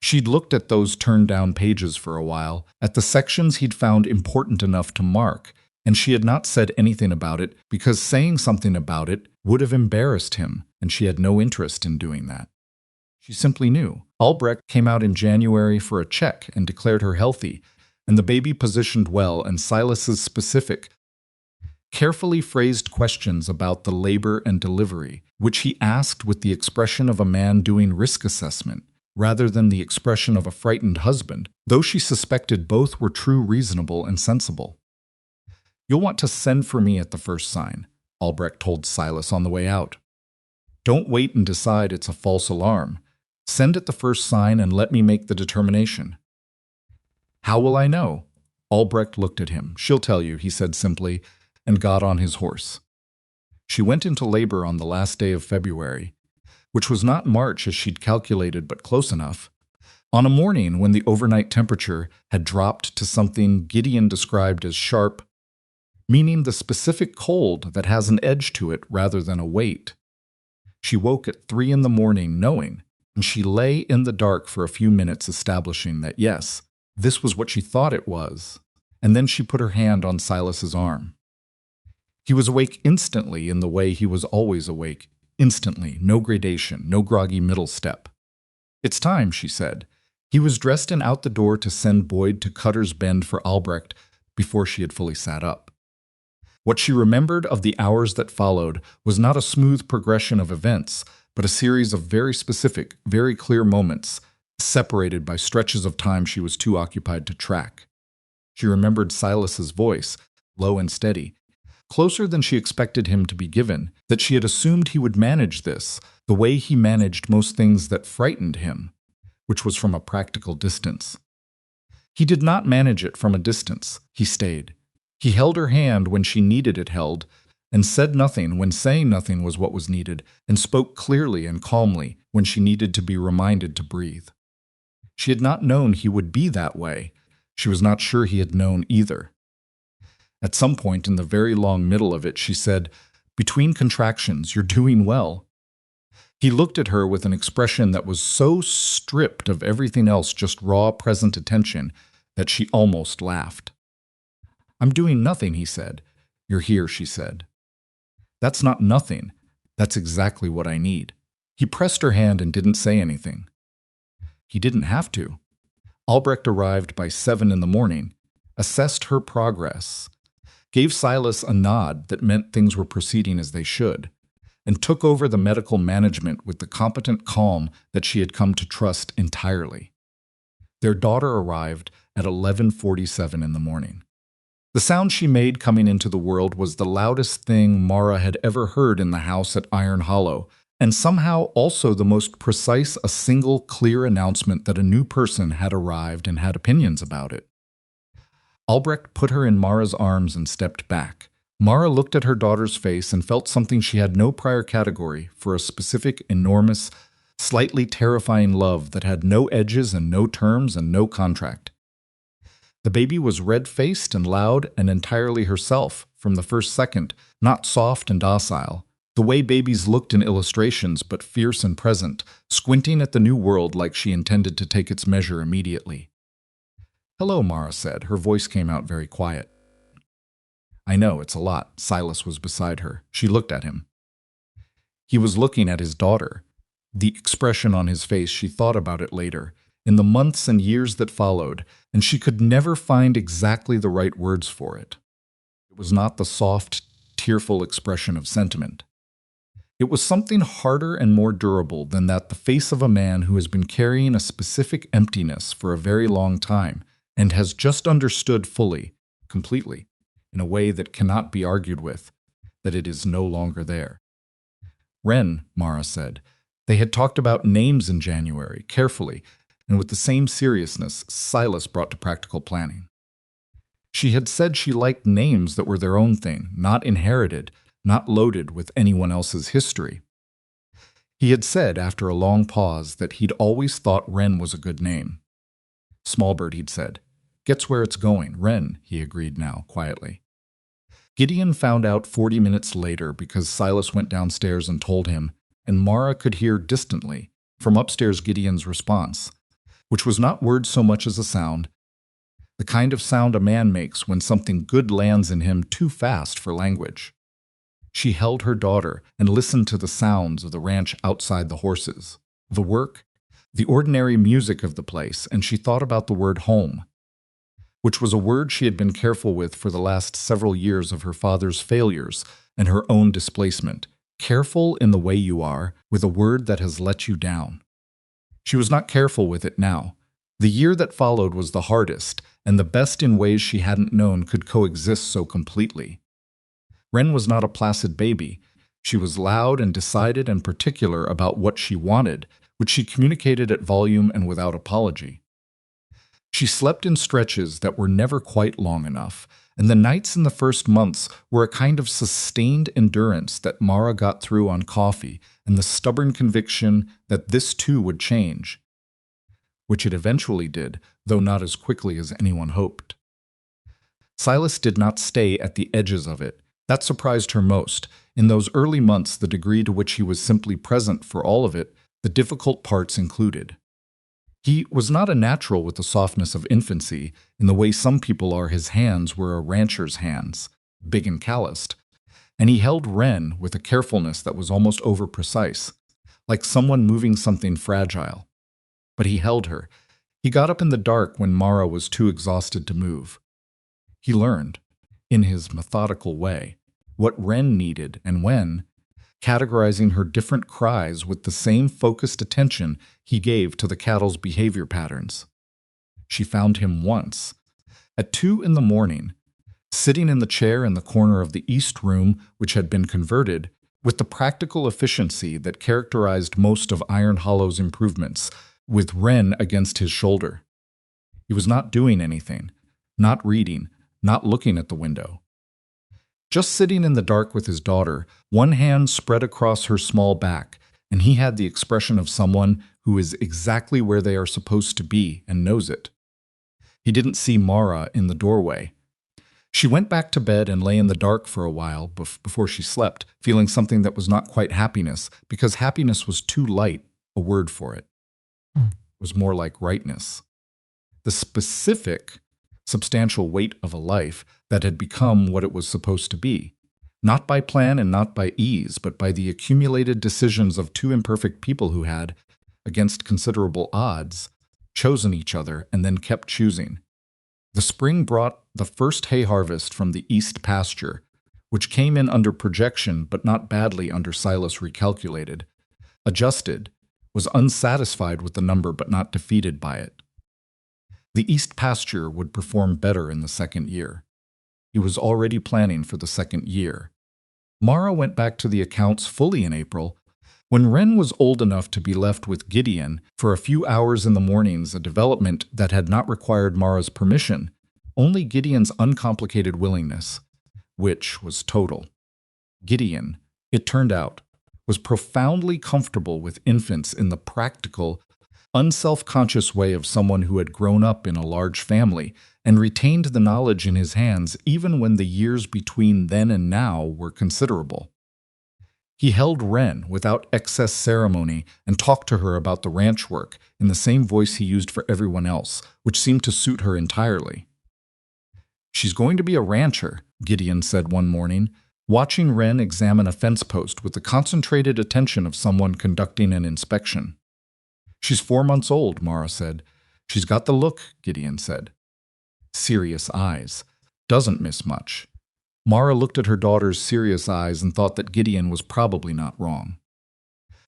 She'd looked at those turned-down pages for a while, at the sections he'd found important enough to mark, and she had not said anything about it because saying something about it would have embarrassed him, and she had no interest in doing that. She simply knew. Albrecht came out in January for a check and declared her healthy, and the baby positioned well, and Silas's specific, carefully phrased questions about the labor and delivery, which he asked with the expression of a man doing risk assessment, rather than the expression of a frightened husband, though she suspected both were true, reasonable, and sensible. "You'll want to send for me at the first sign," Albrecht told Silas on the way out. "Don't wait and decide it's a false alarm. Send at the first sign and let me make the determination." "How will I know?" Albrecht looked at him. "She'll tell you," he said simply, and got on his horse. She went into labor on the last day of February, which was not March as she'd calculated, but close enough, on a morning when the overnight temperature had dropped to something Gideon described as sharp, meaning the specific cold that has an edge to it rather than a weight. She woke at 3 in the morning knowing, and she lay in the dark for a few minutes establishing that yes, this was what she thought it was, and then she put her hand on Silas's arm. He was awake instantly in the way he was always awake, instantly, no gradation, no groggy middle step. "It's time," she said. He was dressed and out the door to send Boyd to Cutter's Bend for Albrecht before she had fully sat up. What she remembered of the hours that followed was not a smooth progression of events, but a series of very specific, very clear moments, separated by stretches of time she was too occupied to track. She remembered Silas's voice, low and steady, closer than she expected him to be given, that she had assumed he would manage this, the way he managed most things that frightened him, which was from a practical distance. He did not manage it from a distance. He stayed. He held her hand when she needed it held, and said nothing when saying nothing was what was needed, and spoke clearly and calmly when she needed to be reminded to breathe. She had not known he would be that way. She was not sure he had known either. At some point in the very long middle of it, she said, "Between contractions, you're doing well." He looked at her with an expression that was so stripped of everything else, just raw, present attention, that she almost laughed. "I'm doing nothing," he said. "You're here," she said. "That's not nothing. That's exactly what I need." He pressed her hand and didn't say anything. He didn't have to. Albrecht arrived by 7 in the morning, assessed her progress, gave Silas a nod that meant things were proceeding as they should, and took over the medical management with the competent calm that she had come to trust entirely. Their daughter arrived at 11:47 in the morning. The sound she made coming into the world was the loudest thing Mara had ever heard in the house at Iron Hollow, and somehow also the most precise, a single, clear announcement that a new person had arrived and had opinions about it. Albrecht put her in Mara's arms and stepped back. Mara looked at her daughter's face and felt something she had no prior category for, a specific, enormous, slightly terrifying love that had no edges and no terms and no contract. The baby was red-faced and loud and entirely herself from the first second, not soft and docile, the way babies looked in illustrations, but fierce and present, squinting at the new world like she intended to take its measure immediately. "Hello," Mara said. Her voice came out very quiet. "I know, it's a lot." Silas was beside her. She looked at him. He was looking at his daughter. The expression on his face, she thought about it later, in the months and years that followed, and she could never find exactly the right words for it. It was not the soft, tearful expression of sentiment. It was something harder and more durable than that the face of a man who has been carrying a specific emptiness for a very long time and has just understood fully, completely, in a way that cannot be argued with, that it is no longer there. Wren, Mara said. They had talked about names in January, carefully, and with the same seriousness Silas brought to practical planning. She had said she liked names that were their own thing, not inherited, not loaded with anyone else's history. He had said, after a long pause, that he'd always thought Wren was a good name. Smallbird, he'd said. Gets where it's going. Wren, he agreed now, quietly. Gideon found out 40 minutes later because Silas went downstairs and told him, and Mara could hear distantly, from upstairs Gideon's response, which was not words so much as a sound, the kind of sound a man makes when something good lands in him too fast for language. She held her daughter and listened to the sounds of the ranch outside the horses, the work, the ordinary music of the place, and she thought about the word home, which was a word she had been careful with for the last several years of her father's failures and her own displacement. Careful in the way you are with a word that has let you down. She was not careful with it now. The year that followed was the hardest, and the best in ways she hadn't known could coexist so completely. Wren was not a placid baby. She was loud and decided and particular about what she wanted, which she communicated at volume and without apology. She slept in stretches that were never quite long enough, and the nights in the first months were a kind of sustained endurance that Mara got through on coffee and the stubborn conviction that this too would change, which it eventually did, though not as quickly as anyone hoped. Silas did not stay at the edges of it. That surprised her most. In those early months, the degree to which he was simply present for all of it, the difficult parts included. He was not a natural with the softness of infancy, in the way some people are. His hands were a rancher's hands, big and calloused, and he held Wren with a carefulness that was almost over-precise, like someone moving something fragile. But he held her. He got up in the dark when Mara was too exhausted to move. He learned, in his methodical way, what Wren needed and when, categorizing her different cries with the same focused attention he gave to the cattle's behavior patterns. She found him once, at 2 in the morning, sitting in the chair in the corner of the east room which had been converted, with the practical efficiency that characterized most of Iron Hollow's improvements, with Wren against his shoulder. He was not doing anything, not reading, not looking at the window. Just sitting in the dark with his daughter, one hand spread across her small back, and he had the expression of someone who is exactly where they are supposed to be and knows it. He didn't see Mara in the doorway. She went back to bed and lay in the dark for a while before she slept, feeling something that was not quite happiness, because happiness was too light a word for it. It was more like rightness. The specific, substantial weight of a life that had become what it was supposed to be, not by plan and not by ease, but by the accumulated decisions of two imperfect people who had, against considerable odds, chosen each other and then kept choosing. The spring brought the first hay harvest from the east pasture, which came in under projection but not badly under Silas recalculated, adjusted, was unsatisfied with the number but not defeated by it. The east pasture would perform better in the second year. He was already planning for the second year. Mara went back to the accounts fully in April. When Wren was old enough to be left with Gideon for a few hours in the mornings, a development that had not required Mara's permission, only Gideon's uncomplicated willingness, which was total. Gideon, it turned out, was profoundly comfortable with infants in the practical, unself-conscious way of someone who had grown up in a large family and retained the knowledge in his hands even when the years between then and now were considerable. He held Wren without excess ceremony and talked to her about the ranch work in the same voice he used for everyone else, which seemed to suit her entirely. "She's going to be a rancher," Gideon said one morning, watching Wren examine a fence post with the concentrated attention of someone conducting an inspection. "She's 4 months old," Mara said. "She's got the look," Gideon said. Serious eyes. Doesn't miss much. Mara looked at her daughter's serious eyes and thought that Gideon was probably not wrong.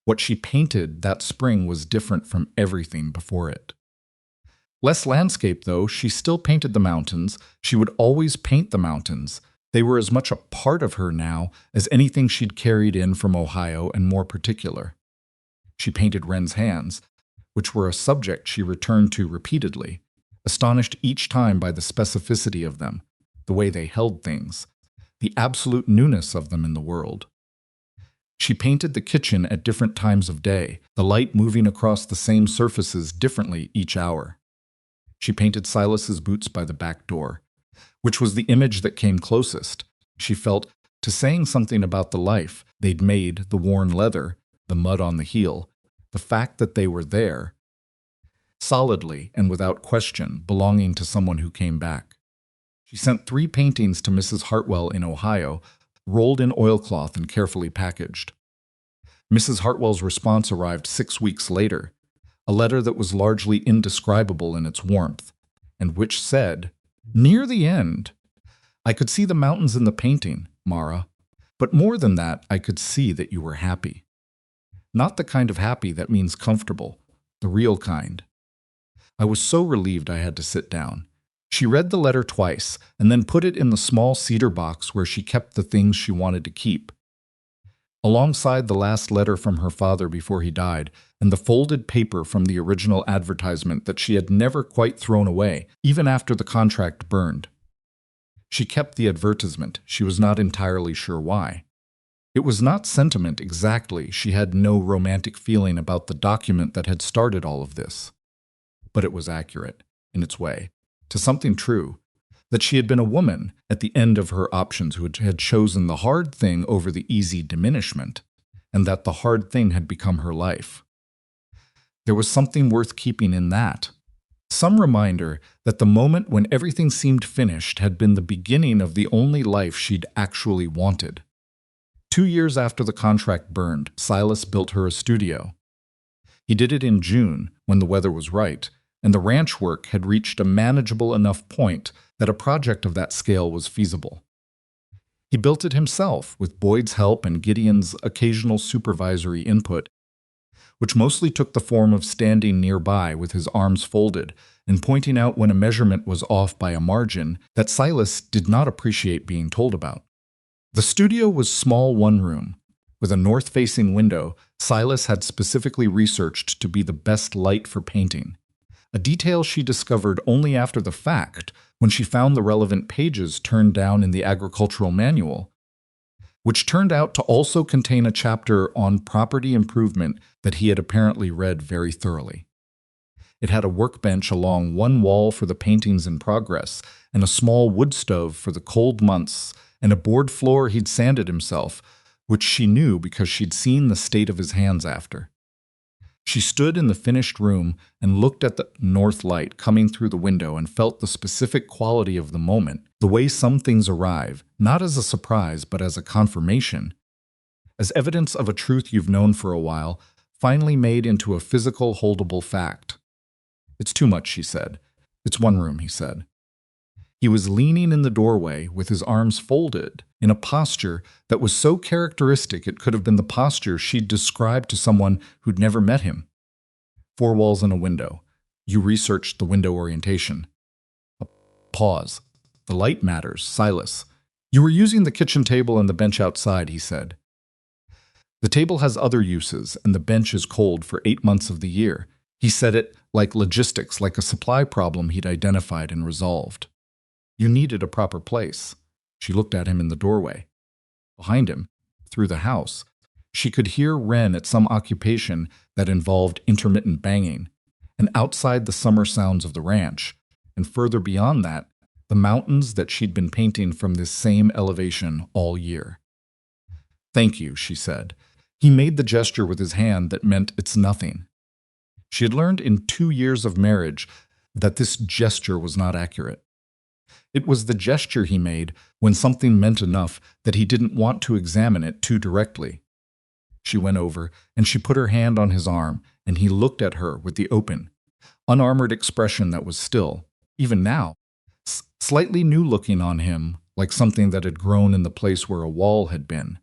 What she painted that spring was different from everything before it. Less landscape, though, she still painted the mountains. She would always paint the mountains. They were as much a part of her now as anything she'd carried in from Ohio, and more particular. She painted Wren's hands, which were a subject she returned to repeatedly, astonished each time by the specificity of them, the way they held things, the absolute newness of them in the world. She painted the kitchen at different times of day, the light moving across the same surfaces differently each hour. She painted Silas's boots by the back door, which was the image that came closest, she felt, to saying something about the life they'd made, the worn leather, the mud on the heel, the fact that they were there, solidly and without question, belonging to someone who came back. She sent 3 paintings to Mrs. Hartwell in Ohio, rolled in oilcloth and carefully packaged. Mrs. Hartwell's response arrived 6 weeks later, a letter that was largely indescribable in its warmth, and which said, "Near the end, I could see the mountains in the painting, Mara, but more than that, I could see that you were happy. Not the kind of happy that means comfortable, the real kind." I was so relieved I had to sit down. She read the letter twice and then put it in the small cedar box where she kept the things she wanted to keep. Alongside the last letter from her father before he died, and the folded paper from the original advertisement that she had never quite thrown away, even after the contract burned. She kept the advertisement. She was not entirely sure why. It was not sentiment exactly. She had no romantic feeling about the document that had started all of this. But it was accurate, in its way, to something true, that she had been a woman at the end of her options who had chosen the hard thing over the easy diminishment, and that the hard thing had become her life. There was something worth keeping in that. Some reminder that the moment when everything seemed finished had been the beginning of the only life she'd actually wanted. 2 years after the contract burned, Silas built her a studio. He did it in June, when the weather was right, and the ranch work had reached a manageable enough point that a project of that scale was feasible. He built it himself, with Boyd's help and Gideon's occasional supervisory input, which mostly took the form of standing nearby with his arms folded and pointing out when a measurement was off by a margin that Silas did not appreciate being told about. The studio was small one-room. With a north-facing window, Silas had specifically researched to be the best light for painting, a detail she discovered only after the fact when she found the relevant pages turned down in the agricultural manual, which turned out to also contain a chapter on property improvement that he had apparently read very thoroughly. It had a workbench along one wall for the paintings in progress, and a small wood stove for the cold months, and a board floor he'd sanded himself, which she knew because she'd seen the state of his hands after. She stood in the finished room and looked at the north light coming through the window and felt the specific quality of the moment, the way some things arrive, not as a surprise but as a confirmation, as evidence of a truth you've known for a while, finally made into a physical, holdable fact. "It's too much," she said. "It's one room," he said. He was leaning in the doorway with his arms folded in a posture that was so characteristic it could have been the posture she'd described to someone who'd never met him. 4 walls and a window. You researched the window orientation. A pause. "The light matters, Silas. You were using the kitchen table and the bench outside," he said. "The table has other uses, and the bench is cold for 8 months of the year." He said it like logistics, like a supply problem he'd identified and resolved. "You needed a proper place." She looked at him in the doorway. Behind him, through the house, she could hear Wren at some occupation that involved intermittent banging, and outside the summer sounds of the ranch, and further beyond that, the mountains that she'd been painting from this same elevation all year. "Thank you," she said. He made the gesture with his hand that meant it's nothing. She had learned in 2 years of marriage that this gesture was not accurate. It was the gesture he made when something meant enough that he didn't want to examine it too directly. She went over, and she put her hand on his arm, and he looked at her with the open, unarmored expression that was still, even now, slightly new-looking on him, like something that had grown in the place where a wall had been.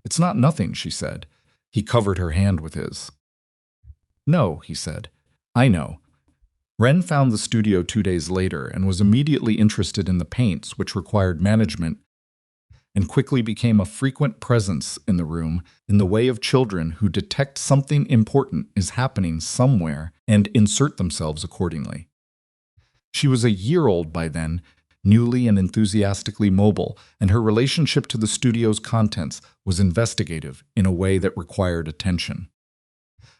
"It's not nothing," she said. He covered her hand with his. "No," he said. "I know." Wren found the studio 2 days later and was immediately interested in the paints, which required management, and quickly became a frequent presence in the room in the way of children who detect something important is happening somewhere and insert themselves accordingly. She was a year old by then, newly and enthusiastically mobile, and her relationship to the studio's contents was investigative in a way that required attention.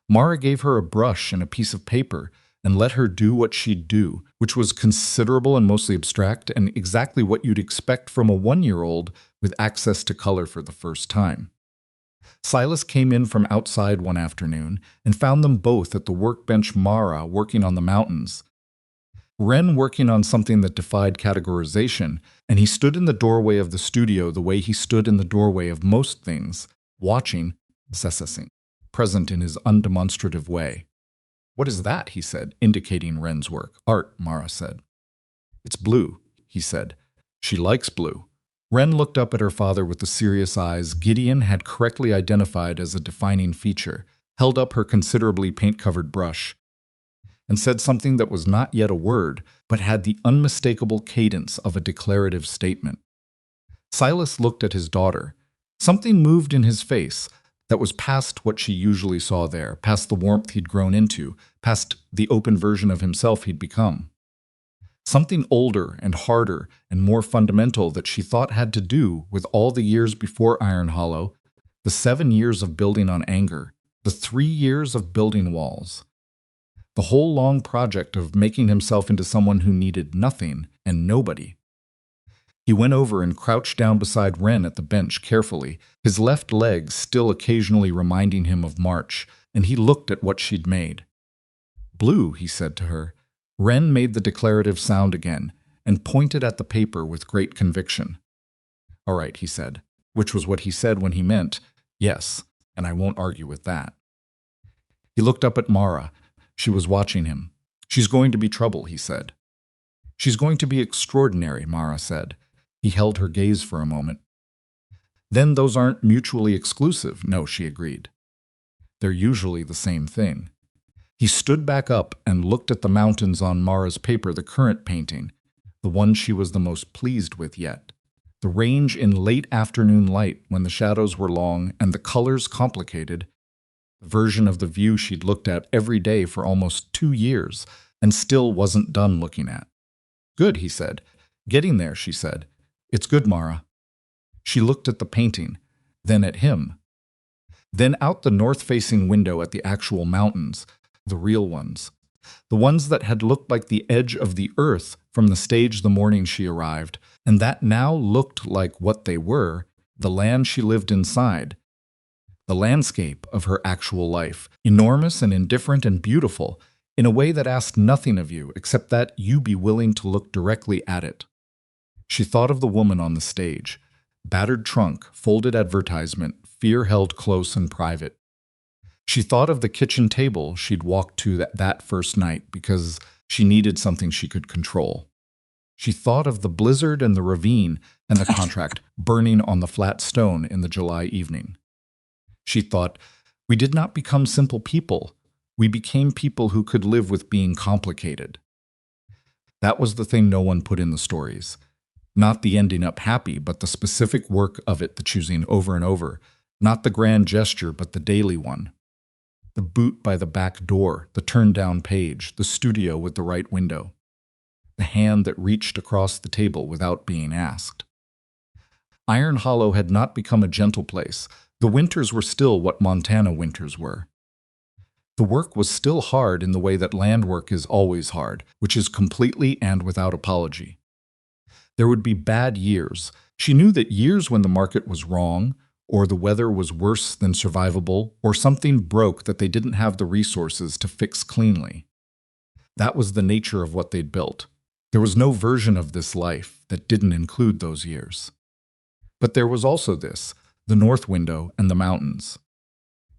Mara gave her a brush and a piece of paper and let her do what she'd do, which was considerable and mostly abstract and exactly what you'd expect from a 1-year-old with access to color for the first time. Silas came in from outside one afternoon and found them both at the workbench, Mara working on the mountains, Wren working on something that defied categorization, and he stood in the doorway of the studio the way he stood in the doorway of most things, watching, assessing, present in his undemonstrative way. "What is that?" he said, indicating Wren's work. "Art," Mara said. "It's blue," he said. "She likes blue." Wren looked up at her father with the serious eyes Gideon had correctly identified as a defining feature, held up her considerably paint-covered brush, and said something that was not yet a word, but had the unmistakable cadence of a declarative statement. Silas looked at his daughter. Something moved in his face that was past what she usually saw there, past the warmth he'd grown into, past the open version of himself he'd become. Something older and harder and more fundamental that she thought had to do with all the years before Iron Hollow, the 7 years of building on anger, the 3 years of building walls. The whole long project of making himself into someone who needed nothing and nobody. He went over and crouched down beside Wren at the bench carefully, his left leg still occasionally reminding him of March, and he looked at what she'd made. "Blue," he said to her. Wren made the declarative sound again and pointed at the paper with great conviction. "All right," he said, which was what he said when he meant, "Yes, and I won't argue with that." He looked up at Mara. She was watching him. "She's going to be trouble," he said. "She's going to be extraordinary," Mara said. He held her gaze for a moment. "Then those aren't mutually exclusive." "No," she agreed. "They're usually the same thing." He stood back up and looked at the mountains on Mara's paper, the current painting, the one she was the most pleased with yet. The range in late afternoon light when the shadows were long and the colors complicated, the version of the view she'd looked at every day for almost 2 years and still wasn't done looking at. "Good," he said. "Getting there," she said. "It's good, Mara." She looked at the painting, then at him, then out the north-facing window at the actual mountains, the real ones, the ones that had looked like the edge of the earth from the stage the morning she arrived, and that now looked like what they were, the land she lived inside, the landscape of her actual life, enormous and indifferent and beautiful, in a way that asked nothing of you except that you be willing to look directly at it. She thought of the woman on the stage, battered trunk, folded advertisement, fear held close and private. She thought of the kitchen table she'd walked to that first night because she needed something she could control. She thought of the blizzard and the ravine and the contract burning on the flat stone in the July evening. She thought, we did not become simple people. We became people who could live with being complicated. That was the thing no one put in the stories. Not the ending up happy, but the specific work of it, the choosing over and over. Not the grand gesture, but the daily one. The boot by the back door, the turned-down page, the studio with the right window. The hand that reached across the table without being asked. Iron Hollow had not become a gentle place. The winters were still what Montana winters were. The work was still hard in the way that land work is always hard, which is completely and without apology. There would be bad years. She knew that years when the market was wrong, or the weather was worse than survivable, or something broke that they didn't have the resources to fix cleanly. That was the nature of what they'd built. There was no version of this life that didn't include those years. But there was also this, the north window and the mountains.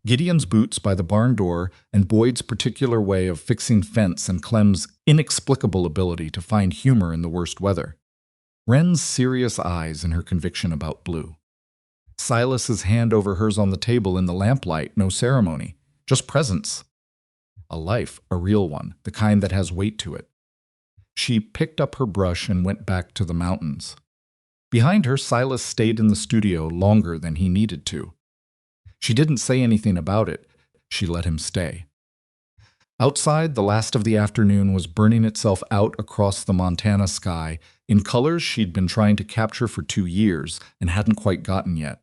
Gideon's boots by the barn door and Boyd's particular way of fixing fence and Clem's inexplicable ability to find humor in the worst weather. Wren's serious eyes and her conviction about Blue. Silas's hand over hers on the table in the lamplight, no ceremony, just presence. A life, a real one, the kind that has weight to it. She picked up her brush and went back to the mountains. Behind her, Silas stayed in the studio longer than he needed to. She didn't say anything about it. She let him stay. Outside, the last of the afternoon was burning itself out across the Montana sky in colors she'd been trying to capture for 2 years and hadn't quite gotten yet.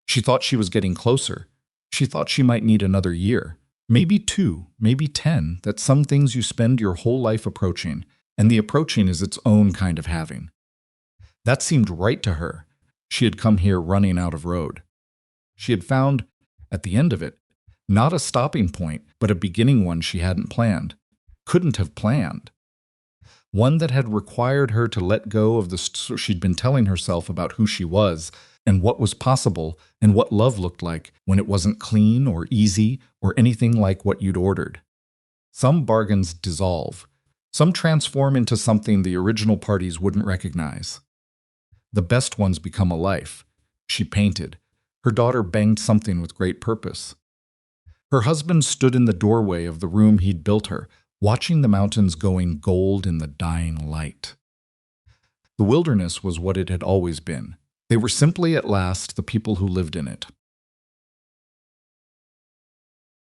She thought she was getting closer. She thought she might need another year, maybe 2, maybe 10, that some things you spend your whole life approaching, and the approaching is its own kind of having. That seemed right to her. She had come here running out of road. She had found, at the end of it, not a stopping point, but a beginning one she hadn't planned, couldn't have planned. One that had required her to let go of the she'd been telling herself about who she was and what was possible and what love looked like when it wasn't clean or easy or anything like what you'd ordered. Some bargains dissolve. Some transform into something the original parties wouldn't recognize. The best ones become a life. She painted. Her daughter banged something with great purpose. Her husband stood in the doorway of the room he'd built her, watching the mountains going gold in the dying light. The wilderness was what it had always been. They were simply at last the people who lived in it.